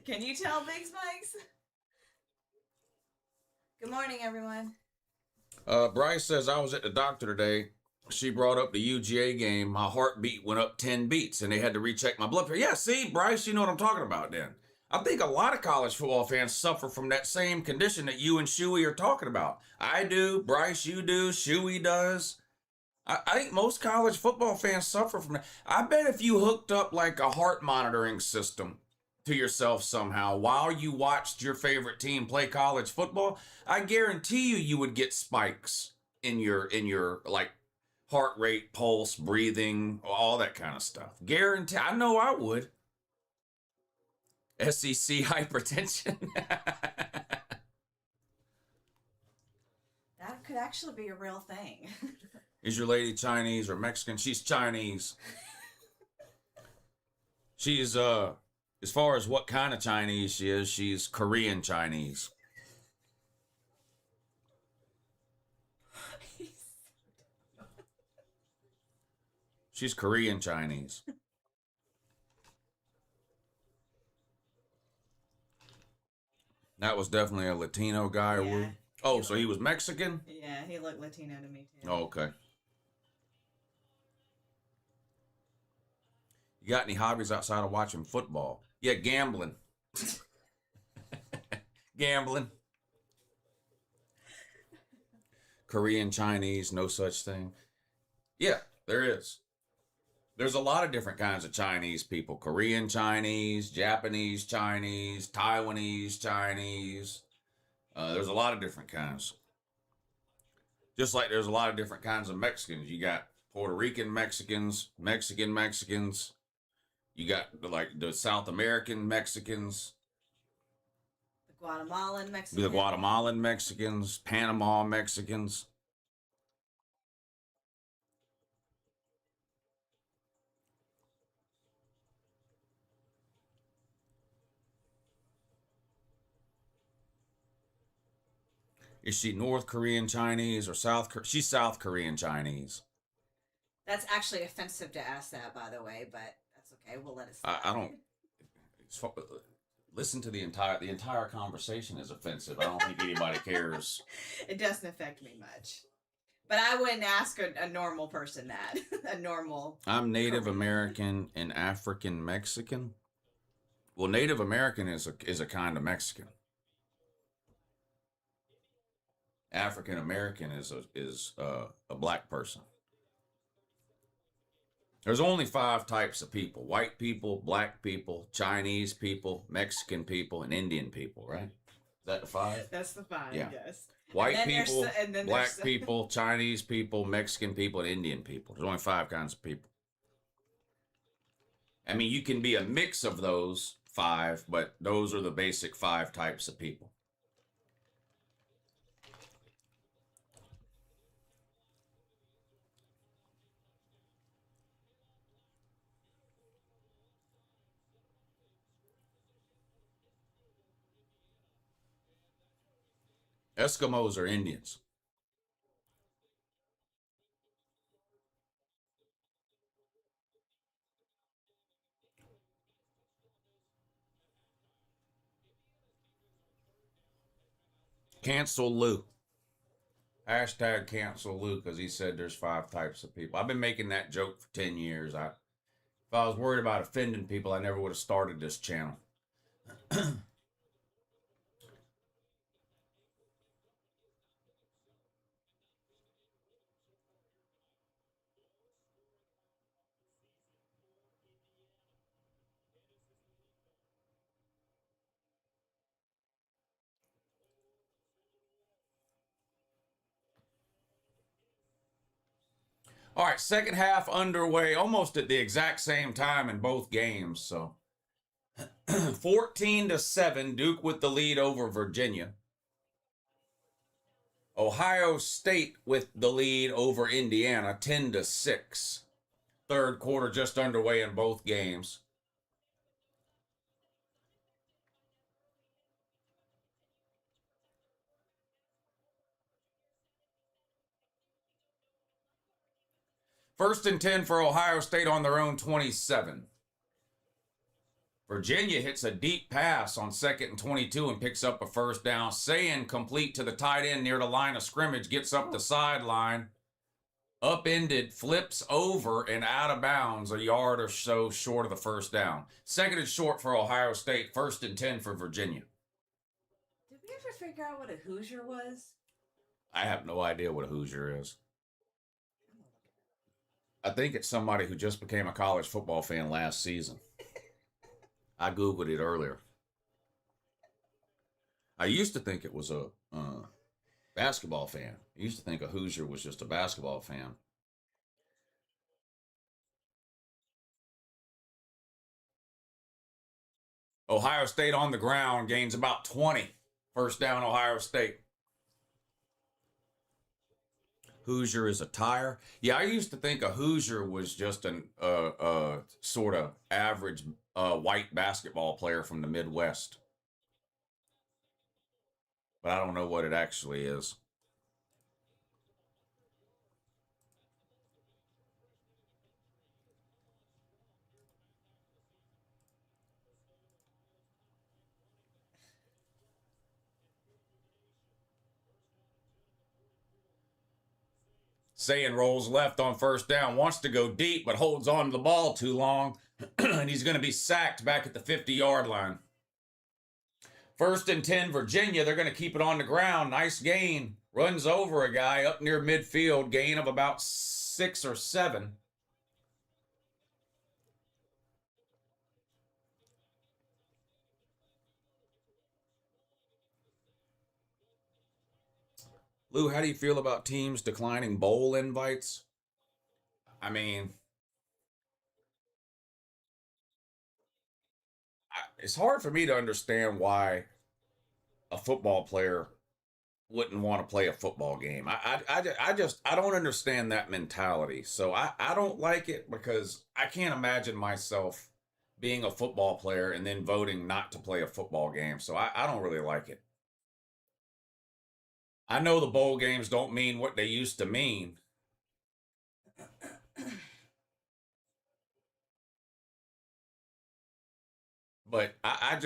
Speaker 7: Can you tell Big's Mike's? Good morning, everyone.
Speaker 1: Bryce says, I was at the doctor today. She brought up the UGA game. My heartbeat went up 10 beats and they had to recheck my blood pressure. Yeah, see, Bryce, you know what I'm talking about then. I think a lot of college football fans suffer from that same condition that you and Shuey are talking about. I do, Bryce, you do, Shuey does. I think most college football fans suffer from that. I bet if you hooked up like a heart monitoring system to yourself somehow while you watched your favorite team play college football, I guarantee you would get spikes in your like heart rate, pulse, breathing, all that kind of stuff. Guarantee. I know I would. SEC hypertension.
Speaker 7: That could actually be a real thing.
Speaker 1: Is your lady Chinese or Mexican? She's Chinese. She's, as far as what kind of Chinese she is, she's Korean Chinese. She's Korean Chinese. That was definitely a Latino guy.
Speaker 7: Yeah.
Speaker 1: Oh, so he was Mexican?
Speaker 7: Yeah, he looked Latino to me too.
Speaker 1: Oh, okay. You got any hobbies outside of watching football? Yeah, gambling. Gambling. Korean, Chinese, no such thing. Yeah, there is. There's a lot of different kinds of Chinese people. Korean Chinese, Japanese Chinese, Taiwanese Chinese. There's a lot of different kinds. Just like there's a lot of different kinds of Mexicans. You got Puerto Rican Mexicans, Mexican Mexicans. You got like the South American Mexicans.
Speaker 7: The Guatemalan Mexicans.
Speaker 1: The Guatemalan Mexicans, Panama Mexicans. Is she North Korean Chinese or South Korean? She's South Korean Chinese.
Speaker 7: That's actually offensive to ask that, by the way, but that's okay. We'll let it slide.
Speaker 1: I don't. Listen to the entire conversation is offensive. I don't think anybody cares.
Speaker 7: It doesn't affect me much. But I wouldn't ask a normal person that. A normal.
Speaker 1: I'm Native American and African Mexican. Well, Native American is a kind of Mexican. African American is a black person. There's only 5 types of people: white people, black people, Chinese people, Mexican people, and Indian people, right? Is that the 5?
Speaker 7: That's the 5,
Speaker 1: Yeah.
Speaker 7: yes.
Speaker 1: White
Speaker 7: And then
Speaker 1: people, black
Speaker 7: there's
Speaker 1: people, Chinese people, Mexican people, and Indian people. There's only 5 kinds of people. I mean, you can be a mix of those 5, but those are the basic 5 types of people. Eskimos are Indians. Cancel Lou. Hashtag cancel Lou because he said there's 5 types of people. I've been making that joke for 10 years. If I was worried about offending people, I never would have started this channel. All right, second half underway, almost at the exact same time in both games. So 14-7, Duke with the lead over Virginia. Ohio State with the lead over Indiana, 10-6. Third quarter just underway in both games. First and 10 for Ohio State on their own 27. Virginia hits a deep pass on 2nd and 22 and picks up a first down. Sayin complete to the tight end near the line of scrimmage, gets up the sideline. Upended, flips over and out of bounds a yard or so short of the first down. Second and short for Ohio State, 1st and 10 for Virginia.
Speaker 7: Did we ever figure out what a Hoosier was?
Speaker 1: I have no idea what a Hoosier is. I think it's somebody who just became a college football fan last season. I Googled it earlier. I used to think it was a basketball fan. I used to think a Hoosier was just a basketball fan. Ohio State on the ground, gains about 20. First down, Ohio State. Hoosier is a tire. Yeah, I used to think a Hoosier was just an sort of average white basketball player from the Midwest. But I don't know what it actually is. Sayin rolls left on first down, wants to go deep, but holds on to the ball too long, and he's going to be sacked back at the 50-yard line. 1st and 10, Virginia. They're going to keep it on the ground. Nice gain. Runs over a guy up near midfield. Gain of about 6 or 7. Lou, how do you feel about teams declining bowl invites? I mean, it's hard for me to understand why a football player wouldn't want to play a football game. I don't understand that mentality. So I don't like it because I can't imagine myself being a football player and then voting not to play a football game. So I don't really like it. I know the bowl games don't mean what they used to mean. But I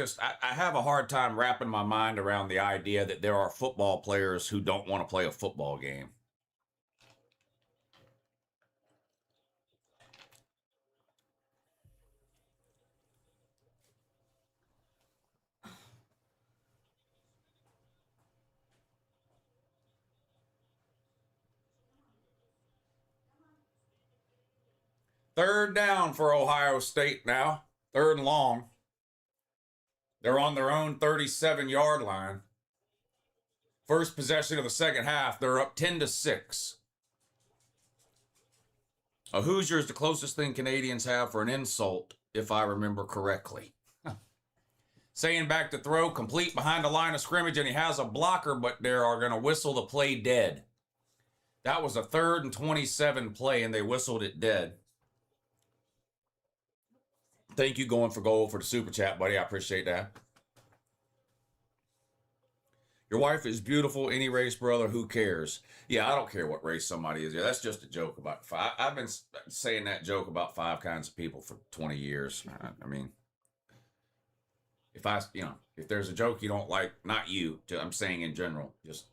Speaker 1: have a hard time wrapping my mind around the idea that there are football players who don't want to play a football game. Third down for Ohio State now. Third and long. They're on their own 37-yard line. First possession of the second half. They're up 10-6. A Hoosier is the closest thing Canadians have for an insult, if I remember correctly. Sayin back to throw, complete behind the line of scrimmage, and he has a blocker, but they are going to whistle the play dead. That was a 3rd and 27 play, and they whistled it dead. Thank you, Going for Gold, for the super chat, buddy. I appreciate that. Your wife is beautiful. Any race, brother, who cares? Yeah, I don't care what race somebody is. Yeah, that's just a joke about five. I've been saying that joke about 5 kinds of people for 20 years. I mean, if there's a joke you don't like, not you, I'm saying in general, just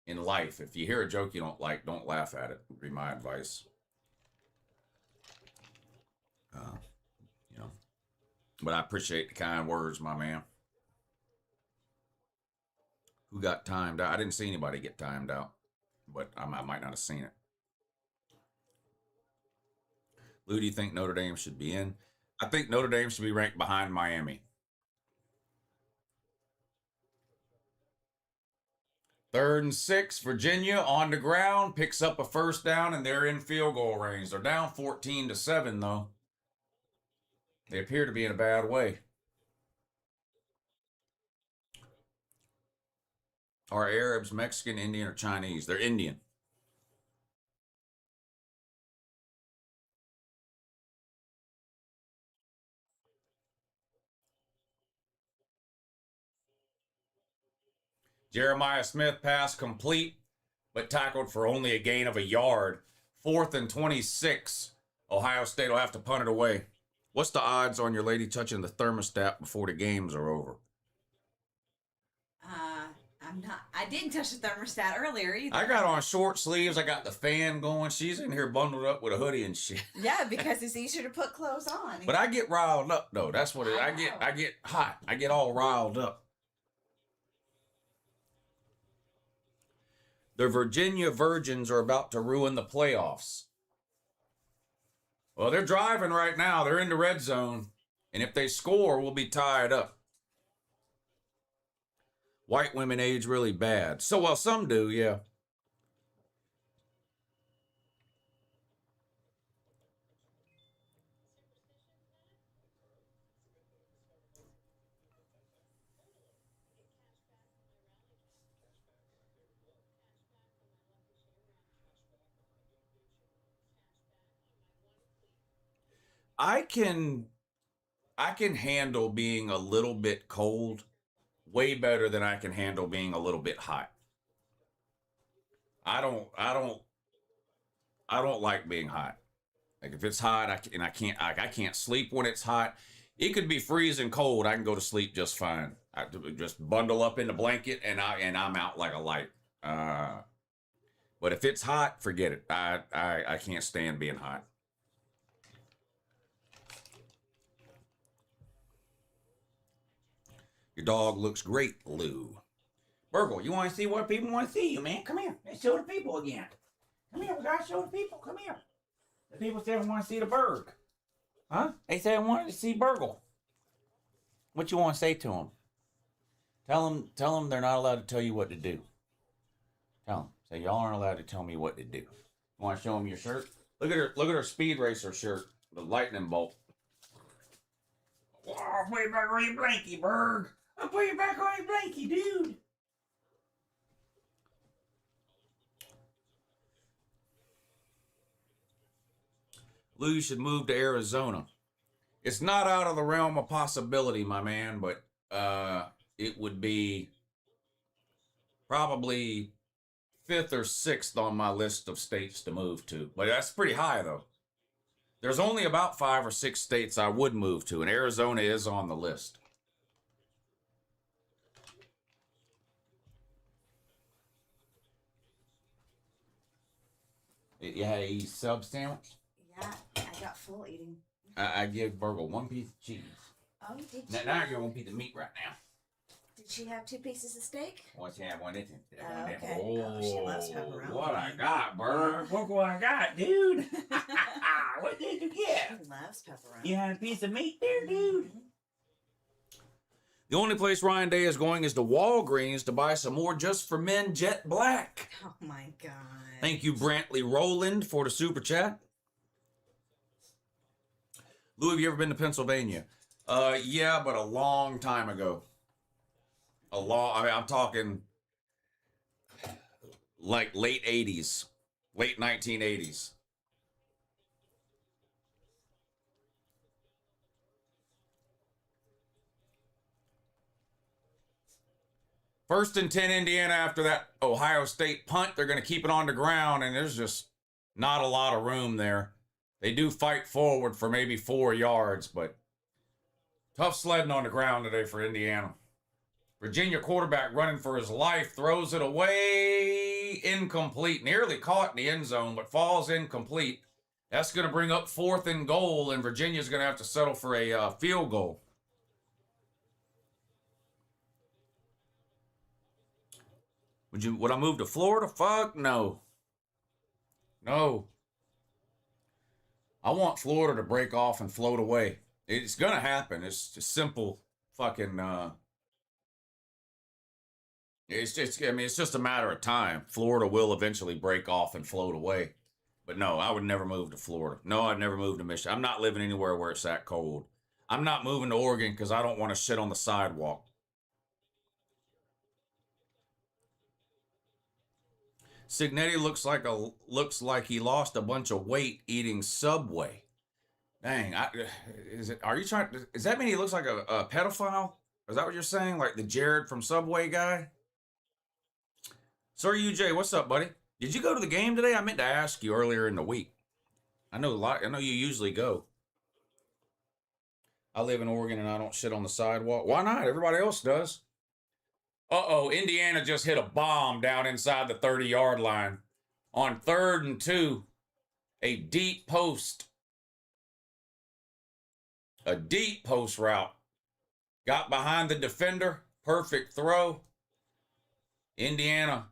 Speaker 1: in life, if you hear a joke you don't like, don't laugh at it, would be my advice. But I appreciate the kind words, my man. Who got timed out? I didn't see anybody get timed out, but I might not have seen it. Lou, do you think Notre Dame should be in? I think Notre Dame should be ranked behind Miami. 3rd and 6, Virginia on the ground, picks up a first down, and they're in field goal range. They're down 14-7, though. They appear to be in a bad way. Are Arabs Mexican, Indian, or Chinese? They're Indian. Jeremiah Smith pass complete, but tackled for only a gain of a yard. 4th and 26. Ohio State will have to punt it away. What's the odds on your lady touching the thermostat before the games are over?
Speaker 7: I'm not. I didn't touch the thermostat earlier either.
Speaker 1: I got on short sleeves. I got the fan going. She's in here bundled up with a hoodie and shit.
Speaker 7: Yeah, because it's easier to put clothes on.
Speaker 1: But I get riled up though. That's what it is. I get hot. I get all riled up. The Virginia Virgins are about to ruin the playoffs. Well, they're driving right now. They're in the red zone. And if they score, we'll be tied up. White women age really bad. So, well, some do, yeah. I can handle being a little bit cold way better than I can handle being a little bit hot. I don't like being hot. Like if it's hot, I can't sleep when it's hot. It could be freezing cold. I can go to sleep just fine. I just bundle up in the blanket and I'm out like a light. But if it's hot, forget it. I can't stand being hot. Your dog looks great, Lou. Burgle, you want to see what people want to see you, man? Come here. Let's show the people again. Come here, we gotta show the people. Come here. The people said they want to see the Berg. Huh? They said they wanted to see Burgle. What you want to say to them? Tell them they're not allowed to tell you what to do. Tell them. Say, y'all aren't allowed to tell me what to do. You want to show them your shirt? Look at her Speed Racer shirt. The lightning bolt. Oh, I'll put you back on your blankie, Berg. I'll put you back on your blankie, dude. Lou, you should move to Arizona. It's not out of the realm of possibility, my man, but it would be probably 5th or 6th on my list of states to move to. But that's pretty high, though. There's only about 5 or 6 states I would move to, and Arizona is on the list. You had a sub sandwich?
Speaker 7: Yeah, I got full eating.
Speaker 1: I give Burgle 1 piece of cheese.
Speaker 7: Oh, did
Speaker 1: Now,
Speaker 7: you?
Speaker 1: now I get 1 piece of meat right now.
Speaker 7: Did she have 2 pieces of steak?
Speaker 1: Once you have one, it's
Speaker 7: Okay. Oh, she loves pepperoni.
Speaker 1: What I got, Burg? Look what I got, dude. What did you get?
Speaker 7: She loves pepperoni.
Speaker 1: You had a piece of meat there, dude. The only place Ryan Day is going is to Walgreens to buy some more Just for Men Jet Black.
Speaker 7: Oh my God.
Speaker 1: Thank you, Brantley Rowland, for the super chat. Lou, have you ever been to Pennsylvania? Yeah, but a long time ago. I'm talking like late 80s, late 1980s. First and 10 Indiana after that Ohio State punt. They're going to keep it on the ground, and there's just not a lot of room there. They do fight forward for maybe 4 yards, but tough sledding on the ground today for Indiana. Virginia quarterback running for his life, throws it away, incomplete. Nearly caught in the end zone, but falls incomplete. That's going to bring up 4th and goal, and Virginia's going to have to settle for a field goal. Would I move to Florida? Fuck no. No. I want Florida to break off and float away. It's going to happen. It's just simple fucking it's just a matter of time. Florida will eventually break off and float away. But no, I would never move to Florida. No, I'd never move to Michigan. I'm not living anywhere where it's that cold. I'm not moving to Oregon because I don't want to shit on the sidewalk. Signetti looks like he lost a bunch of weight eating Subway. Dang, does that mean he looks like a pedophile? Is that what you're saying? Like the Jared from Subway guy? Sir UJ, what's up, buddy? Did you go to the game today? I meant to ask you earlier in the week. I know you usually go. I live in Oregon and I don't shit on the sidewalk. Why not? Everybody else does. Uh-oh, Indiana just hit a bomb down inside the 30-yard line. On 3rd and 2, a deep post. A deep post route. Got behind the defender. Perfect throw. Indiana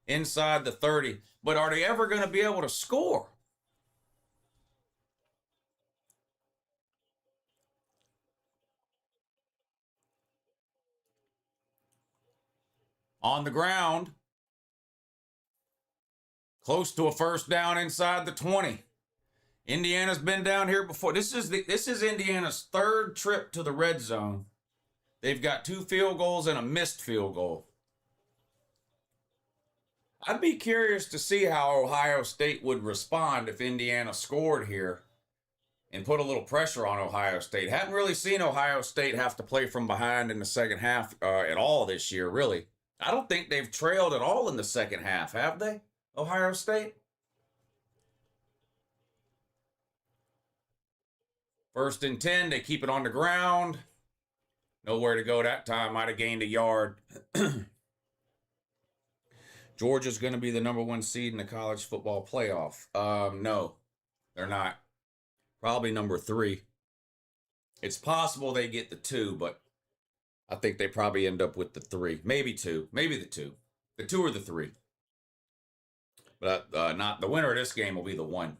Speaker 1: inside the 30. But are they ever going to be able to score? On the ground. Close to a first down inside the 20. Indiana's been down here before. This is Indiana's 3rd trip to the red zone. They've got 2 field goals and a missed field goal. I'd be curious to see how Ohio State would respond if Indiana scored here and put a little pressure on Ohio State. Haven't really seen Ohio State have to play from behind in the second half at all this year, really. I don't think they've trailed at all in the second half, have they, Ohio State? 1st and 10, they keep it on the ground. Nowhere to go that time. Might have gained a yard. Georgia's going to be the #1 seed in the college football playoff. No, they're not. Probably number 3. It's possible they get the 2, but I think they probably end up with the 3. Maybe 2. Maybe the 2. The 2 or the 3. But not the winner of this game will be the 1.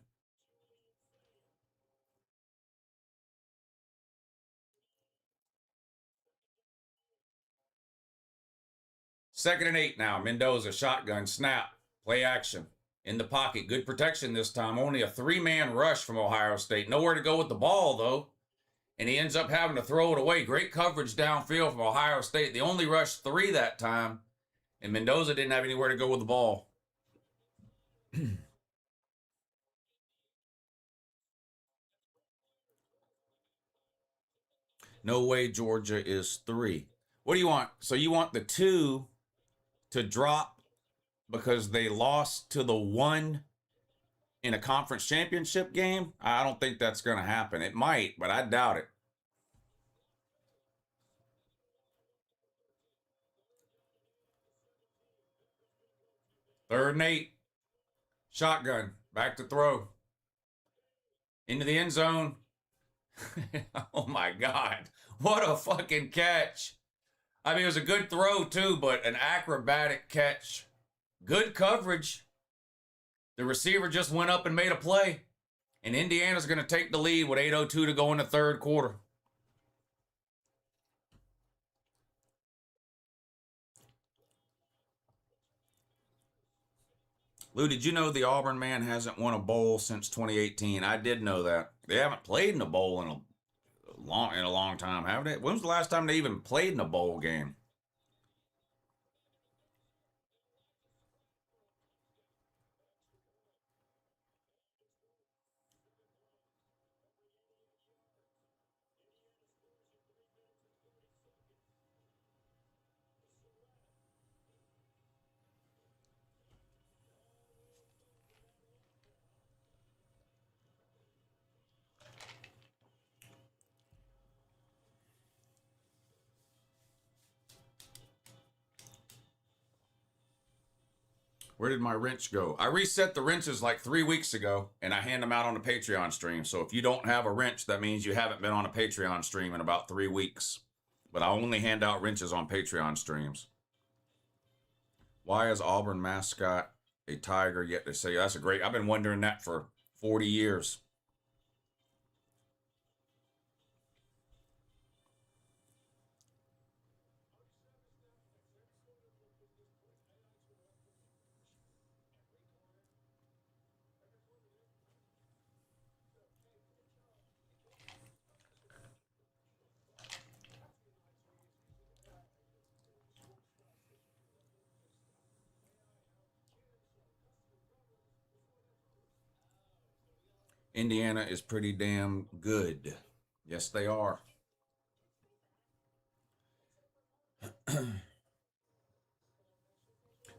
Speaker 1: Second and 8 now. Mendoza, shotgun, snap, play action. In the pocket, good protection this time. Only a 3-man rush from Ohio State. Nowhere to go with the ball, though. And he ends up having to throw it away. Great coverage downfield from Ohio State. They only rushed 3 that time. And Mendoza didn't have anywhere to go with the ball. No way Georgia is 3. What do you want? So you want the 2 to drop because they lost to the 1 in a conference championship game? I don't think that's going to happen. It might, but I doubt it. Third and 8. Shotgun. Back to throw. Into the end zone. Oh my God. What a fucking catch. I mean, it was a good throw too, but an acrobatic catch. Good coverage. The receiver just went up and made a play. And Indiana's going to take the lead with 8:02 to go in the 3rd quarter. Lou, did you know the Auburn man hasn't won a bowl since 2018? I did know that. They haven't played in a bowl in a long time, have they? When was the last time they even played in a bowl game? Where did my wrench go? I reset the wrenches like 3 weeks ago, and I hand them out on the Patreon stream. So if you don't have a wrench, that means you haven't been on a Patreon stream in about 3 weeks. But I only hand out wrenches on Patreon streams. Why is Auburn mascot a tiger? Yet they say that's a great. I've been wondering that for 40 years. Indiana is pretty damn good. Yes, they are.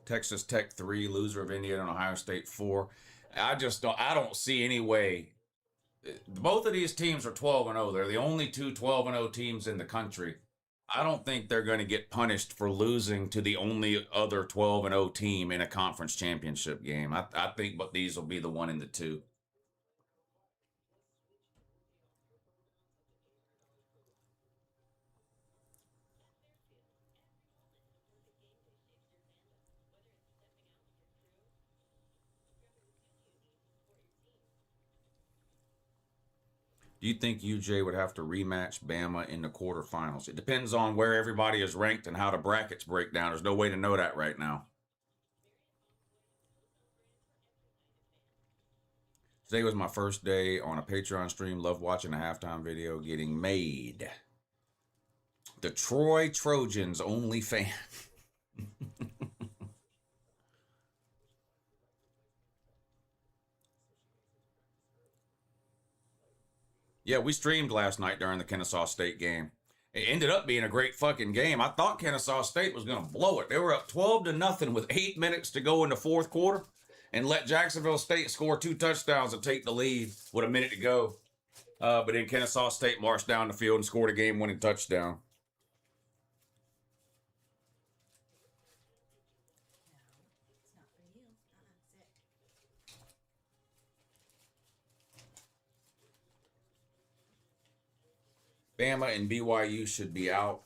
Speaker 1: Texas Tech 3, loser of Indiana and Ohio State 4. I don't see any way. Both of these teams are 12-0. They're the only two 12-0 teams in the country. I don't think they're going to get punished for losing to the only other 12-0 team in a conference championship game. I think but these will be the 1 and the 2. Do you think UJ would have to rematch Bama in the quarterfinals? It depends on where everybody is ranked and how the brackets break down. There's no way to know that right now. Today was my first day on a Patreon stream. Love watching a halftime video getting made. The Troy Trojans only fan. Yeah, we streamed last night during the Kennesaw State game. It ended up being a great fucking game. I thought Kennesaw State was going to blow it. They were up 12-0 with 8 minutes to go in the fourth quarter and let Jacksonville State score 2 touchdowns and take the lead with a minute to go. But then Kennesaw State marched down the field and scored a game-winning touchdown. Bama and BYU should be out.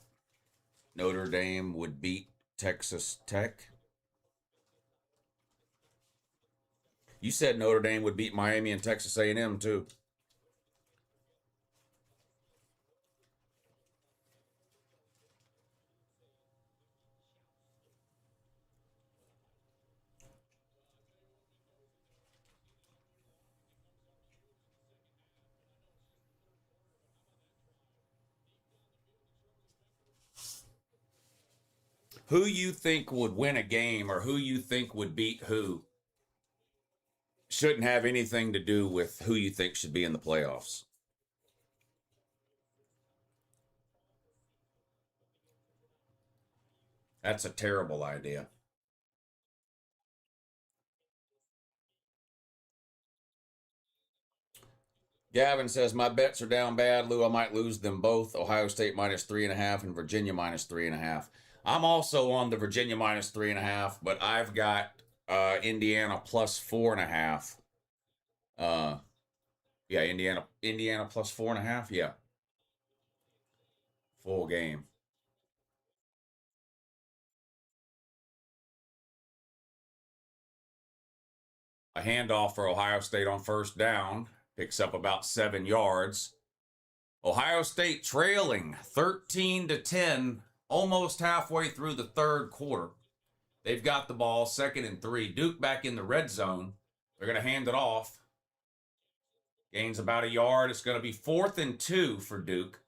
Speaker 1: Notre Dame would beat Texas Tech. You said Notre Dame would beat Miami and Texas A&M too. Who you think would win a game or who you think would beat who shouldn't have anything to do with who you think should be in the playoffs. That's a terrible idea. Gavin says, my bets are down bad, Lou. I might lose them both. Ohio State -3.5 and Virginia -3.5. I'm also on the Virginia -3.5, but I've got Indiana +4.5. Yeah, Indiana +4.5. Yeah, full game. A handoff for Ohio State on first down. Picks up about 7 yards. Ohio State trailing 13-10, almost halfway through the third quarter. They've got the ball, 2nd and 3. Duke back in the red zone. They're going to hand it off. Gains about a yard. It's going to be 4th and 2 for Duke.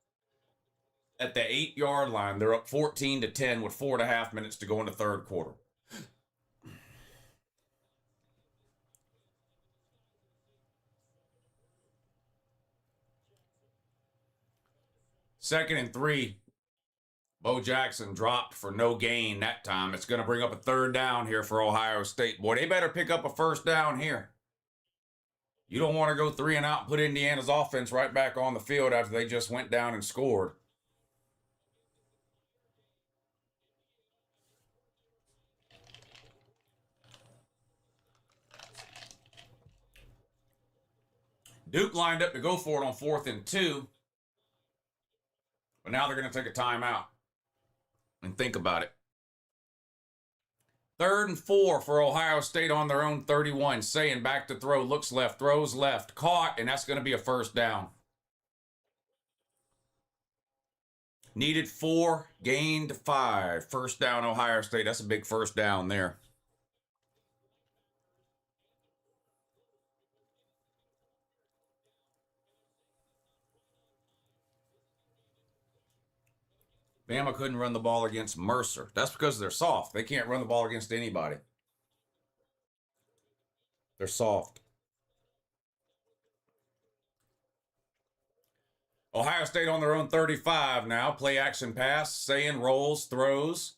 Speaker 1: At the 8-yard line, they're up 14-10 with 4.5 minutes to go in the third quarter. Second and 3. Bo Jackson dropped for no gain that time. It's going to bring up a third down here for Ohio State. Boy, they better pick up a first down here. You don't want to go 3 and out and put Indiana's offense right back on the field after they just went down and scored. Duke lined up to go for it on 4th and 2. But now they're going to take a timeout and think about it. 3rd and 4 for Ohio State on their own 31. Saying back to throw, looks left, throws left, caught, and that's going to be a first down. Needed 4, gained 5. First down, Ohio State. That's a big first down there. Bama couldn't run the ball against Mercer. That's because they're soft. They can't run the ball against anybody. They're soft. Ohio State on their own 35 now. Play action pass. Saying rolls, throws.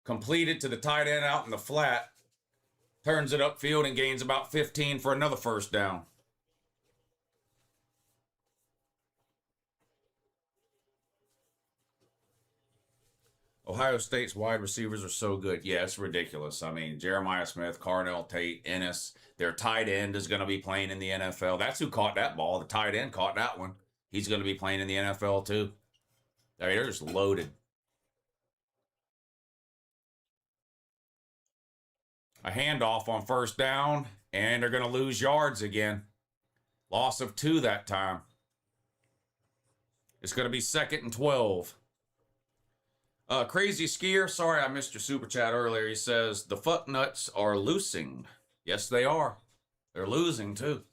Speaker 1: Completed to the tight end out in the flat. Turns it upfield and gains about 15 for another first down. Ohio State's wide receivers are so good. Yeah, it's ridiculous. I mean, Jeremiah Smith, Carnell Tate, Ennis. Their tight end is going to be playing in the NFL. That's who caught that ball. The tight end caught that one. He's going to be playing in the NFL too. I mean, they're just loaded. A handoff on first down, and they're going to lose yards again. Loss of 2 that time. It's going to be 2nd and 12. Crazy Skier, sorry I missed your super chat earlier. He says, the fuck nuts are losing. Yes, they are. They're losing, too.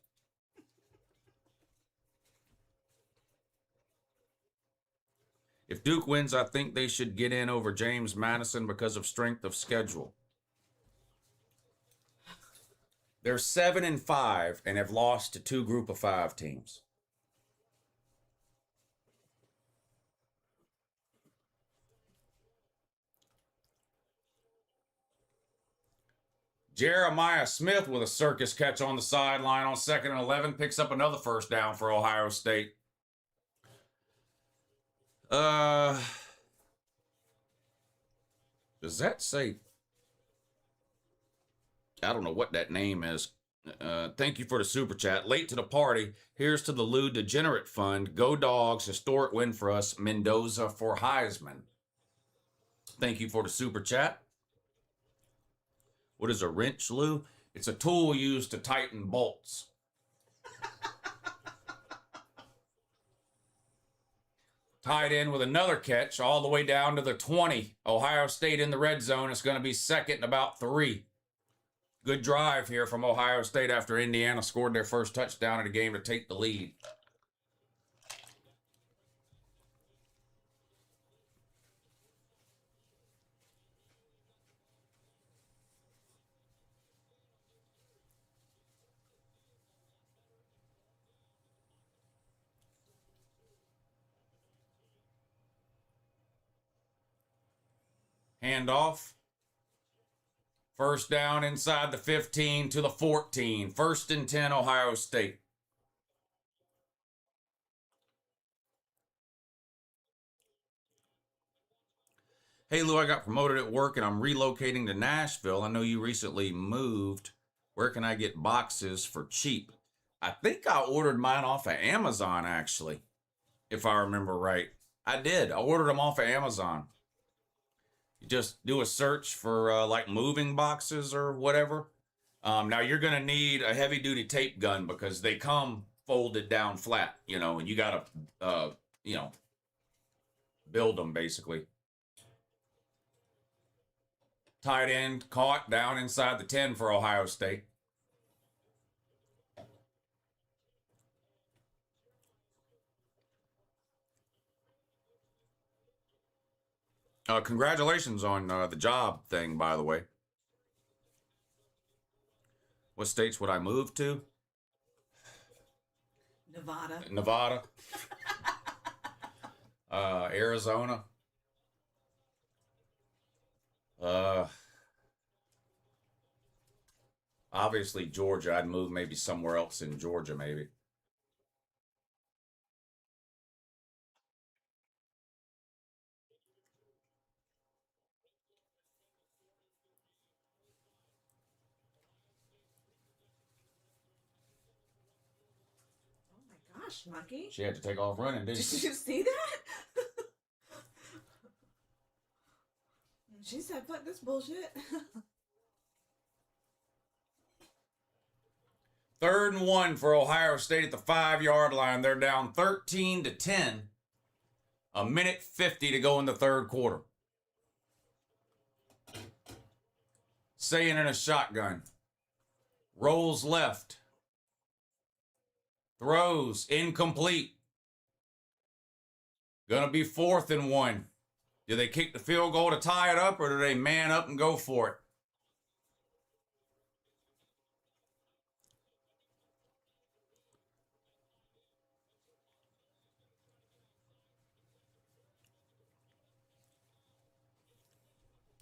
Speaker 1: If Duke wins, I think they should get in over James Madison because of strength of schedule. They're 7-5 and have lost to 2 group of 5 teams. Jeremiah Smith with a circus catch on the sideline on 2nd and 11 picks up another first down for Ohio State. Does that say? I don't know what that name is. Thank you for the super chat. Late to the party. Here's to the Lou Degenerate Fund. Go Dogs. Historic win for us. Mendoza for Heisman. Thank you for the super chat. What is a wrench, Lou? It's a tool used to tighten bolts. Tied in with another catch all the way down to the 20. Ohio State in the red zone. It's going to be 2nd and about 3. Good drive here from Ohio State after Indiana scored their first touchdown in the game to take the lead. Handoff. First down inside the 15 to the 14. 1st and 10, Ohio State. Hey, Lou, I got promoted at work and I'm relocating to Nashville. I know you recently moved. Where can I get boxes for cheap? I think I ordered mine off of Amazon, actually, if I remember right. I did. I ordered them off of Amazon. You just do a search for like moving boxes or whatever. Now you're going to need a heavy duty tape gun because they come folded down flat, you know, and you got to, you know, build them basically. Tight end caught down inside the 10 for Ohio State. Congratulations on the job thing, by the way. What states would I move to?
Speaker 7: Nevada.
Speaker 1: Nevada. Arizona. Obviously Georgia. I'd move maybe somewhere else in Georgia, maybe.
Speaker 7: Gosh, Monkey.
Speaker 1: She had to take off running, didn't she?
Speaker 7: Did you see that? She said, fuck this bullshit.
Speaker 1: 3rd and 1 for Ohio State at the 5-yard line. They're down 13-10. 1:50 to go in the 3rd quarter. Saying in a shotgun. Rolls left. Throws incomplete. Gonna be 4th and 1. Do they kick the field goal to tie it up or do they man up and go for it?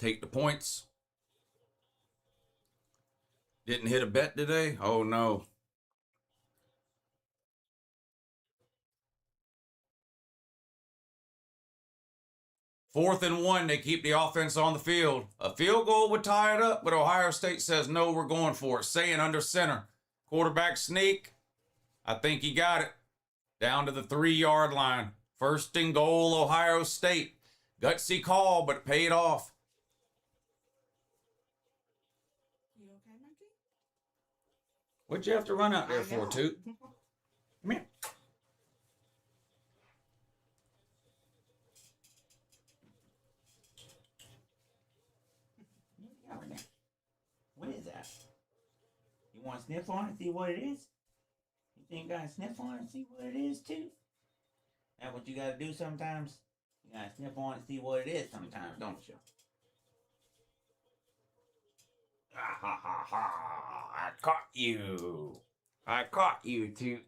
Speaker 1: take the points. Didn't hit a bet today? Oh, no. Fourth and 1, they keep the offense on the field. A field goal would tie it up, but Ohio State says, no, we're going for it. Saying under center. Quarterback sneak. I think he got it. Down to the 3-yard line. First and goal, Ohio State. Gutsy call, but it paid off.
Speaker 7: You okay, Mikey?
Speaker 1: What'd you have to run out there for, Toot? Come here.
Speaker 5: What is that? You want to sniff on it, see what it is? You think you gotta sniff on it and see what it is too? That's what you gotta do sometimes? You gotta sniff on it and see what it is sometimes, don't you? Ah, ha, ha, ha. I caught you. I caught you, Toot.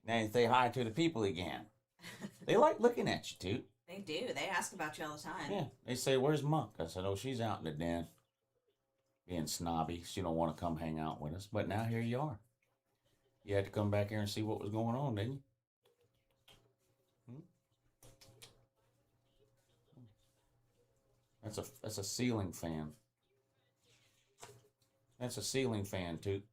Speaker 5: Now you say hi to the people again. They like looking at you, Toot.
Speaker 7: They do. They ask about you all the time.
Speaker 1: Yeah, they say, where's Monk? I said, oh, she's out in the den. Being snobby. She don't want to come hang out with us. But now here you are. You had to come back here and see what was going on, didn't you? That's a ceiling fan. That's a ceiling fan, Toot.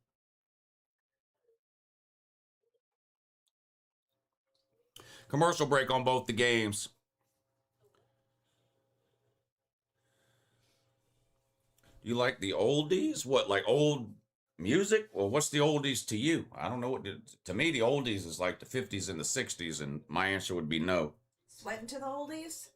Speaker 1: Commercial break on both the games. You like the oldies? What, like old music? Well, what's the oldies to you? I don't know what. To me, the oldies is like the 50s and the 60s, and my answer would be no.
Speaker 7: Sweating to the oldies?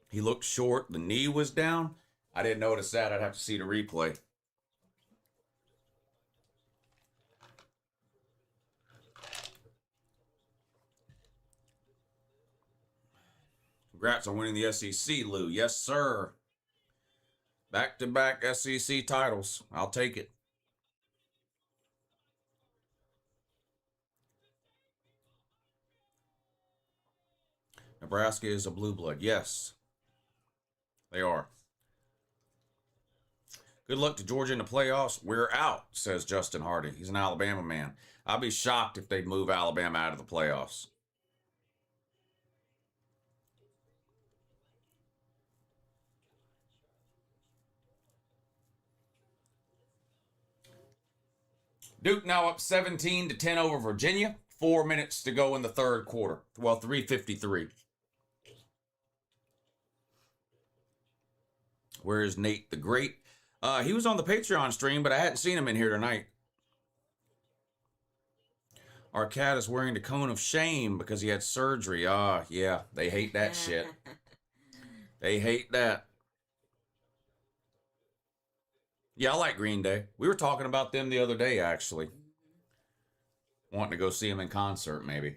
Speaker 1: He looked short. The knee was down. I didn't notice that. I'd have to see the replay. Congrats on winning the SEC, Lou. Yes, sir. Back-to-back SEC titles. I'll take it. Nebraska is a blue blood. Yes, they are. Good luck to Georgia in the playoffs. We're out, says Justin Hardy. He's an Alabama man. I'd be shocked if they move Alabama out of the playoffs. Duke now up 17-10 over Virginia. 4 minutes to go in the third quarter. Well, 3:53. Where is Nate the Great? He was on the Patreon stream, but I hadn't seen him in here tonight. Our cat is wearing the cone of shame because he had surgery. Yeah, they hate that shit. They hate that. Yeah, I like Green Day. We were talking about them the other day, actually. Wanting to go see them in concert, maybe.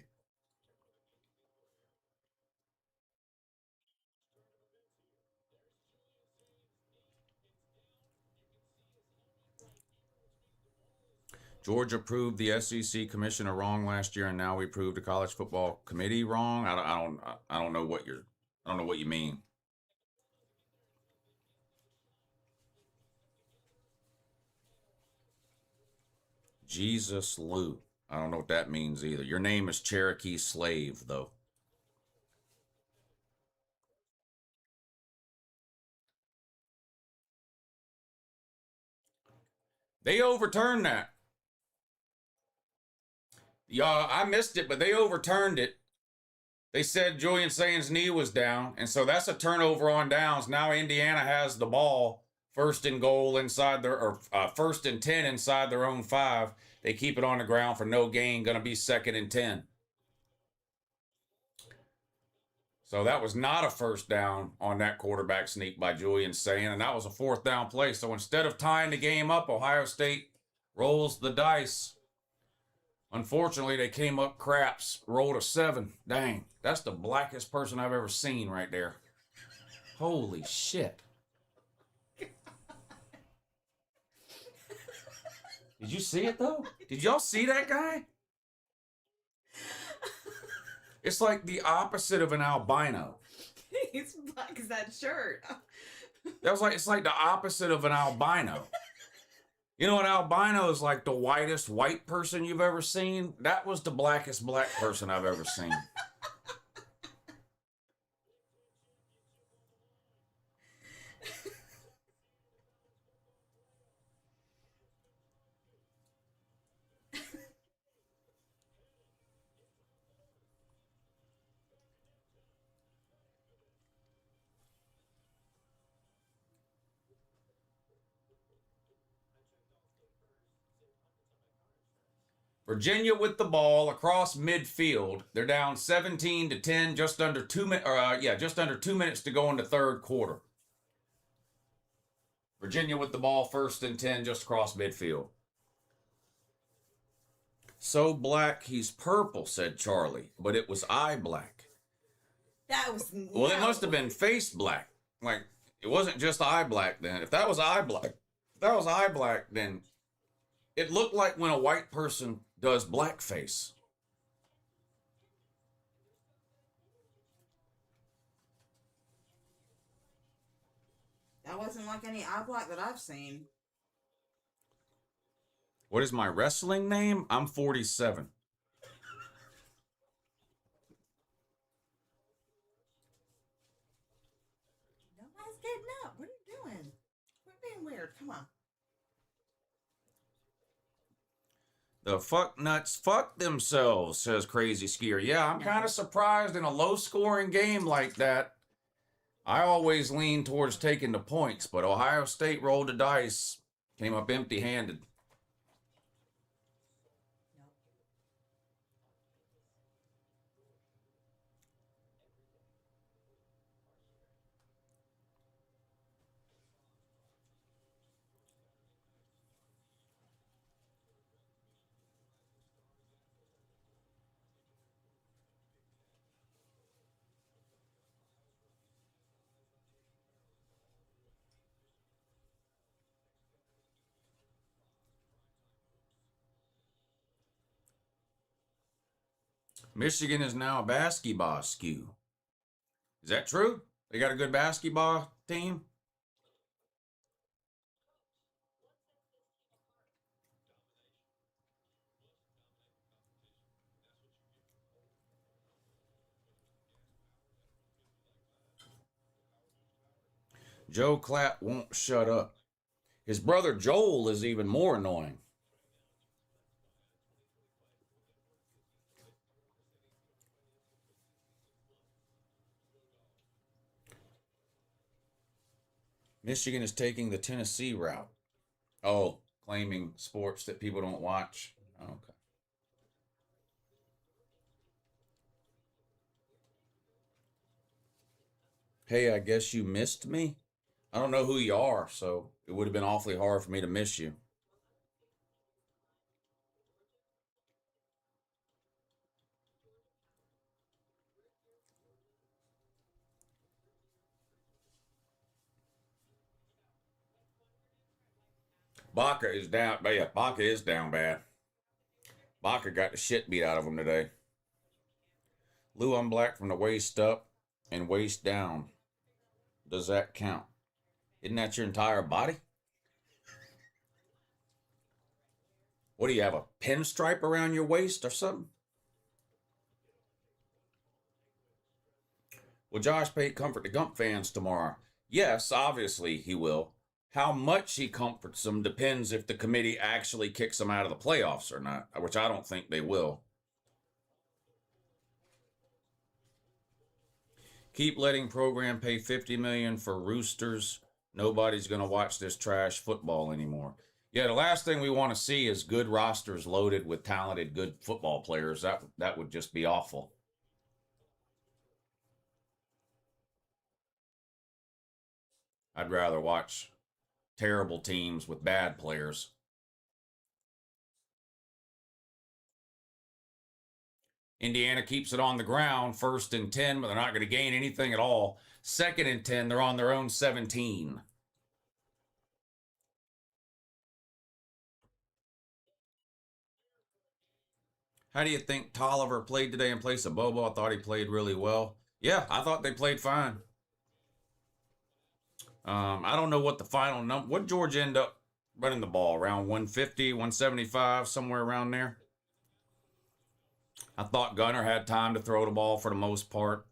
Speaker 1: Georgia proved the SEC commissioner wrong last year, and now we proved the college football committee wrong. I don't know what you mean. Jesus Lou. I don't know what that means either. Your name is Cherokee Slave, though. They overturned that. Yeah, I missed it, but they overturned it. They said Julian Sain's knee was down, and so that's a turnover on downs. Now Indiana has the ball, first and goal inside their, or first and 10 inside their own 5. They keep it on the ground for no gain, going to be 2nd and 10. So that was not a first down on that quarterback sneak by Julian Sain, and that was a 4th down play. So instead of tying the game up, Ohio State rolls the dice. Unfortunately, they came up craps, rolled a 7. Dang, that's the blackest person I've ever seen right there. Holy shit. Did you see it though? Did y'all see that guy? It's like the opposite of an albino.
Speaker 7: He's black as that shirt.
Speaker 1: It's like the opposite of an albino. You know, an albino is like the whitest white person you've ever seen. That was the blackest black person I've ever seen. Virginia with the ball across midfield. They're down 17-10, just under 2 minutes to go in the third quarter. Virginia with the ball, 1st and 10, just across midfield. So black, he's purple, said Charlie, but it was eye black.
Speaker 7: That was
Speaker 1: Well, it must have been face black. Like, it wasn't just eye black then. If that was eye black, then it looked like when a white person does blackface.
Speaker 7: That wasn't like any eye black that I've seen.
Speaker 1: What is my wrestling name? I'm 47.
Speaker 7: Nobody's getting up. What are you doing? Quit being weird. Come on.
Speaker 1: The fuck nuts fuck themselves, says Crazy Skier. Yeah, I'm kind of surprised in a low-scoring game like that. I always lean towards taking the points, but Ohio State rolled the dice, came up empty-handed. Michigan is now a basketball skew. Is that true? They got a good basketball team? Joe Clapp won't shut up. His brother Joel is even more annoying. Michigan is taking the Tennessee route. Oh, claiming sports that people don't watch. Okay. Hey, I guess you missed me? I don't know who you are, so it would have been awfully hard for me to miss you. Baca is down. But yeah, Baca is down bad. Baca got the shit beat out of him today. Lou, I'm black from the waist up and waist down. Does that count? Isn't that your entire body? What do you have, a pinstripe around your waist or something? Will Josh Pate comfort the Gump fans tomorrow? Yes, obviously he will. How much he comforts them depends if the committee actually kicks them out of the playoffs or not, which I don't think they will. Keep letting program pay $50 million for Roosters. Nobody's going to watch this trash football anymore. Yeah, the last thing we want to see is good rosters loaded with talented, good football players. That would just be awful. I'd rather watch terrible teams with bad players. Indiana keeps it on the ground, 1st and 10, but they're not going to gain anything at all. 2nd and 10, they're on their own 17. How do you think Tolliver played today in place of Bobo? I thought he played really well. Yeah, I thought they played fine. I don't know what the final number. What Georgia end up running the ball? Around 150, 175, somewhere around there. I thought Gunner had time to throw the ball for the most part.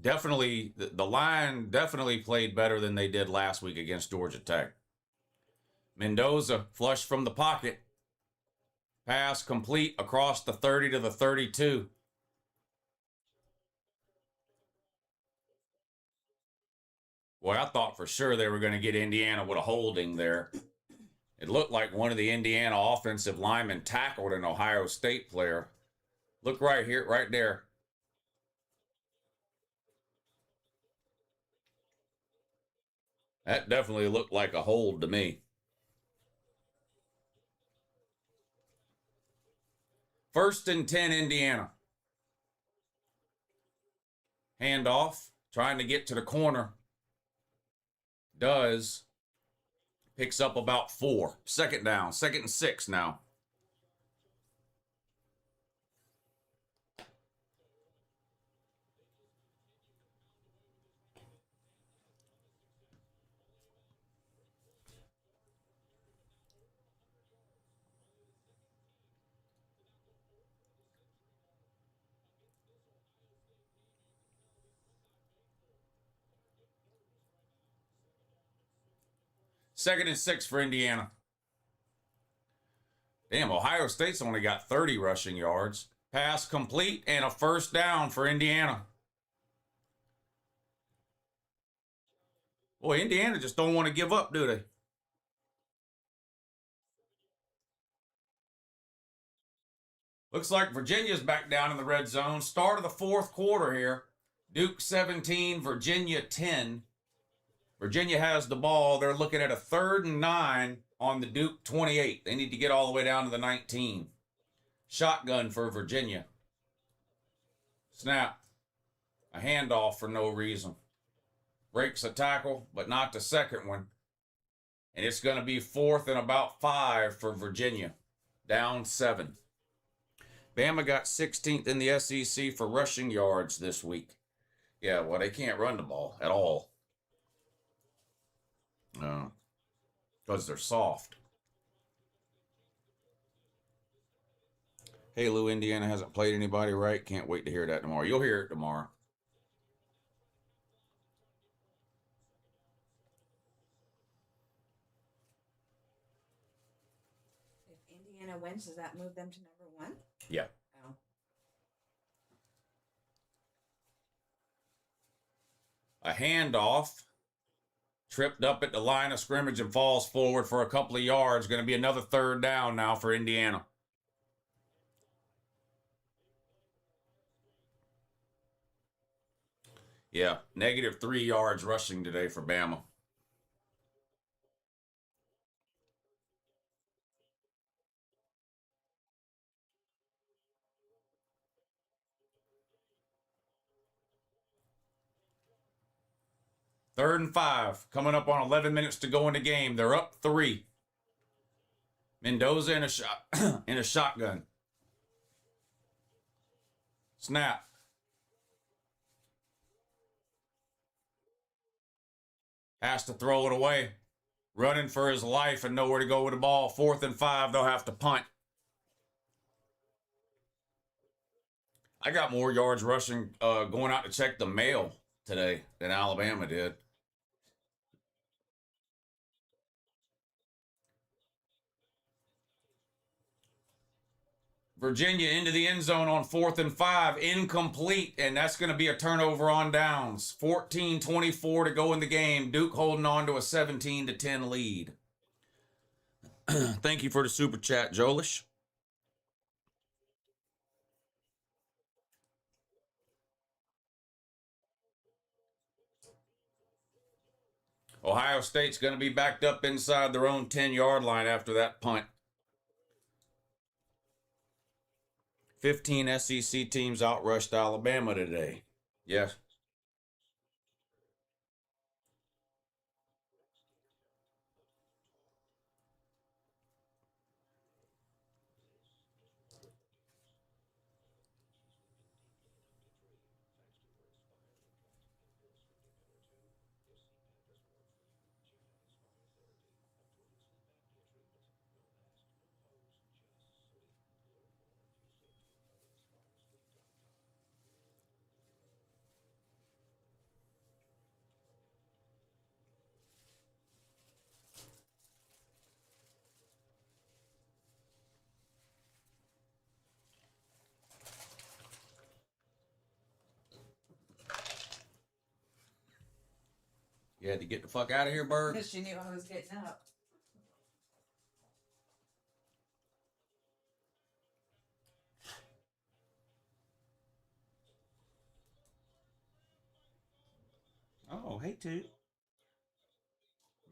Speaker 1: Definitely, the line definitely played better than they did last week against Georgia Tech. Mendoza flushed from the pocket. Pass complete across the 30 to the 32. Boy, I thought for sure they were going to get Indiana with a holding there. It looked like one of the Indiana offensive linemen tackled an Ohio State player. Look right here, right there. That definitely looked like a hold to me. First and 10, Indiana. Handoff, trying to get to the corner. Does. Picks up about 4. Second down, 2nd and 6 now. Second and 6 for Indiana. Damn, Ohio State's only got 30 rushing yards. Pass complete and a first down for Indiana. Boy, Indiana just don't want to give up, do they? Looks like Virginia's back down in the red zone. Start of the 4th quarter here. Duke 17, Virginia 10. Virginia has the ball. They're looking at a 3rd and 9 on the Duke 28. They need to get all the way down to the 19. Shotgun for Virginia. Snap. A handoff for no reason. Breaks a tackle, but not the second one. And it's going to be 4th and about 5 for Virginia. Down 7. Bama got 16th in the SEC for rushing yards this week. Yeah, well, they can't run the ball at all. Because they're soft. Hey, Lou, Indiana hasn't played anybody right. Can't wait to hear that tomorrow. You'll hear it tomorrow.
Speaker 7: If Indiana wins, does that move them to number 1?
Speaker 1: Yeah.
Speaker 7: Oh.
Speaker 1: A handoff. Tripped up at the line of scrimmage and falls forward for a couple of yards. Going to be another 3rd down now for Indiana. Yeah, negative 3 yards rushing today for Bama. Third and 5, coming up on 11 minutes to go in the game. They're up 3. Mendoza in a shotgun. Snap. Has to throw it away. Running for his life and nowhere to go with the ball. 4th and 5, they'll have to punt. I got more yards rushing going out to check the mail today than Alabama did. Virginia into the end zone on 4th and 5, incomplete, and that's going to be a turnover on downs. 14-24 to go in the game. Duke holding on to a 17-10 lead. Thank you for the super chat, Jolish. Ohio State's going to be backed up inside their own 10-yard line after that punt. 15 SEC teams outrushed Alabama today. Yes. You had to get the fuck out of here, Bird?
Speaker 7: Because she knew I was getting up.
Speaker 5: Oh, hey, Toot.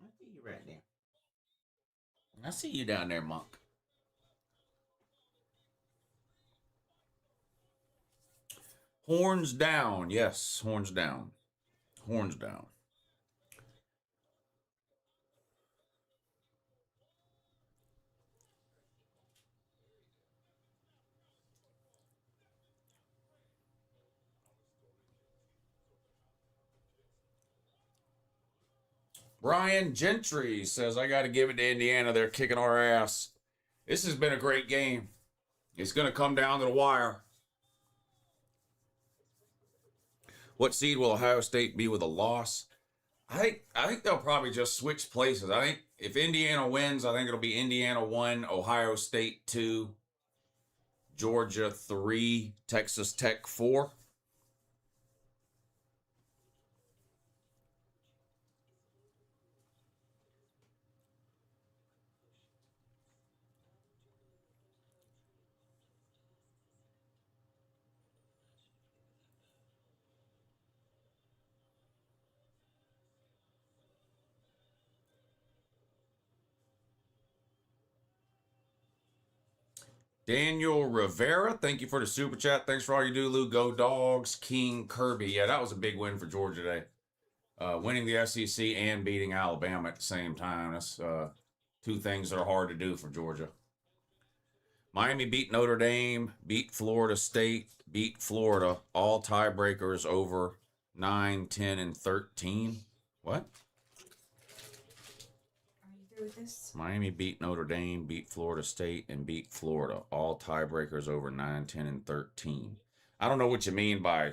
Speaker 5: I see you right there.
Speaker 1: I see you down there, Monk. Horns down. Yes, horns down. Horns down. Brian Gentry says, I got to give it to Indiana. They're kicking our ass. This has been a great game. It's going to come down to the wire. What seed will Ohio State be with a loss? I think they'll probably just switch places. I think if Indiana wins, I think it'll be Indiana 1, Ohio State 2, Georgia 3, Texas Tech 4. Daniel Rivera, thank you for the super chat. Thanks for all you do, Lou. Go Dogs. King Kirby. Yeah, that was a big win for Georgia today. Winning the SEC and beating Alabama at the same time. That's two things that are hard to do for Georgia. Miami beat Notre Dame, beat Florida State, beat Florida. All tiebreakers over 9, 10, and 13. What?
Speaker 7: With this?
Speaker 1: Miami beat Notre Dame, beat Florida State, and beat Florida. All tiebreakers over 9, 10, and 13. I don't know what you mean by...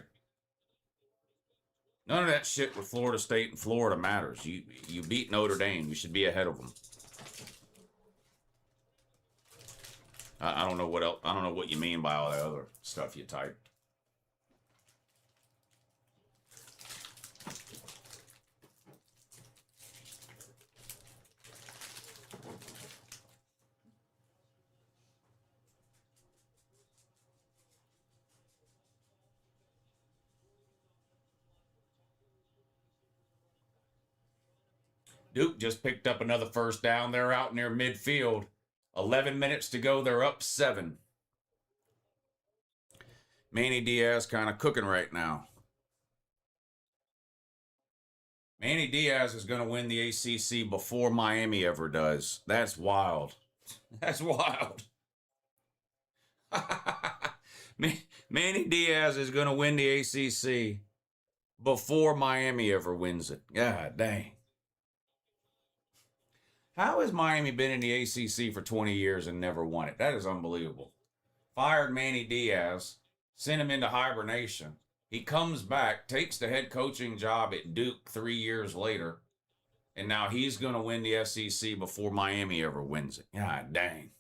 Speaker 1: None of that shit with Florida State and Florida matters. You beat Notre Dame. You should be ahead of them. I don't know what else. I don't know what you mean by all the other stuff you typed. Duke just picked up another first down. They're out near midfield. 11 minutes to go. They're up 7. Manny Diaz kind of cooking right now. Manny Diaz is going to win the ACC before Miami ever does. That's wild. That's wild. Manny Diaz is going to win the ACC before Miami ever wins it. God dang. How has Miami been in the ACC for 20 years and never won it? That is unbelievable. Fired Manny Diaz, sent him into hibernation. He comes back, takes the head coaching job at Duke 3 years later, and now he's going to win the SEC before Miami ever wins it. God dang.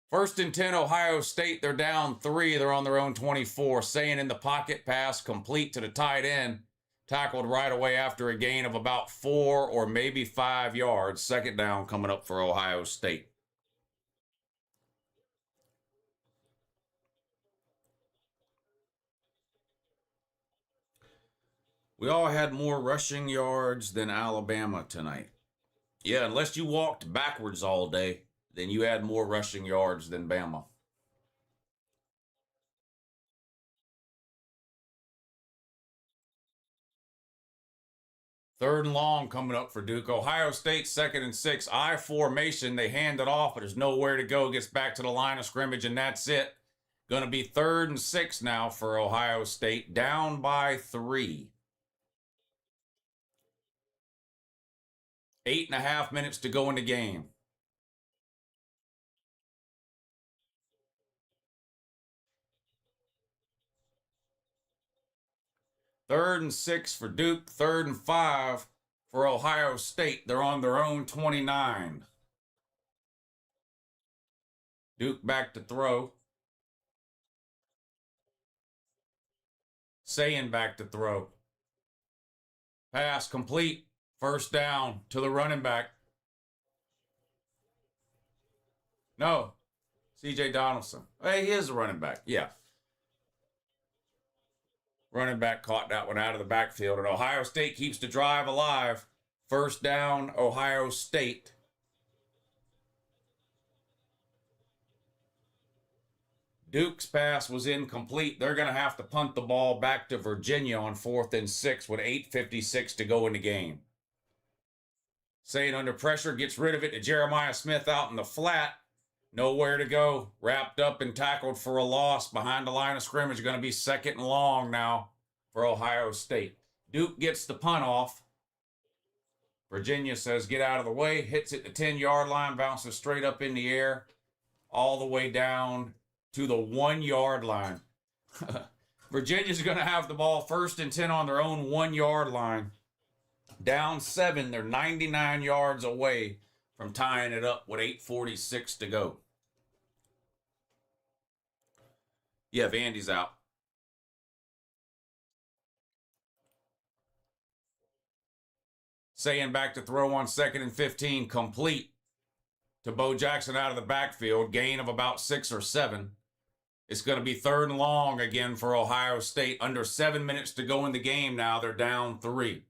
Speaker 1: First and 10, Ohio State. They're down 3. They're on their own 24. Saying in the pocket, pass complete to the tight end. Tackled right away after a gain of about 4 or maybe 5 yards. Second down coming up for Ohio State. We all had more rushing yards than Alabama tonight. Yeah, unless you walked backwards all day, then you had more rushing yards than Bama. Third and long coming up for Duke. Ohio State, 2nd and 6. I formation. They hand it off, but there's nowhere to go. Gets back to the line of scrimmage, and that's it. Going to be 3rd and 6 now for Ohio State. Down by 3. 8.5 minutes to go in the game. Third and 6 for Duke. 3rd and 5 for Ohio State. They're on their own 29. Duke back to throw. Saying back to throw. Pass complete. First down to the running back. No. C.J. Donaldson. Hey, he is a running back. Yeah. Running back caught that one out of the backfield, and Ohio State keeps the drive alive. First down, Ohio State. Duke's pass was incomplete. They're going to have to punt the ball back to Virginia on 4th and 6 with 8:56 to go in the game. Saying under pressure, gets rid of it to Jeremiah Smith out in the flat. Nowhere to go. Wrapped up and tackled for a loss behind the line of scrimmage. Going to be 2nd and long now for Ohio State. Duke gets the punt off. Virginia says, get out of the way. Hits it the 10-yard line. Bounces straight up in the air. All the way down to the 1-yard line. Virginia's going to have the ball 1st and 10 on their own 1-yard line. Down 7. They're 99 yards away from tying it up with 8:46 to go. Yeah, Vandy's out. Saying back to throw on 2nd and 15. Complete to Bo Jackson out of the backfield. Gain of about 6 or 7. It's going to be 3rd and long again for Ohio State. Under 7 minutes to go in the game now. They're down 3.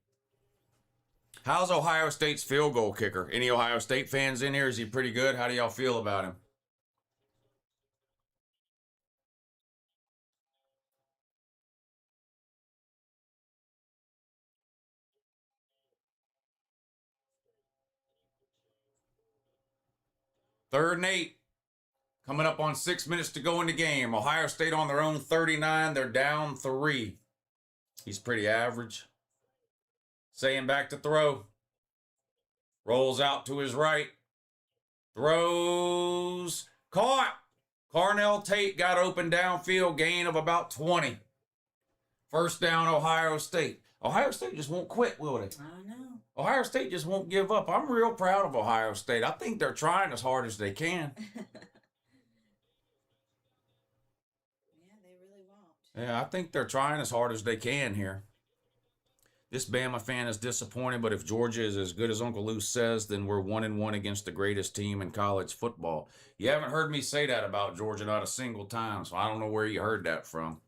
Speaker 1: How's Ohio State's field goal kicker? Any Ohio State fans in here? Is he pretty good? How do y'all feel about him? Third and 8. Coming up on 6 minutes to go in the game. Ohio State on their own 39. They're down 3. He's pretty average. Saying back to throw. Rolls out to his right. Throws. Caught. Carnell Tate got open downfield. Gain of about 20. First down, Ohio State. Ohio State just won't quit, will they?
Speaker 7: I know.
Speaker 1: Ohio State just won't give up. I'm real proud of Ohio State. I think they're trying as hard as they can.
Speaker 7: Yeah, they really won't.
Speaker 1: Yeah, I think they're trying as hard as they can here. This Bama fan is disappointed, but if Georgia is as good as Uncle Lou says, then we're 1-1 against the greatest team in college football. You haven't heard me say that about Georgia not a single time, so I don't know where you heard that from.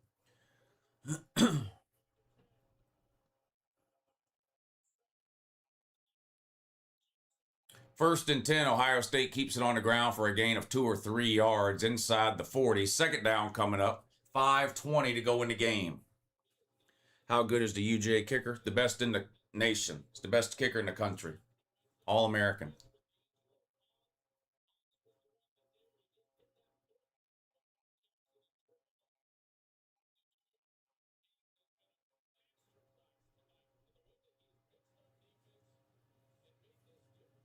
Speaker 1: First and 10, Ohio State keeps it on the ground for a gain of 2 or 3 yards inside the 40. Second down coming up. 5:20 to go in the game. How good is the UJ kicker? The best in the nation. It's the best kicker in the country. All-American.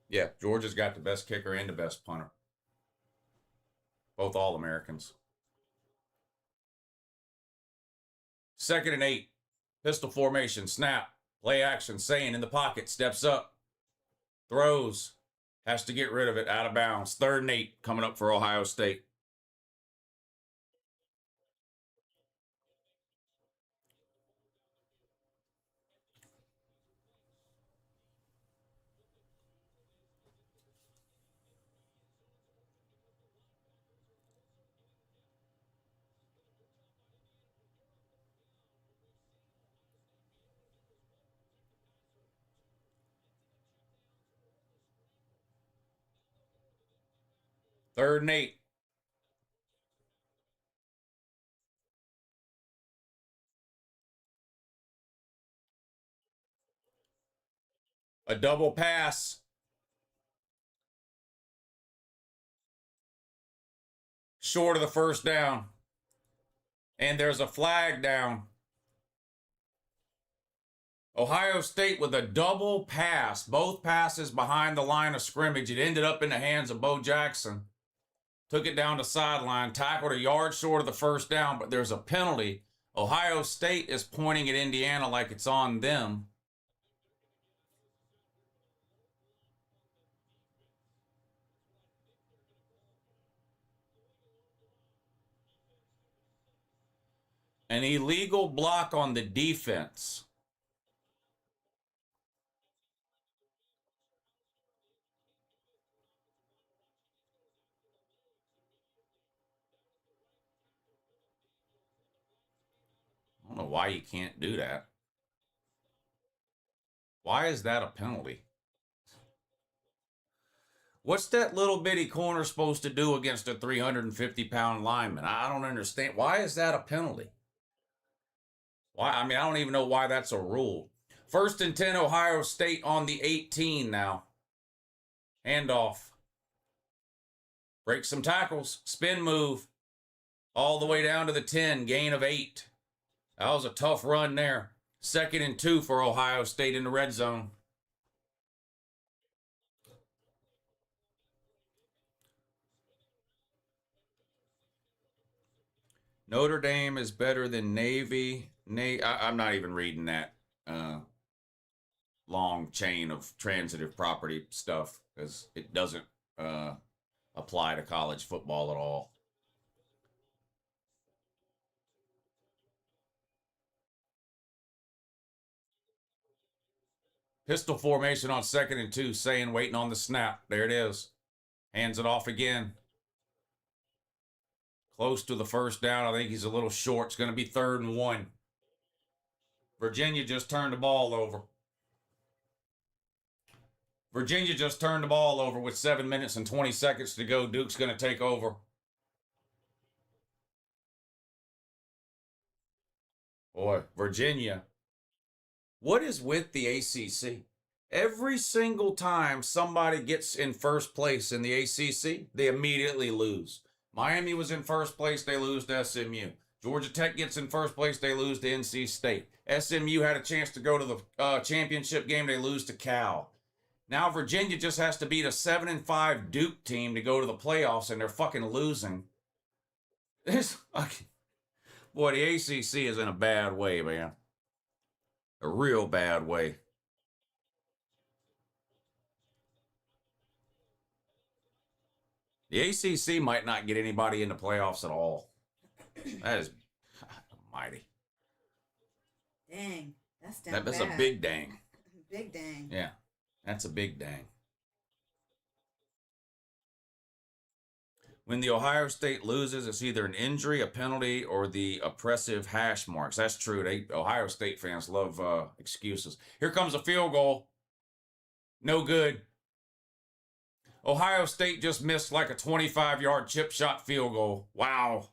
Speaker 1: Yeah, Georgia's got the best kicker and the best punter. Both All-Americans. 2nd and 8. Pistol formation. Snap. Play action. Saying in the pocket. Steps up. Throws. Has to get rid of it. Out of bounds. 3rd and 8 coming up for Ohio State. Third and 8. A double pass. Short of the first down. And there's a flag down. Ohio State with a double pass. Both passes behind the line of scrimmage. It ended up in the hands of Bo Jackson. Took it down the sideline. Tackled a yard short of the first down, but there's a penalty. Ohio State is pointing at Indiana like it's on them. An illegal block on the defense. I don't know why you can't do that. Why is that a penalty? What's that little bitty corner supposed to do against a 350-pound lineman? I don't understand. Why is that a penalty? Why? I mean, I don't even know why that's a rule. 1st and 10, Ohio State on the 18 now. Handoff. Break some tackles. Spin move. All the way down to the 10. Gain of 8. That was a tough run there. 2nd and 2 for Ohio State in the red zone. Notre Dame is better than Navy. I'm not even reading that long chain of transitive property stuff because it doesn't apply to college football at all. Pistol formation on 2nd and 2, saying waiting on the snap. There it is. Hands it off again. Close to the first down. I think he's a little short. It's going to be 3rd and 1. Virginia just turned the ball over. Virginia just turned the ball over with 7 minutes and 20 seconds to go. Duke's going to take over. Boy, Virginia. What is with the ACC? Every single time somebody gets in first place in the ACC, they immediately lose. Miami was in first place, they lose to SMU. Georgia Tech gets in first place, they lose to NC State. SMU had a chance to go to the championship game, they lose to Cal. Now Virginia just has to beat a 7-5 Duke team to go to the playoffs, and they're fucking losing. Boy, the ACC is in a bad way, man. A real bad way. The ACC might not get anybody in the playoffs at all. That is almighty.
Speaker 7: Dang, that's down
Speaker 1: That's
Speaker 7: bad.
Speaker 1: a big dang.
Speaker 7: Big dang.
Speaker 1: Yeah, that's a big dang. When the Ohio State loses, it's either an injury, a penalty, or the oppressive hash marks. That's true. Ohio State fans love excuses. Here comes a field goal. No good. Ohio State just missed like a 25-yard chip shot field goal. Wow.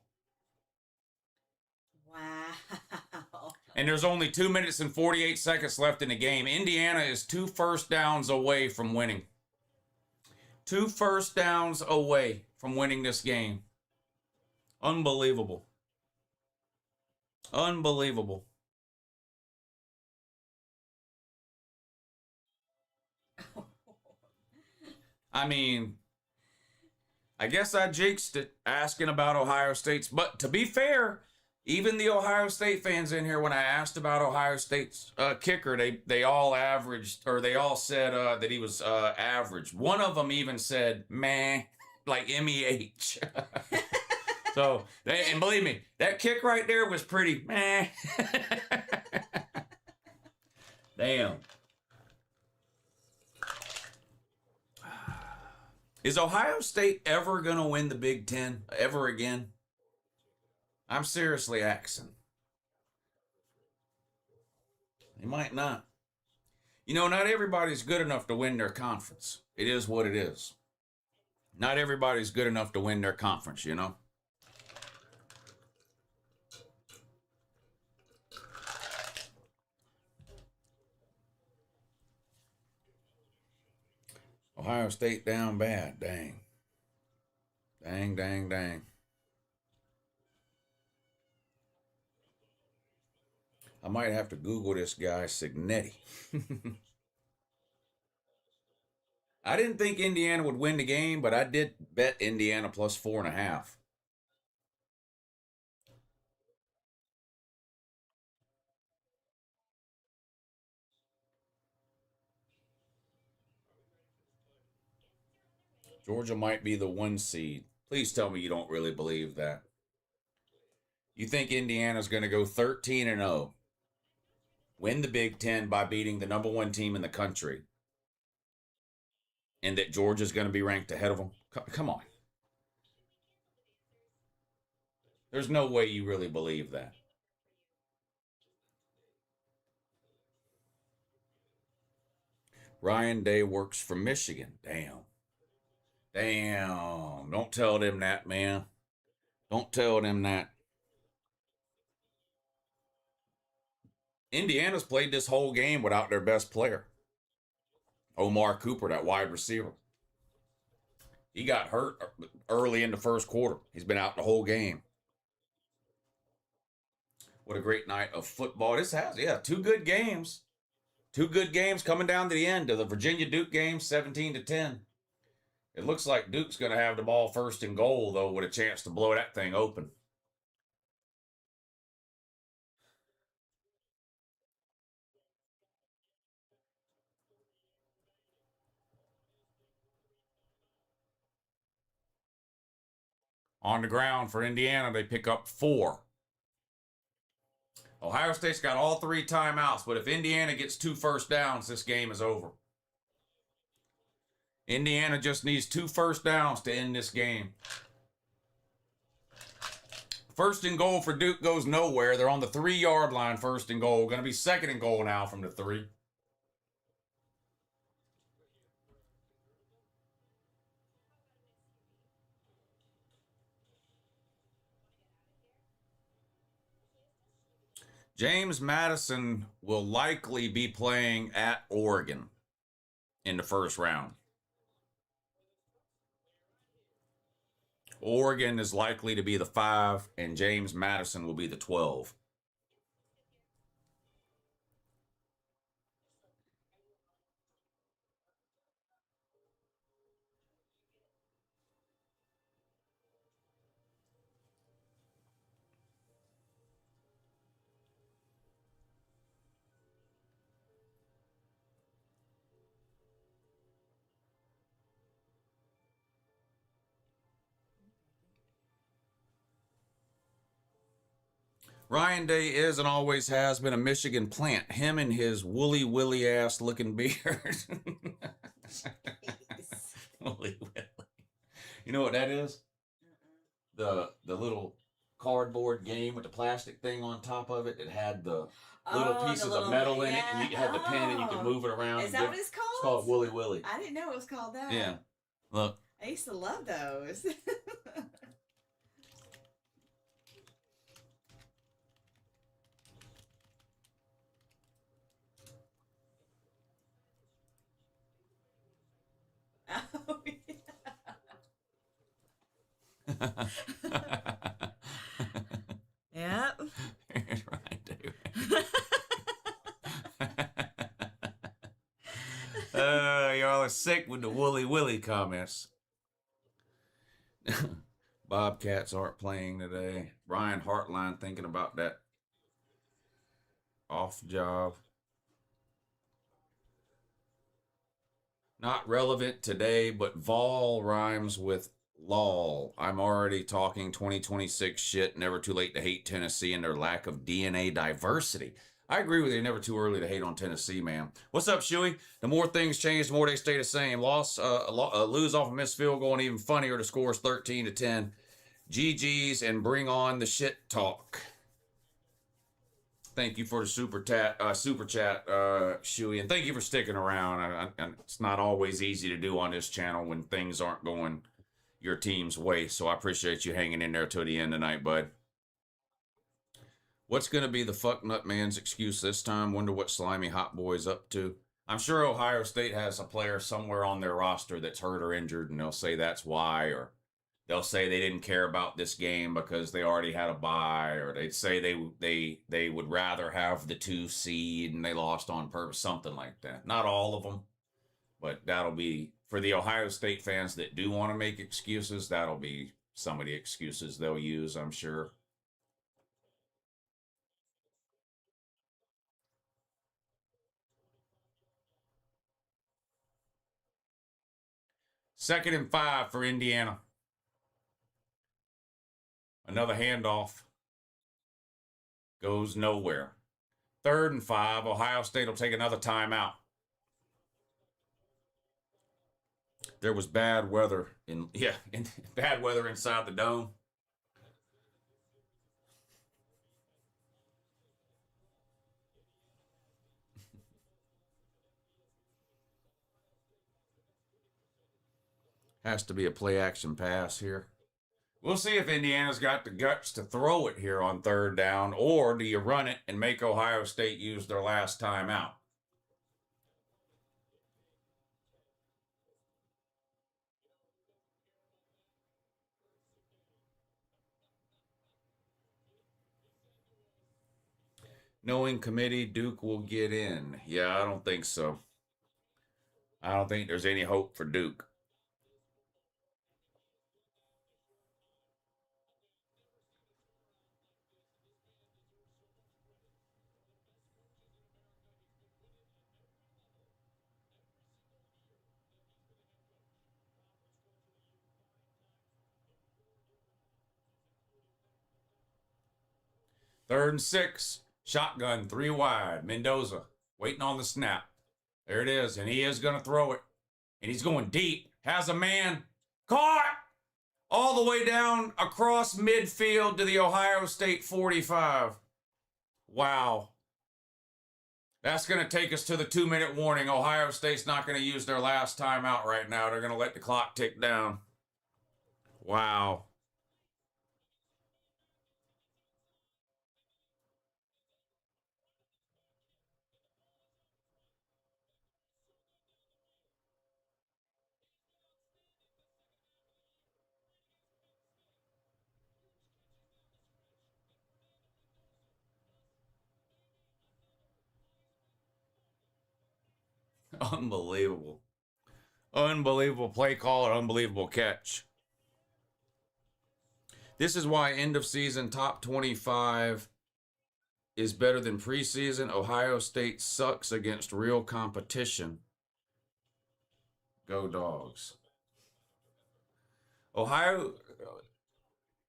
Speaker 7: Wow.
Speaker 1: And there's only 2 minutes and 48 seconds left in the game. Indiana is 2 first downs away from winning. 2 first downs away from winning this game. Unbelievable. Unbelievable. I mean, I guess I jinxed it asking about Ohio State's, but to be fair, even the Ohio State fans in here, when I asked about Ohio State's kicker, they all averaged, or they all said that he was average. One of them even said, meh, like MEH. So, and believe me, that kick right there was pretty meh. Damn. Is Ohio State ever going to win the Big Ten ever again? I'm seriously asking. They might not. You know, not everybody's good enough to win their conference. It is what it is. Not everybody's good enough to win their conference, you know? Ohio State down bad. Dang. Dang, dang, dang. I might have to Google this guy, Signetti. I didn't think Indiana would win the game, but I did bet Indiana plus 4.5. Georgia might be the 1 seed. Please tell me you don't really believe that. You think Indiana's going to go 13-0, win the Big Ten by beating the #1 team in the country, and that Georgia's going to be ranked ahead of them? Come on. There's no way you really believe that. Ryan Day works for Michigan. Damn. Damn. Don't tell them that, man. Don't tell them that. Indiana's played this whole game without their best player, Omar Cooper, that wide receiver. He got hurt early in the first quarter. He's been out the whole game. What a great night of football this has. Yeah, 2 good games. 2 good games coming down to the end of the Virginia-Duke game, 17-10. It looks like Duke's going to have the ball first and goal, though, with a chance to blow that thing open. On the ground for Indiana, they pick up 4. Ohio State's got all 3 timeouts, but if Indiana gets 2 first downs, this game is over. Indiana just needs 2 first downs to end this game. First and goal for Duke goes nowhere. They're on the 3-yard line, first and goal. Going to be second and goal now from the 3. James Madison will likely be playing at Oregon in the first round. Oregon is likely to be the 5, and James Madison will be the 12. Ryan Day is and always has been a Michigan plant. Him and his woolly willy ass looking beard. Woolly willy. You know what that is? The little cardboard game with the plastic thing on top of it. It had the little pieces of metal in it, and you had the pen and you could move it around.
Speaker 7: Is that what it's called?
Speaker 1: It's called Woolly Willy.
Speaker 7: I didn't know it was called that.
Speaker 1: Yeah. Look.
Speaker 7: I used to love those. Oh, yeah. Yep.
Speaker 1: Right, dude. Y'all are sick with the Woolly Willy comments. Bobcats aren't playing today. Brian Hartline thinking about that off job. Not relevant today, but Vol rhymes with lol. I'm already talking 2026 shit. Never too late to hate Tennessee and their lack of DNA diversity. I agree with you. Never too early to hate on Tennessee, man. What's up, Shuey? The more things change, the more they stay the same. Lose off a missed field goal, and even funnier, the score is 13-10. GG's and bring on the shit talk. Thank you for the super chat, Shuey, and thank you for sticking around. It's not always easy to do on this channel when things aren't going your team's way, so I appreciate you hanging in there till the end tonight, bud. What's going to be the fuck nut man's excuse this time? Wonder what slimy hot boy's up to. I'm sure Ohio State has a player somewhere on their roster that's hurt or injured, and they'll say that's why, or they'll say they didn't care about this game because they already had a bye, or they'd say they would rather have the 2 seed and they lost on purpose, something like that. Not all of them, but that'll be, for the Ohio State fans that do want to make excuses, that'll be some of the excuses they'll use, I'm sure. Second and 5 for Indiana. Another handoff. Goes nowhere. 3rd and 5. Ohio State will take another timeout. There was bad weather bad weather inside the dome. Has to be a play action pass here. We'll see if Indiana's got the guts to throw it here on 3rd down, or do you run it and make Ohio State use their last timeout? Knowing committee, Duke will get in. Yeah, I don't think so. I don't think there's any hope for Duke. Third and 6. Shotgun, 3 wide. Mendoza waiting on the snap. There it is, and he is going to throw it. And he's going deep. Has a man. Caught! All the way down across midfield to the Ohio State 45. Wow. That's going to take us to the 2-minute warning. Ohio State's not going to use their last timeout right now. They're going to let the clock tick down. Wow. Unbelievable. Unbelievable play call and unbelievable catch. This is why end of season top 25 is better than preseason. Ohio State sucks against real competition. Go Dogs.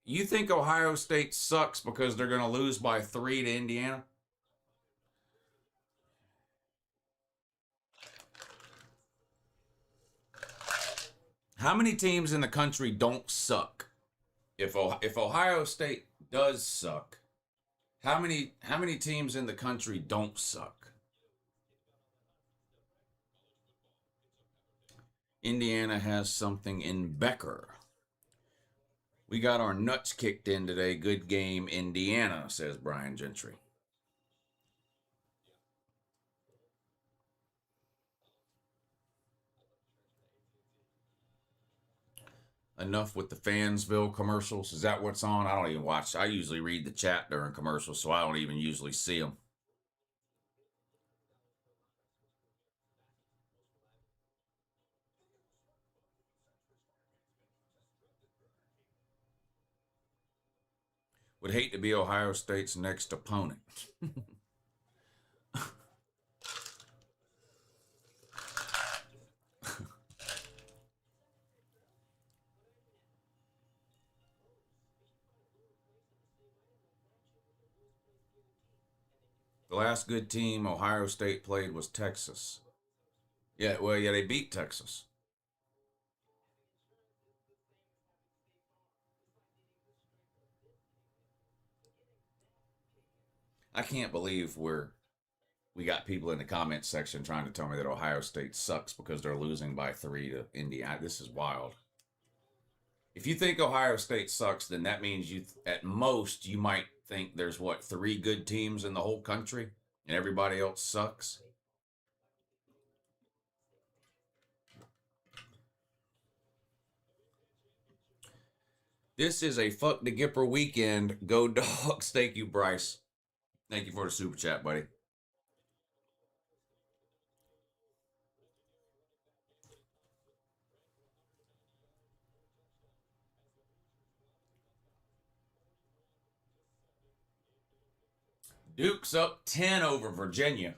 Speaker 1: You think Ohio State sucks because they're going to lose by 3 to Indiana? How many teams in the country don't suck? If Ohio State does suck, how many teams in the country don't suck? Indiana has something in Becker. We got our nuts kicked in today. Good game, Indiana, says Brian Gentry. Enough with the Fansville commercials. Is that what's on? I don't even watch. I usually read the chat during commercials, so I don't even usually see them. Would hate to be Ohio State's next opponent. The last good team Ohio State played was Texas. Yeah, well, yeah, they beat Texas. I can't believe we got people in the comments section trying to tell me that Ohio State sucks because they're losing by 3 to Indiana. This is wild. If you think Ohio State sucks, then that means at most you might think there's 3 good teams in the whole country and everybody else sucks. This is a fuck the Gipper weekend. Go Dogs. Thank you, Bryce. Thank you for the super chat, buddy. Duke's up 10 over Virginia.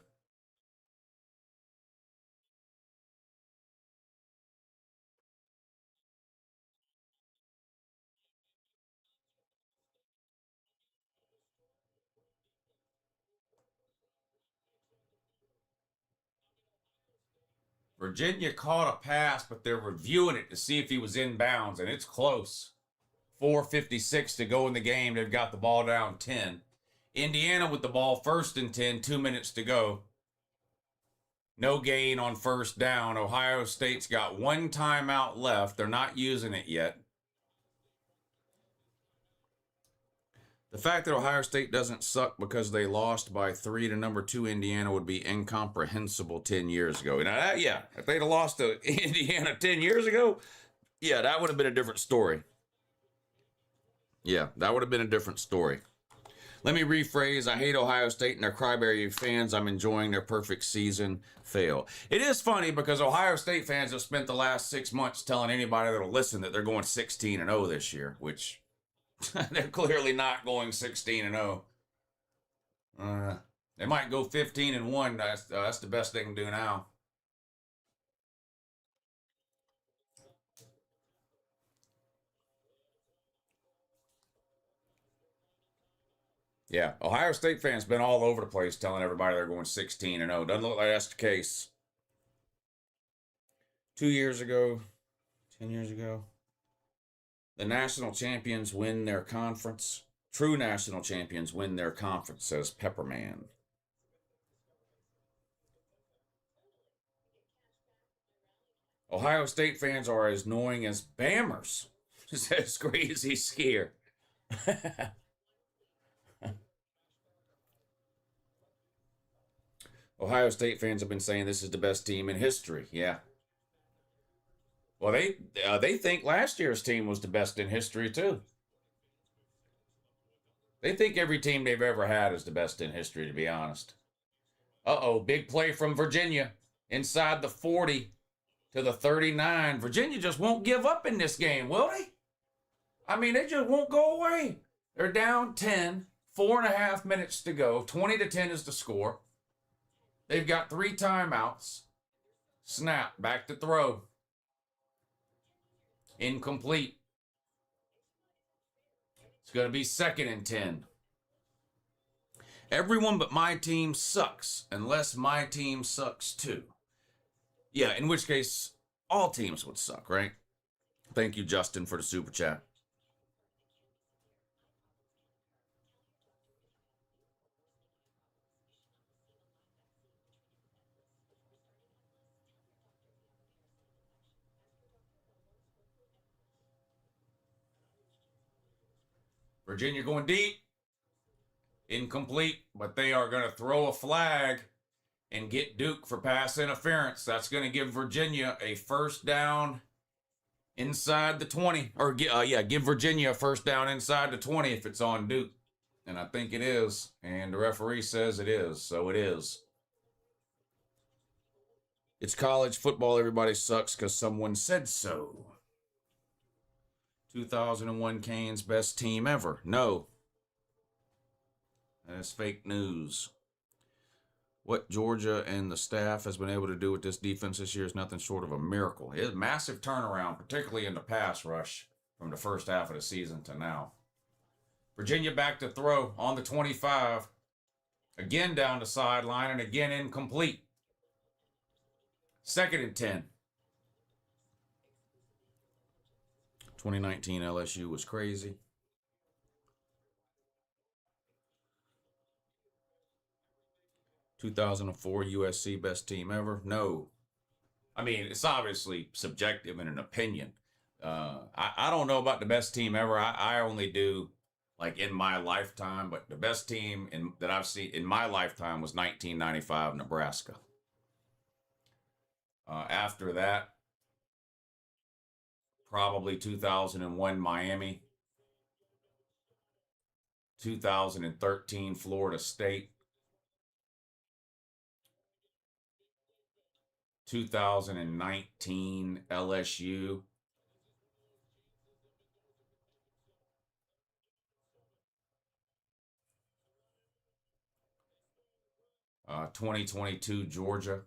Speaker 1: Virginia caught a pass, but they're reviewing it to see if he was in bounds, and it's close. 4:56 to go in the game. They've got the ball down 10. Indiana with the ball 1st and 10, 2 minutes to go. No gain on 1st down. Ohio State's got 1 timeout left. They're not using it yet. The fact that Ohio State doesn't suck because they lost by 3 to number 2 Indiana would be incomprehensible 10 years ago. Now, if they'd have lost to Indiana 10 years ago, yeah, that would have been a different story. Yeah, that would have been a different story. Let me rephrase. I hate Ohio State and their crybaby fans. I'm enjoying their perfect season fail. It is funny because Ohio State fans have spent the last 6 months telling anybody that'll listen that they're going 16-0 this year, which they're clearly not going 16-0. They might go 15-1. That's the best they can do now. Yeah, Ohio State fans been all over the place telling everybody they're going 16-0. Doesn't look like that's the case. 2 years ago, 10 years ago, the national champions win their conference. True national champions win their conference, says Pepperman. Ohio State fans are as annoying as Bammers, says Crazy Skier. Ohio State fans have been saying this is the best team in history. Yeah. Well, they think last year's team was the best in history, too. They think every team they've ever had is the best in history, to be honest. Uh-oh, big play from Virginia. Inside the 40 to the 39. Virginia just won't give up in this game, will they? I mean, they just won't go away. They're down 10, 4.5 minutes to go. 20-10 is the score. They've got 3 timeouts. Snap, back to throw. Incomplete. It's going to be 2nd and 10. Everyone but my team sucks, unless my team sucks too. Yeah, in which case, all teams would suck, right? Thank you, Justin, for the super chat. Virginia going deep. Incomplete, but they are going to throw a flag and get Duke for pass interference. That's going to give Virginia a 1st down inside the 20. Or, give Virginia a 1st down inside the 20 if it's on Duke. And I think it is. And the referee says it is. So it is. It's college football. Everybody sucks because someone said so. 2001 Canes best team ever. No. That's fake news. What Georgia and the staff has been able to do with this defense this year is nothing short of a miracle. It is a massive turnaround, particularly in the pass rush from the first half of the season to now. Virginia back to throw on the 25. Again down the sideline and again incomplete. 2nd and 10. 2019 LSU was crazy. (2004) USC best team ever. No. I mean, it's obviously subjective and an opinion. I don't know about the best team ever. I only do like in my lifetime, but the best team that I've seen in my lifetime was 1995 Nebraska. After that, probably 2001 Miami, 2013 Florida State, 2019 LSU, 2022 Georgia,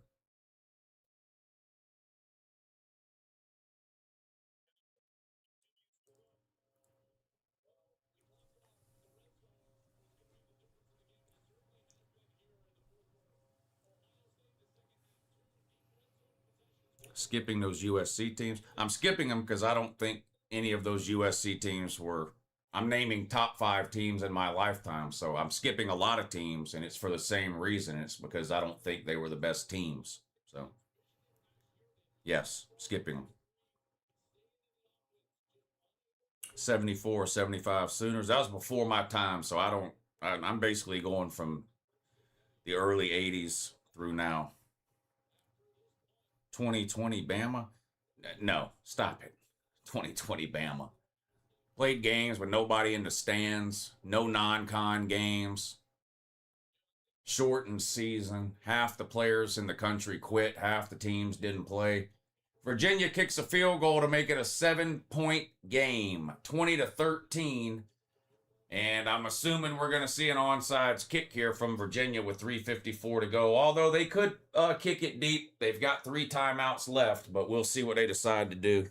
Speaker 1: skipping those USC teams. I'm skipping them because I don't think any of those USC teams were. I'm naming top 5 teams in my lifetime, so I'm skipping a lot of teams, and it's for the same reason. It's because I don't think they were the best teams. So, yes, skipping them. 74, 75 Sooners. That was before my time, so I'm basically going from the early 80s through now. 2020 Bama? No, stop it. 2020 Bama. Played games with nobody in the stands, no non-con games. Shortened season. Half the players in the country quit, half the teams didn't play. Virginia kicks a field goal to make it a 7-point game, 20-13. And I'm assuming we're going to see an onside kick here from Virginia with 3:54 to go. Although they could kick it deep. They've got 3 timeouts left, but we'll see what they decide to do.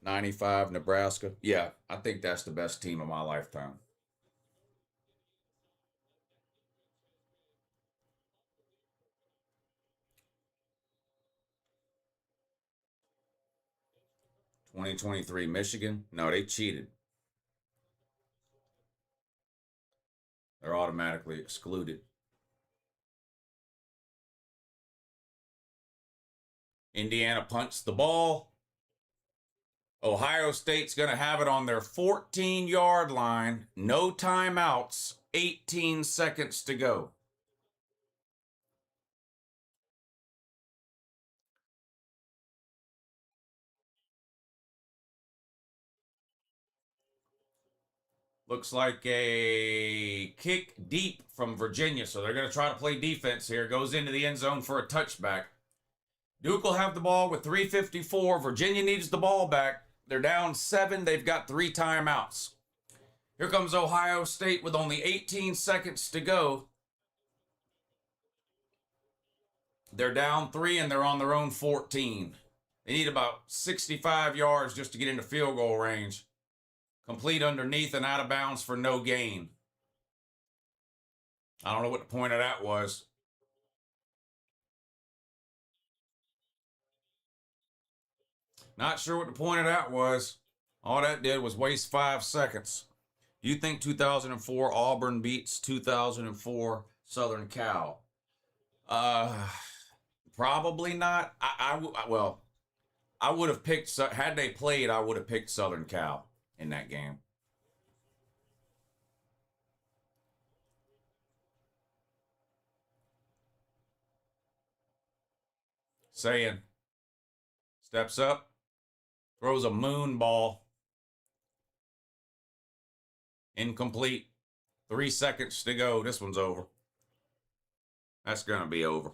Speaker 1: '95 Nebraska. Yeah, I think that's the best team of my lifetime. '23 Michigan. No, they cheated. They're automatically excluded. Indiana punts the ball. Ohio State's going to have it on their 14-yard line. No timeouts. 18 seconds to go. Looks like a kick deep from Virginia, so they're going to try to play defense here. Goes into the end zone for a touchback. Duke will have the ball with 3:54. Virginia needs the ball back. They're down 7. They've got 3 timeouts. Here comes Ohio State with only 18 seconds to go. They're down 3, and they're on their own 14. They need about 65 yards just to get into field goal range. Complete underneath and out of bounds for no gain. I don't know what the point of that was. Not sure what the point of that was. All that did was waste 5 seconds. You think 2004 Auburn beats 2004 Southern Cal? Probably not. Well, I would have picked, had they played, I would have picked Southern Cal in that game. Saying steps up, throws a moon ball. Incomplete. 3 seconds to go. This one's over. That's going to be over.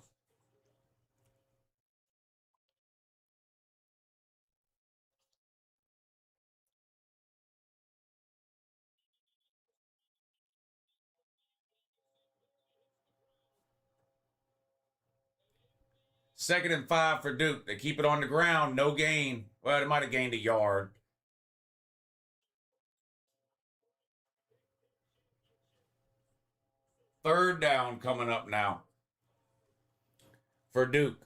Speaker 1: Second and 5 for Duke. They keep it on the ground. No gain. Well, they might have gained a yard. Third down coming up now for Duke.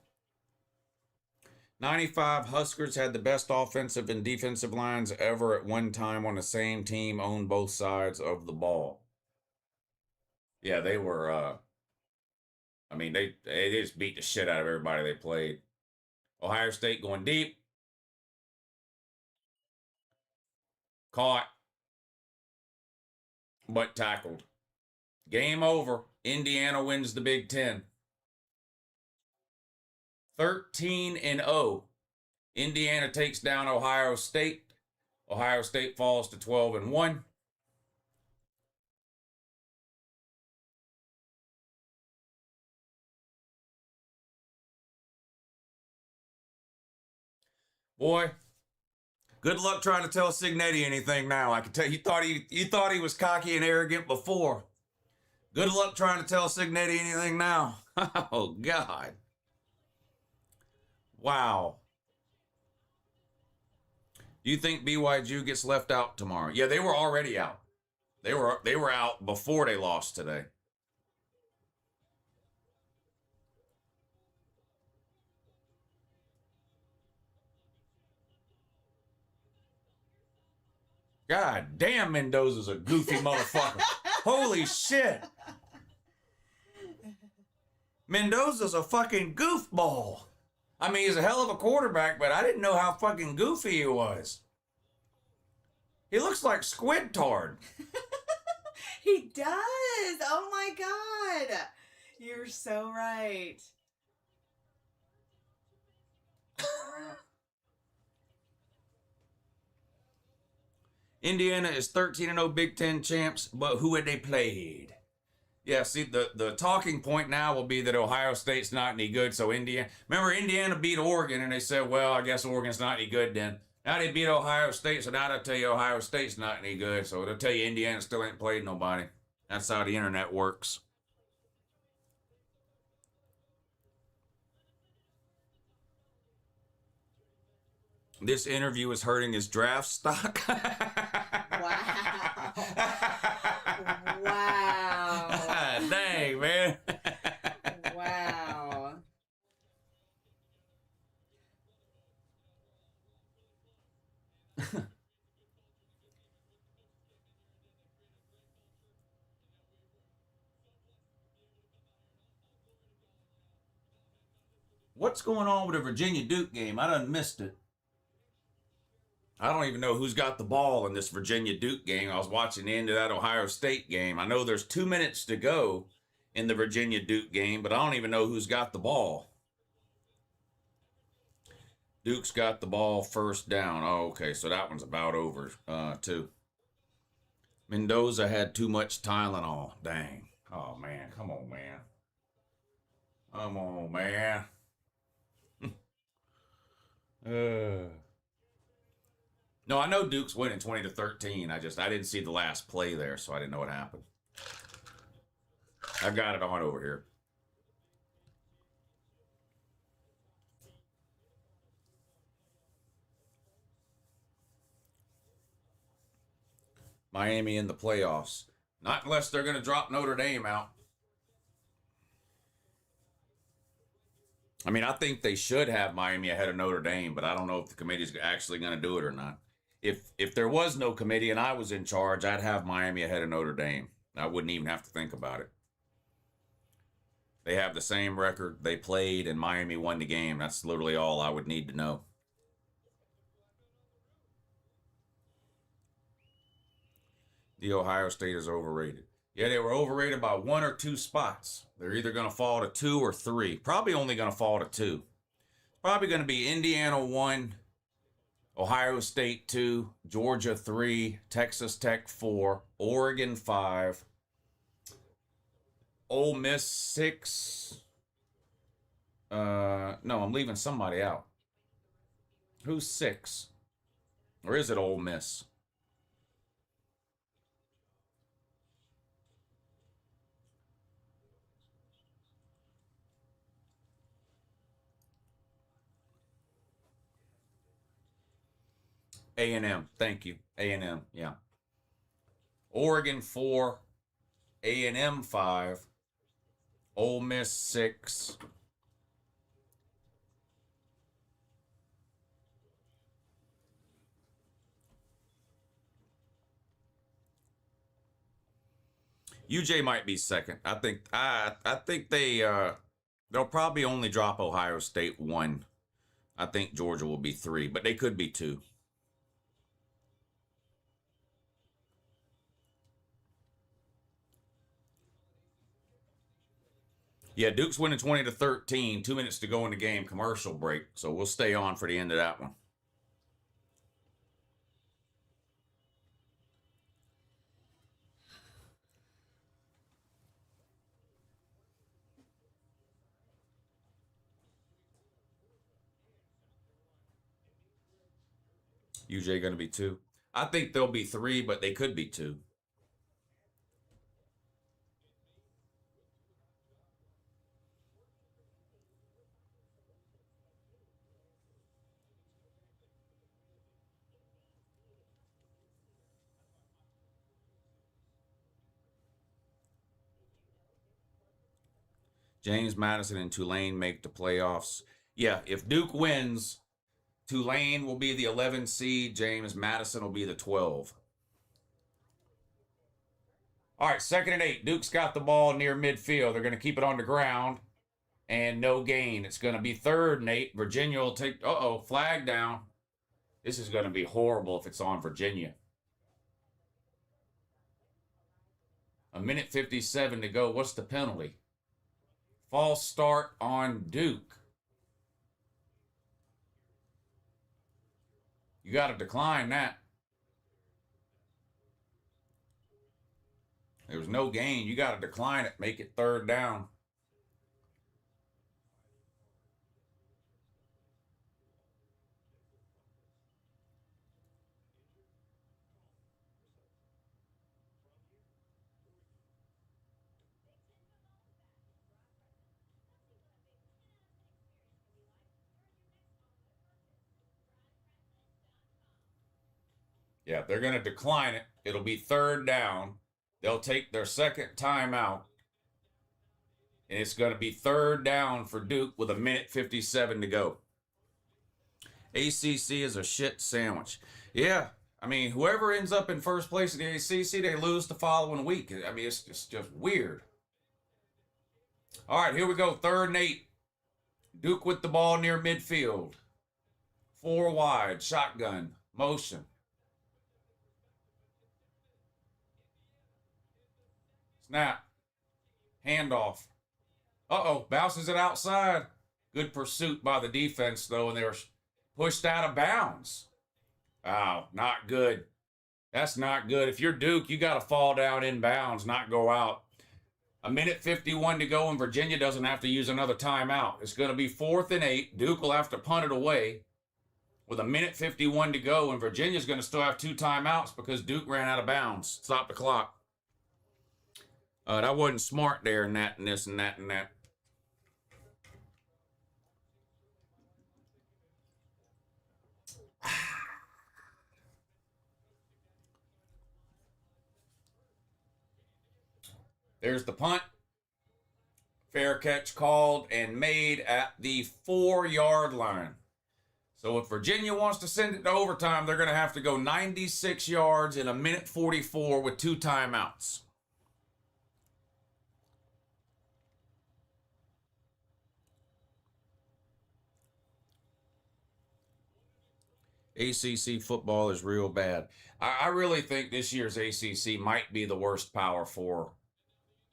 Speaker 1: 95 Huskers had the best offensive and defensive lines ever at one time on the same team, owned both sides of the ball. Yeah, they were, they just beat the shit out of everybody they played. Ohio State going deep. Caught. But tackled. Game over. Indiana wins the Big Ten. 13-0. Indiana takes down Ohio State. Ohio State falls to 12-1. Boy, good luck trying to tell Signetti anything now. I can tell you thought he was cocky and arrogant before. Good luck trying to tell Signetti anything now. Oh, God. Wow. Do you think BYU gets left out tomorrow? Yeah, they were already out. They were out before they lost today. God damn, Mendoza's a goofy motherfucker. Holy shit. Mendoza's a fucking goofball. I mean, he's a hell of a quarterback, but I didn't know how fucking goofy he was. He looks like Squidtard.
Speaker 7: He does. Oh my God. You're so right.
Speaker 1: Indiana is 13-0 Big Ten champs, but who had they played? Yeah, see, the talking point now will be that Ohio State's not any good, so remember Indiana beat Oregon, and they said, well, I guess Oregon's not any good then. Now they beat Ohio State, so now they'll tell you Ohio State's not any good, so they'll tell you Indiana still ain't played nobody. That's how the internet works. This interview is hurting his draft stock.
Speaker 7: Wow. Wow.
Speaker 1: Dang, man.
Speaker 7: Wow.
Speaker 1: What's going on with the Virginia Duke game? I done missed it. I don't even know who's got the ball in this Virginia Duke game. I was watching the end of that Ohio State game. I know there's 2 minutes to go in the Virginia Duke game, but I don't even know who's got the ball. Duke's got the ball first down. Oh, okay, so that one's about over, too. Mendoza had too much Tylenol. Dang. Oh, man. Come on, man. Come on, man. No, I know Duke's winning 20-13. I didn't see the last play there, so I didn't know what happened. I've got it on over here. Miami in the playoffs. Not unless they're going to drop Notre Dame out. I mean, I think they should have Miami ahead of Notre Dame, but I don't know if the committee's actually going to do it or not. If there was no committee and I was in charge, I'd have Miami ahead of Notre Dame. I wouldn't even have to think about it. They have the same record. They played and Miami won the game. That's literally all I would need to know. The Ohio State is overrated. Yeah, they were overrated by 1 or 2 spots. They're either going to fall to 2 or 3. Probably only going to fall to 2. Probably going to be Indiana 1, Ohio State 2, Georgia 3, Texas Tech 4, Oregon 5, Ole Miss 6. No, I'm leaving somebody out. Who's 6? Or is it Ole Miss? A&M. Thank you. A&M. Yeah. Oregon 4, A&M 5, Ole Miss 6. UJ might be second. I think they'll probably only drop Ohio State 1. I think Georgia will be 3, but they could be 2. Yeah, Duke's winning 20-13. 2 minutes to go in the game. Commercial break. So we'll stay on for the end of that one. UJ going to be 2. I think they'll be 3, but they could be 2. James Madison and Tulane make the playoffs. Yeah, if Duke wins, Tulane will be the 11 seed. James Madison will be the 12. All right, 2nd and 8. Duke's got the ball near midfield. They're going to keep it on the ground and no gain. It's going to be 3rd and 8. Virginia will take, flag down. This is going to be horrible if it's on Virginia. A minute 57 to go. What's the penalty? False start on Duke. You got to decline that. There was no gain. You got to decline it. Make it 3rd down. Yeah, they're going to decline it. It'll be 3rd down. They'll take their 2nd timeout. And it's going to be 3rd down for Duke with a minute 57 to go. ACC is a shit sandwich. Yeah, I mean, whoever ends up in first place in the ACC, they lose the following week. I mean, it's just weird. All right, here we go. 3rd and 8. Duke with the ball near midfield. 4 wide, shotgun, motion. Snap. Handoff. Bounces it outside. Good pursuit by the defense, though, and they were pushed out of bounds. Oh, not good. That's not good. If you're Duke, you got to fall down in bounds, not go out. A minute 51 to go, and Virginia doesn't have to use another timeout. It's going to be 4th and 8. Duke will have to punt it away with a minute 51 to go, and Virginia's going to still have 2 timeouts because Duke ran out of bounds. Stop the clock. That wasn't smart there, and that, and this, and that, and that. There's the punt. Fair catch called and made at the 4-yard line. So if Virginia wants to send it to overtime, they're going to have to go 96 yards in a minute 44 with 2 timeouts. ACC football is real bad. I really think this year's ACC might be the worst Power 4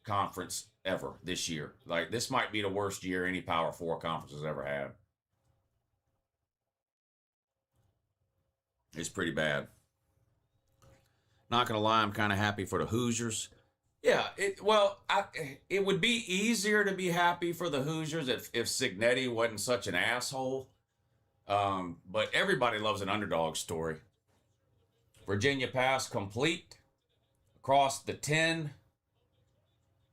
Speaker 1: conference ever this year. Like, this might be the worst year any Power 4 conference has ever had. It's pretty bad. Not going to lie, I'm kind of happy for the Hoosiers. Yeah, it would be easier to be happy for the Hoosiers if Cignetti wasn't such an asshole. But everybody loves an underdog story. Virginia pass complete across the 10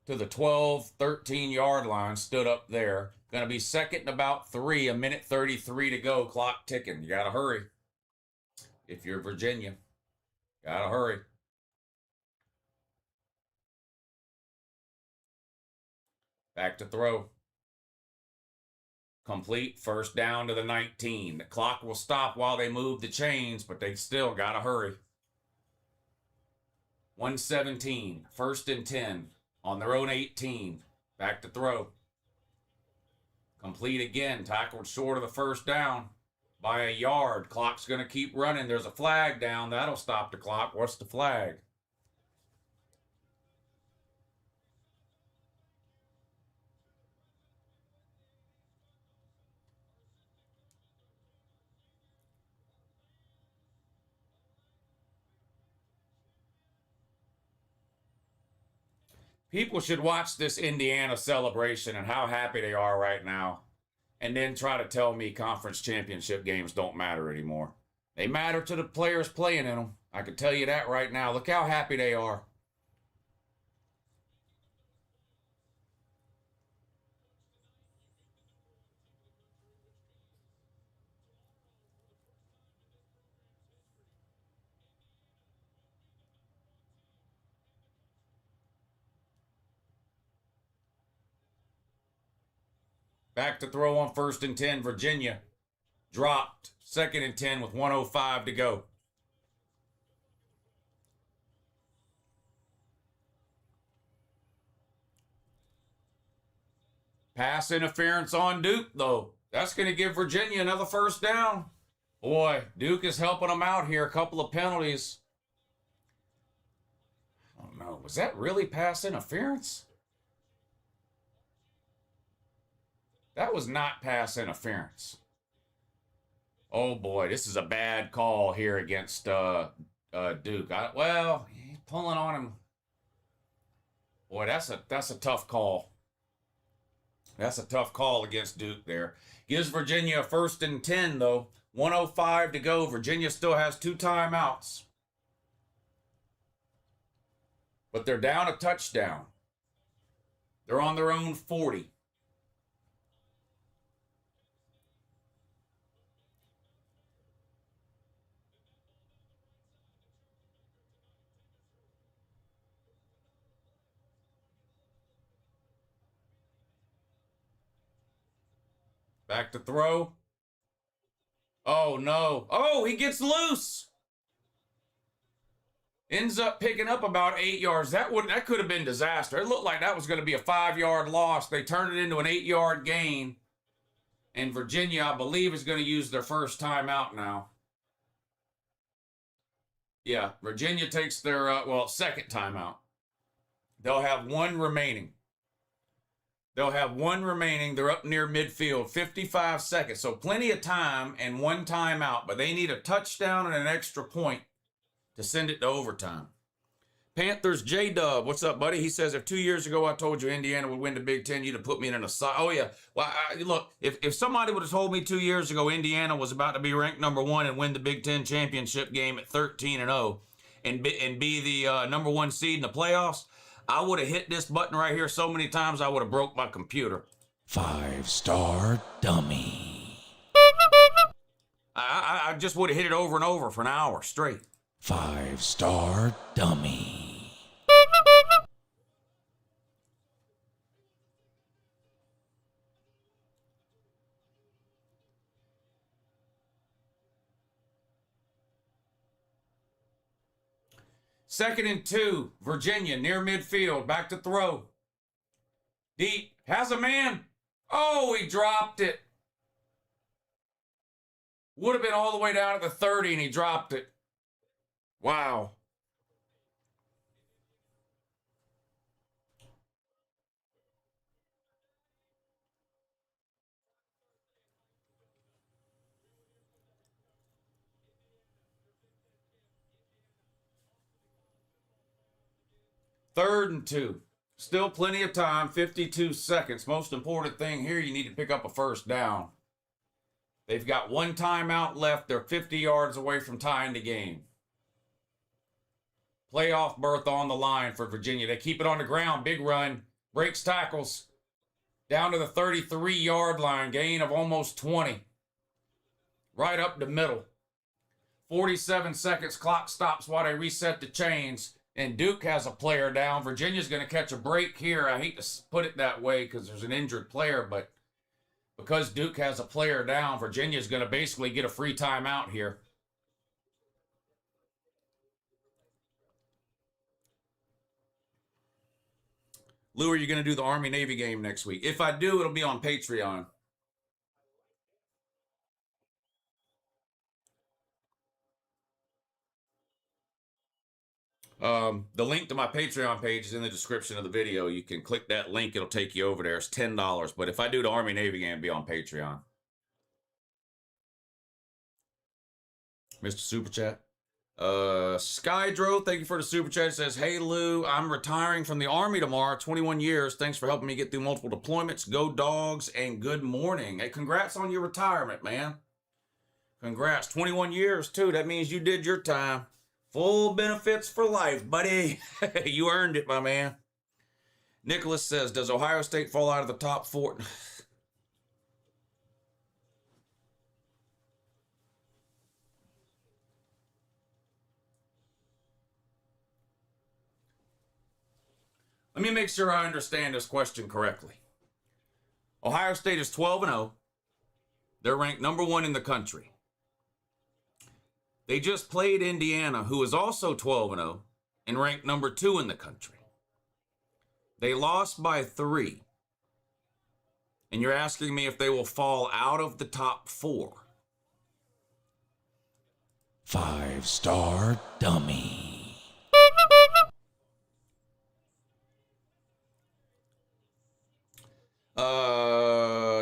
Speaker 1: to the 12, 13-yard line, stood up there. Going to be 2nd and about 3, a minute 33 to go, clock ticking. You got to hurry. If you're Virginia, got to hurry. Back to throw. Complete, 1st down to the 19. The clock will stop while they move the chains, but they still got to hurry. 117, 1st and 10, on their own 18. Back to throw. Complete again, tackled short of the 1st down by a yard. Clock's going to keep running. There's a flag down. That'll stop the clock. What's the flag? People should watch this Indiana celebration and how happy they are right now, and then try to tell me conference championship games don't matter anymore. They matter to the players playing in them. I can tell you that right now. Look how happy they are. Back to throw on 1st and 10. Virginia dropped. 2nd and 10 with 1:05 to go. Pass interference on Duke, though. That's going to give Virginia another 1st down. Boy, Duke is helping them out here. A couple of penalties. Oh, no. Was that really pass interference? That was not pass interference. Oh, boy. This is a bad call here against Duke. Well, he's pulling on him. Boy, that's a tough call. That's a tough call against Duke there. Gives Virginia a 1st and 10, though. 1:05 to go. Virginia still has 2 timeouts. But they're down a touchdown. They're on their own 40. Back to throw. Oh, no. Oh, he gets loose. Ends up picking up about 8 yards. That could have been disaster. It looked like that was going to be a 5-yard loss. They turned it into an 8-yard gain. And Virginia, I believe, is going to use their 1st timeout now. Yeah, Virginia takes their, 2nd timeout. They'll have 1 remaining. They'll have 1 remaining. They're up near midfield, 55 seconds. So plenty of time and 1 timeout, but they need a touchdown and an extra point to send it to overtime. Panthers J-Dub, what's up, buddy? He says, if 2 years ago I told you Indiana would win the Big Ten, you'd have put me in an aside. Oh, yeah. Well, look, if somebody would have told me 2 years ago Indiana was about to be ranked number 1 and win the Big Ten championship game at 13-0 and be the number 1 seed in the playoffs, I would have hit this button right here so many times I would have broke my computer.
Speaker 8: 5-star dummy.
Speaker 1: I just would have hit it over and over for an hour straight.
Speaker 8: 5-star dummy.
Speaker 1: Second and 2, Virginia near midfield, back to throw. Deep, has a man. Oh, he dropped it. Would have been all the way down at the 30 and he dropped it. Wow. Third and 2. Still plenty of time, 52 seconds. Most important thing here, you need to pick up a 1st down. They've got 1 timeout left. They're 50 yards away from tying the game. Playoff berth on the line for Virginia. They keep it on the ground. Big run. Breaks tackles. Down to the 33-yard line. Gain of almost 20. Right up the middle. 47 seconds. Clock stops while they reset the chains. And Duke has a player down. Virginia's going to catch a break here. I hate to put it that way because there's an injured player, but because Duke has a player down, Virginia's going to basically get a free timeout here. Lou, are you going to do the Army-Navy game next week? If I do, it'll be on Patreon. The link to my Patreon page is in the description of the video. You can click that link. It'll take you over there. It's $10. But if I do the Army-Navy game, it'll be on Patreon. Mr. Super Chat. Skydro, thank you for the Super Chat. It says, hey, Lou, I'm retiring from the Army tomorrow. 21 years. Thanks for helping me get through multiple deployments. Go Dogs, and good morning. Hey, congrats on your retirement, man. Congrats. 21 years, too. That means you did your time. Full benefits for life, buddy. You earned it, my man. Nicholas says, does Ohio State fall out of the top 4? Let me make sure I understand this question correctly. Ohio State is 12-0. They're ranked number 1 in the country. They just played Indiana, who is also 12-0 and ranked number 2 in the country. They lost by 3. And you're asking me if they will fall out of the top 4.
Speaker 8: 5-star dummy.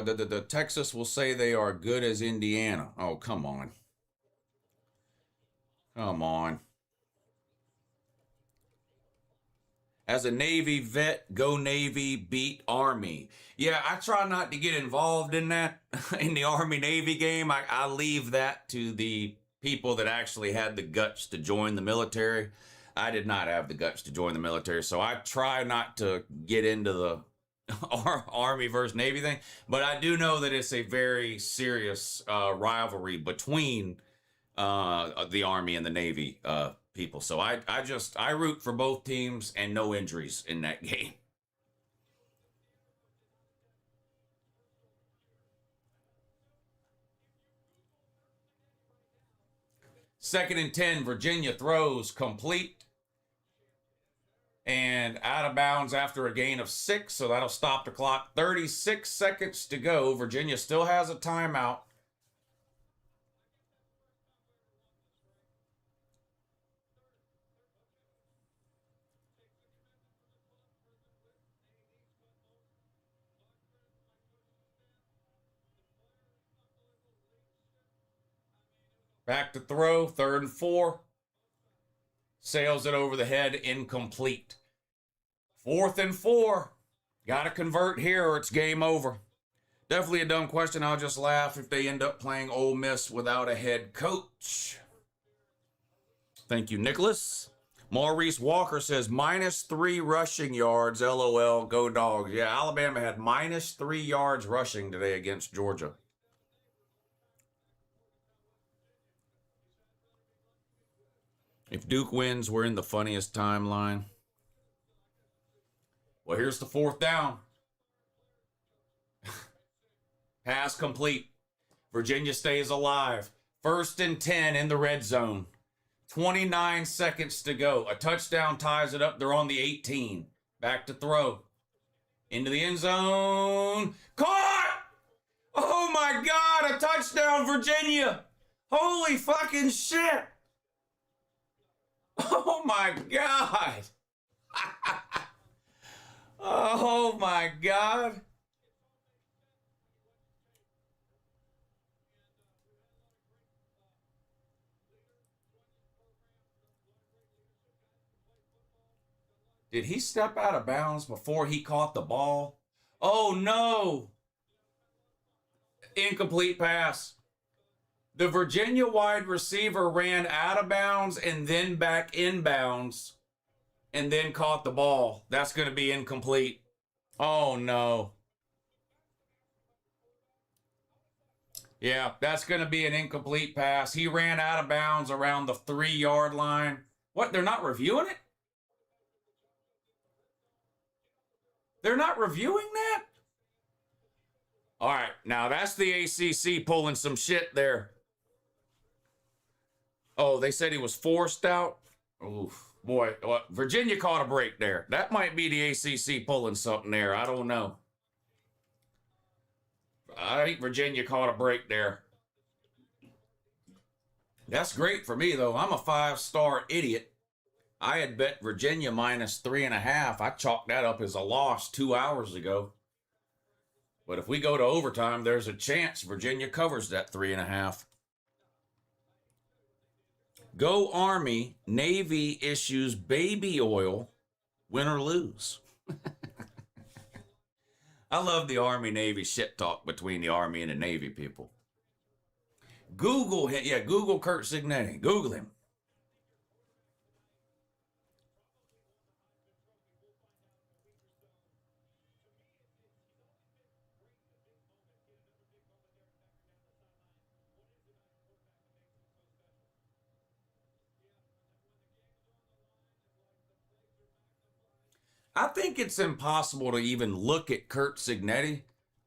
Speaker 1: The Texas will say they are good as Indiana. Oh, come on. Come on. As a Navy vet, go Navy, beat Army. Yeah, I try not to get involved in that, in the Army-Navy game. I leave that to the people that actually had the guts to join the military. I did not have the guts to join the military, so I try not to get into the Army versus Navy thing. But I do know that it's a very serious rivalry between the Army and the Navy people. So I root for both teams and no injuries in that game. Second and 10, Virginia throws complete and out of bounds after a gain of 6. So that'll stop the clock. 36 seconds to go. Virginia still has a timeout. Back to throw, 3rd and 4. Sails it over the head, incomplete. 4th and 4. Got to convert here or it's game over. Definitely a dumb question. I'll just laugh if they end up playing Ole Miss without a head coach. Thank you, Nicholas. Maurice Walker says, -3 rushing yards. LOL, go Dogs. Yeah, Alabama had -3 yards rushing today against Georgia. If Duke wins, we're in the funniest timeline. Well, here's the 4th down. Pass complete. Virginia stays alive. 1st and 10 in the red zone. 29 seconds to go. A touchdown ties it up. They're on the 18. Back to throw. Into the end zone. Caught! Oh my God, a touchdown, Virginia. Holy fucking shit. Oh my God. Oh my God. Did he step out of bounds before he caught the ball? Oh no. Incomplete pass. The Virginia wide receiver ran out of bounds and then back in bounds and then caught the ball. That's going to be incomplete. Oh, no. Yeah, that's going to be an incomplete pass. He ran out of bounds around the 3-yard line. What, they're not reviewing it? They're not reviewing that? All right, now that's the ACC pulling some shit there. Oh, they said he was forced out? Oof, boy, Virginia caught a break there. That might be the ACC pulling something there. I don't know. I think Virginia caught a break there. That's great for me, though. I'm a 5-star idiot. I had bet Virginia -3.5. I chalked that up as a loss 2 hours ago. But if we go to overtime, there's a chance Virginia covers that 3.5. Go Army. Navy issues baby oil. Win or lose. I love the Army-Navy shit talk between the Army and the Navy people. Google him. Yeah, Google Kurt Signetti. Google him. I think it's impossible to even look at Kurt Signetti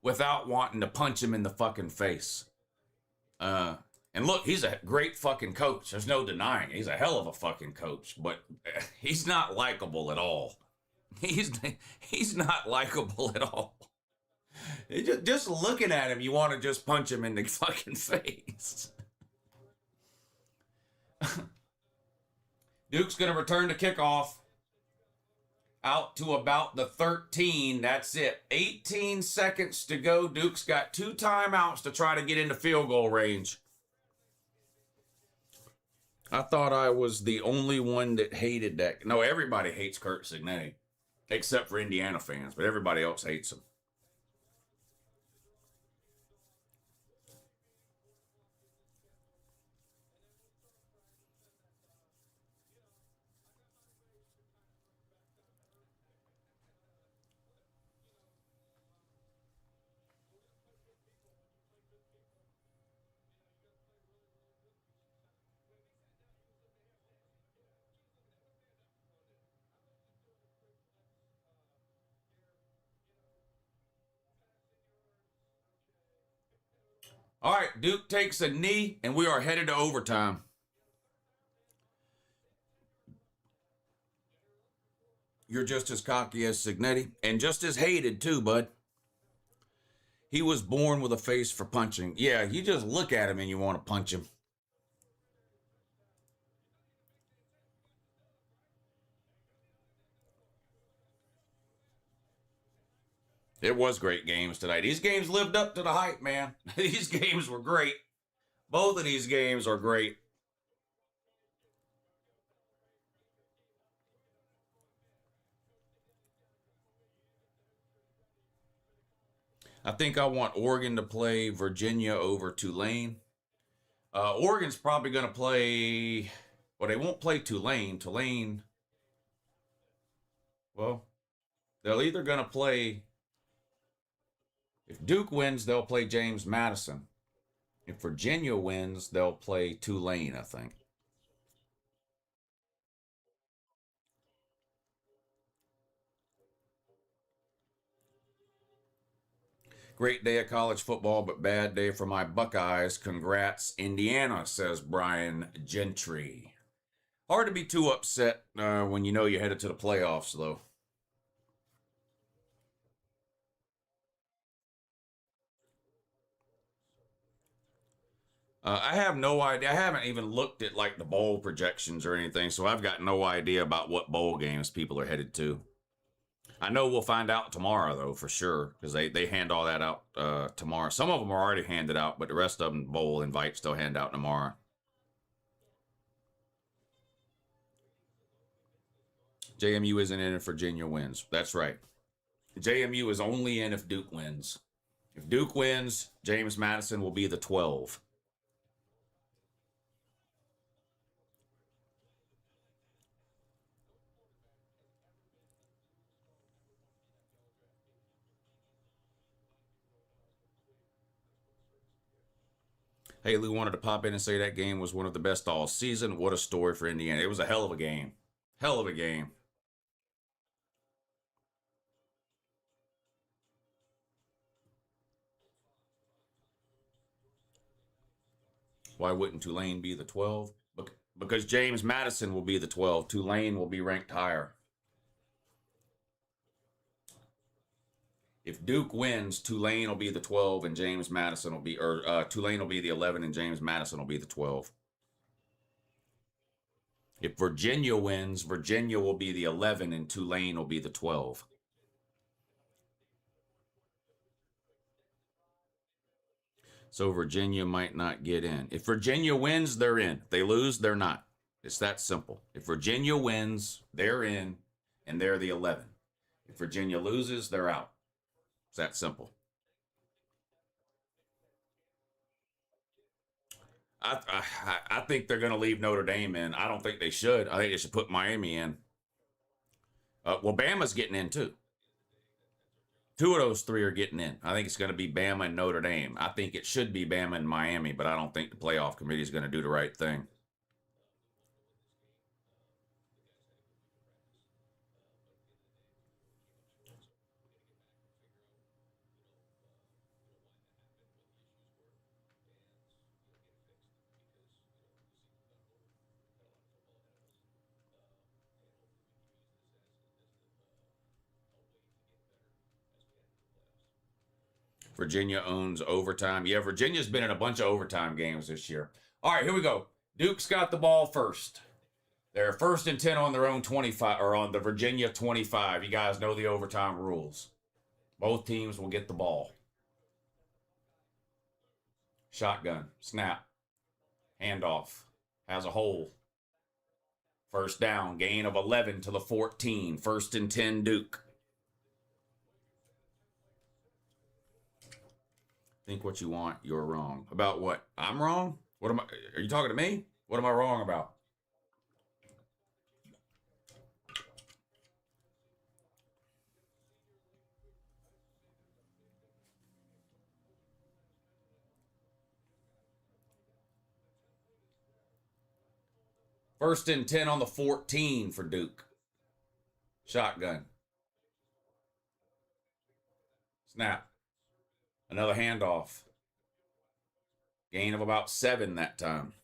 Speaker 1: without wanting to punch him in the fucking face. And look, he's a great fucking coach. There's no denying it. He's a hell of a fucking coach, but he's not likable at all. He's not likable at all. Just looking at him, you want to just punch him in the fucking face. Duke's going to return to kickoff. Out to about the 13. That's it. 18 seconds to go. Duke's got 2 timeouts to try to get into field goal range. I thought I was the only one that hated that. No, everybody hates Curt Cignetti, except for Indiana fans, but everybody else hates him. All right, Duke takes a knee, and we are headed to overtime. You're just as cocky as Cignetti, and just as hated too, bud. He was born with a face for punching. Yeah, you just look at him and you want to punch him. It was great games tonight. These games lived up to the hype, man. These games were great. Both of these games are great. I think I want Oregon to play Virginia over Tulane. Oregon's probably going to play... Well, they won't play Tulane. Tulane... Well, they're either going to play... If Duke wins, they'll play James Madison. If Virginia wins, they'll play Tulane, I think. Great day of college football, but bad day for my Buckeyes. Congrats, Indiana, says Brian Gentry. Hard to be too upset when you know you're headed to the playoffs, though. I have no idea. I haven't even looked at like the bowl projections or anything, so I've got no idea about what bowl games people are headed to. I know we'll find out tomorrow, though, for sure, because they hand all that out tomorrow. Some of them are already handed out, but the rest of them, bowl invites, they'll hand out tomorrow. JMU isn't in if Virginia wins. That's right. JMU is only in if Duke wins. If Duke wins, James Madison will be the 12. Haley wanted to pop in and say that game was one of the best all season. What a story for Indiana. It was a hell of a game. Hell of a game. Why wouldn't Tulane be the 12? Because James Madison will be the 12. Tulane will be ranked higher. If Duke wins, Tulane will be the 12 and James Madison will be, Tulane will be the 11 and James Madison will be the 12. If Virginia wins, Virginia will be the 11 and Tulane will be the 12. So Virginia might not get in. If Virginia wins, they're in. If they lose, they're not. It's that simple. If Virginia wins, they're in, and they're the 11. If Virginia loses, they're out. It's that simple. I think they're going to leave Notre Dame in. I don't think they should. I think they should put Miami in. Well, Bama's getting in too. 2 of those 3 are getting in. I think it's going to be Bama and Notre Dame. I think it should be Bama and Miami, but I don't think the playoff committee is going to do the right thing. Virginia owns overtime. Yeah, Virginia's been in a bunch of overtime games this year. All right, here we go. Duke's got the ball first. They're 1st and 10 on their own 25, or on the Virginia 25. You guys know the overtime rules. Both teams will get the ball. Shotgun, snap, handoff, has a hole. First down, gain of 11 to the 14. 1st and 10, Duke. Think what you want, you're wrong. About what? I'm wrong? What am I? Are you talking to me? What am I wrong about? First and 10 on the 14 for Duke. Shotgun. Snap. Another handoff. Gain of about 7 that time.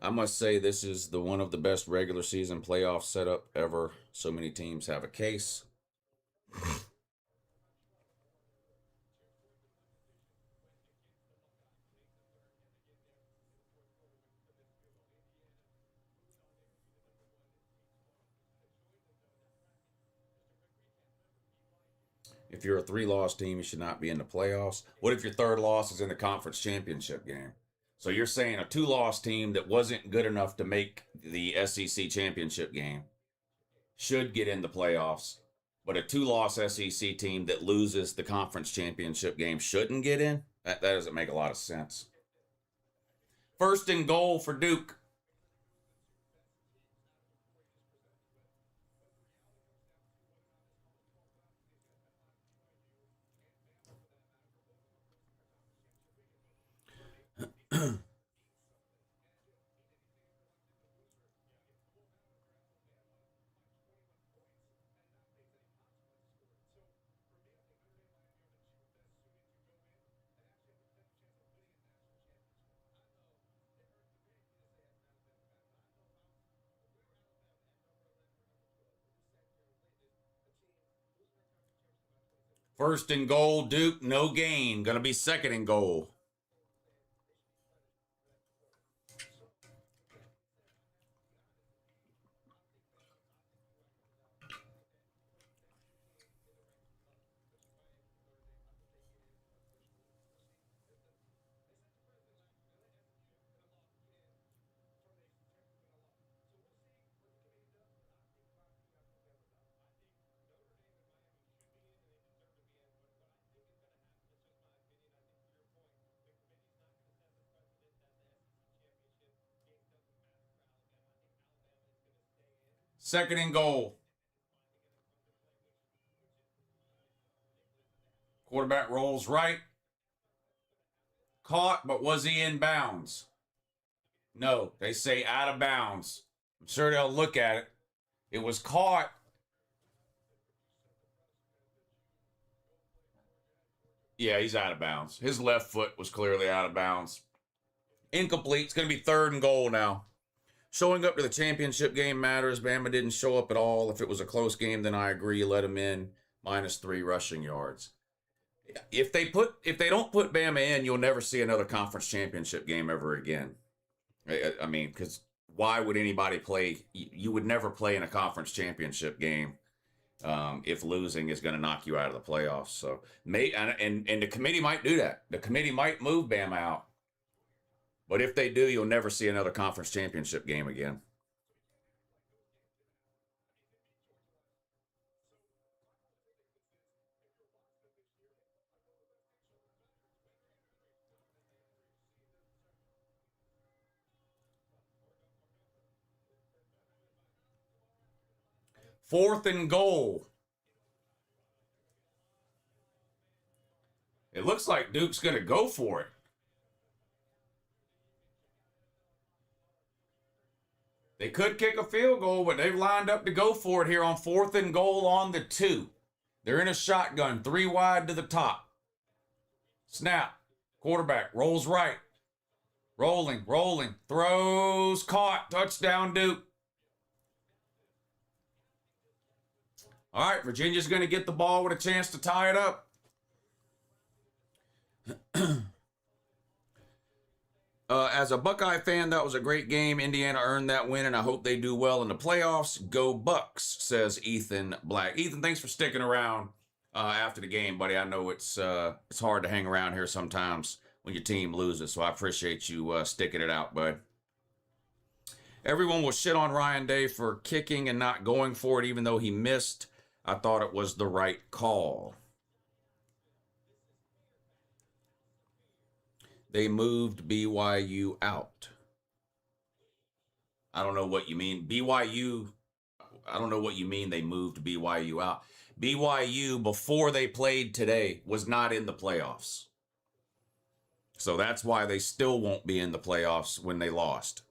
Speaker 1: I must say this is the one of the best regular season playoff setup ever. So many teams have a case. If you're a 3-loss team, you should not be in the playoffs. What if your 3rd loss is in the conference championship game? So you're saying a 2-loss team that wasn't good enough to make the SEC championship game should get in the playoffs, but a 2-loss SEC team that loses the conference championship game shouldn't get in? That doesn't make a lot of sense. 1st and goal for Duke. First and goal, Duke, no gain. Going to be 2nd and goal. Second and goal. Quarterback rolls right. Caught, but was he in bounds? No, they say out of bounds. I'm sure they'll look at it. It was caught. Yeah, he's out of bounds. His left foot was clearly out of bounds. Incomplete. It's going to be 3rd and goal now. Showing up to the championship game matters. Bama didn't show up at all. If it was a close game, then I agree. Let him in. -3 rushing yards. If they don't put Bama in, you'll never see another conference championship game ever again. I mean, because why would anybody play? You would never play in a conference championship game if losing is going to knock you out of the playoffs. So, and the committee might do that. The committee might move Bama out. But if they do, you'll never see another conference championship game again. Fourth and goal. It looks like Duke's going to go for it. They could kick a field goal, but they've lined up to go for it here on 4th and goal on the 2. They're in a shotgun, 3 wide to the top. Snap. Quarterback rolls right. Rolling, throws, caught, touchdown Duke. All right, Virginia's going to get the ball with a chance to tie it up. As a Buckeye fan, that was a great game. Indiana earned that win, and I hope they do well in the playoffs. Go Bucks, says Ethan Black. Ethan, thanks for sticking around after the game, buddy. I know it's hard to hang around here sometimes when your team loses, so I appreciate you sticking it out, bud. Everyone will shit on Ryan Day for kicking and not going for it, even though he missed. I thought it was the right call. They moved BYU out. I don't know what you mean. BYU, I don't know what you mean they moved BYU out. BYU, before they played today, was not in the playoffs. So that's why they still won't be in the playoffs when they lost.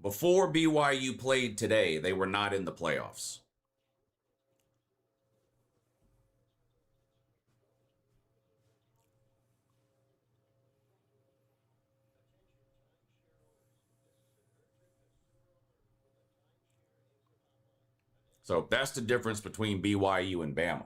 Speaker 1: Before BYU played today, they were not in the playoffs. So that's the difference between BYU and Bama.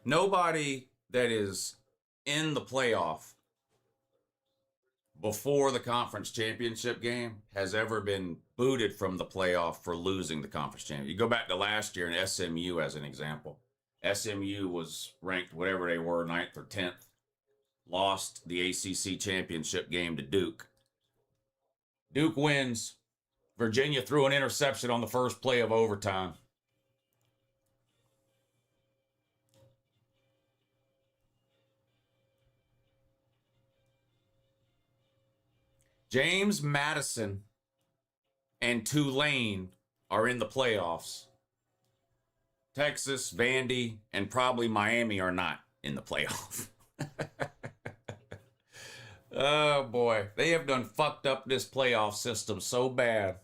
Speaker 1: Nobody that is in the playoff before the conference championship game has ever been booted from the playoff for losing the conference championship. You go back to last year in SMU as an example. SMU was ranked whatever they were, 9th or 10th. Lost the ACC championship game to Duke. Duke wins. Virginia threw an interception on the first play of overtime. James Madison and Tulane are in the playoffs. Texas, Vandy, and probably Miami are not in the playoff. Oh, boy. They have done fucked up this playoff system so bad.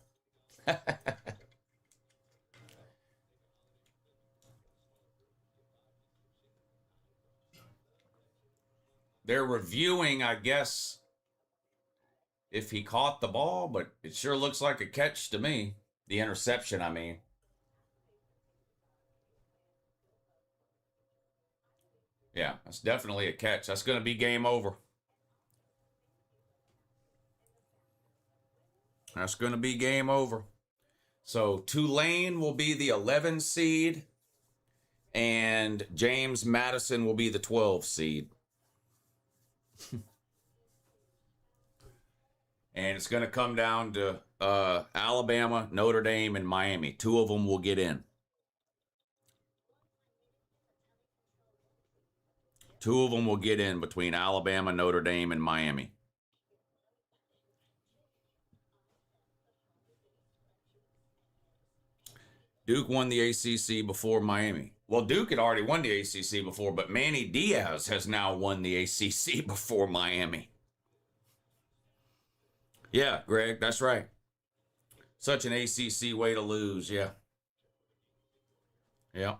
Speaker 1: They're reviewing, I guess, if he caught the ball, but it sure looks like a catch to me. The interception, I mean. Yeah, that's definitely a catch. That's going to be game over. That's going to be game over. So Tulane will be the 11 seed, and James Madison will be the 12 seed. And it's going to come down to Alabama, Notre Dame, and Miami. 2 of them will get in. 2 of them will get in between Alabama, Notre Dame, and Miami. Duke won the ACC before Miami. Well, Duke had already won the ACC before, but Manny Diaz has now won the ACC before Miami. Yeah, Greg, that's right. Such an ACC way to lose, yeah. Yeah.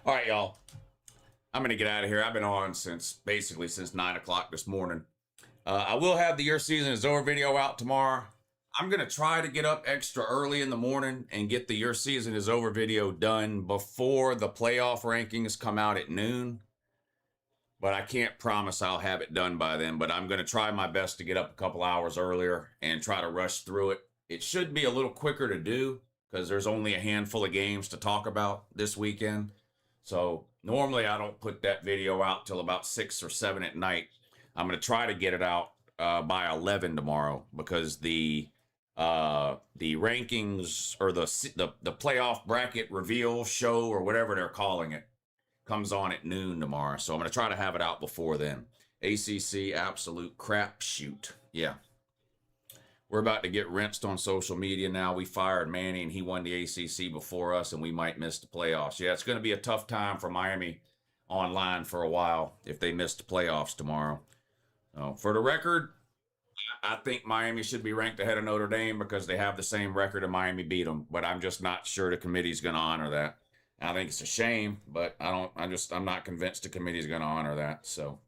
Speaker 1: All right, y'all. I'm going to get out of here. I've been on basically since 9 o'clock this morning. I will have the Your Season Is Over video out tomorrow. I'm going to try to get up extra early in the morning and get the Your Season Is Over video done before the playoff rankings come out at noon. But I can't promise I'll have it done by then. But I'm going to try my best to get up a couple hours earlier and try to rush through it. It should be a little quicker to do because there's only a handful of games to talk about this weekend. So normally I don't put that video out till about 6 or 7 at night. I'm going to try to get it out by 11 tomorrow, because the rankings, or the playoff bracket reveal show, or whatever they're calling it, comes on at noon tomorrow. So I'm going to try to have it out before then. ACC absolute crapshoot. Yeah. We're about to get rinsed on social media now. We fired Manny, and he won the ACC before us, and we might miss the playoffs. Yeah, it's going to be a tough time for Miami online for a while if they miss the playoffs tomorrow. For the record, I think Miami should be ranked ahead of Notre Dame because they have the same record and Miami beat them. But I'm just not sure the committee's going to honor that. I think it's a shame, but I'm not convinced the committee's going to honor that. So.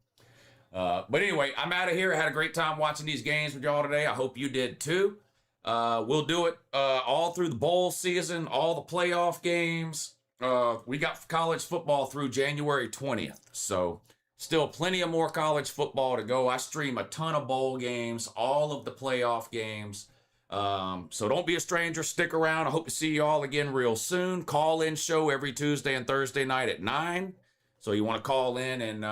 Speaker 1: But anyway, I'm out of here. I had a great time watching these games with y'all today. I hope you did too. We'll do it all through the bowl season, all the playoff games. We got college football through January 20th. So still plenty of more college football to go. I stream a ton of bowl games, all of the playoff games. So don't be a stranger. Stick around. I hope to see you all again real soon. Call-in show every Tuesday and Thursday night at 9. So you want to call in and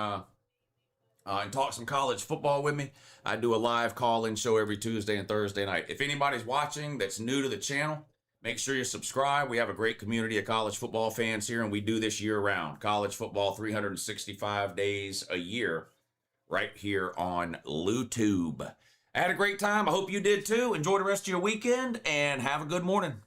Speaker 1: talk some college football with me. I do a live call-in show every Tuesday and Thursday night. If anybody's watching that's new to the channel, make sure you subscribe. We have a great community of college football fans here, and we do this year-round. College football 365 days a year right here on LouTube. I had a great time. I hope you did too. Enjoy the rest of your weekend, and have a good morning.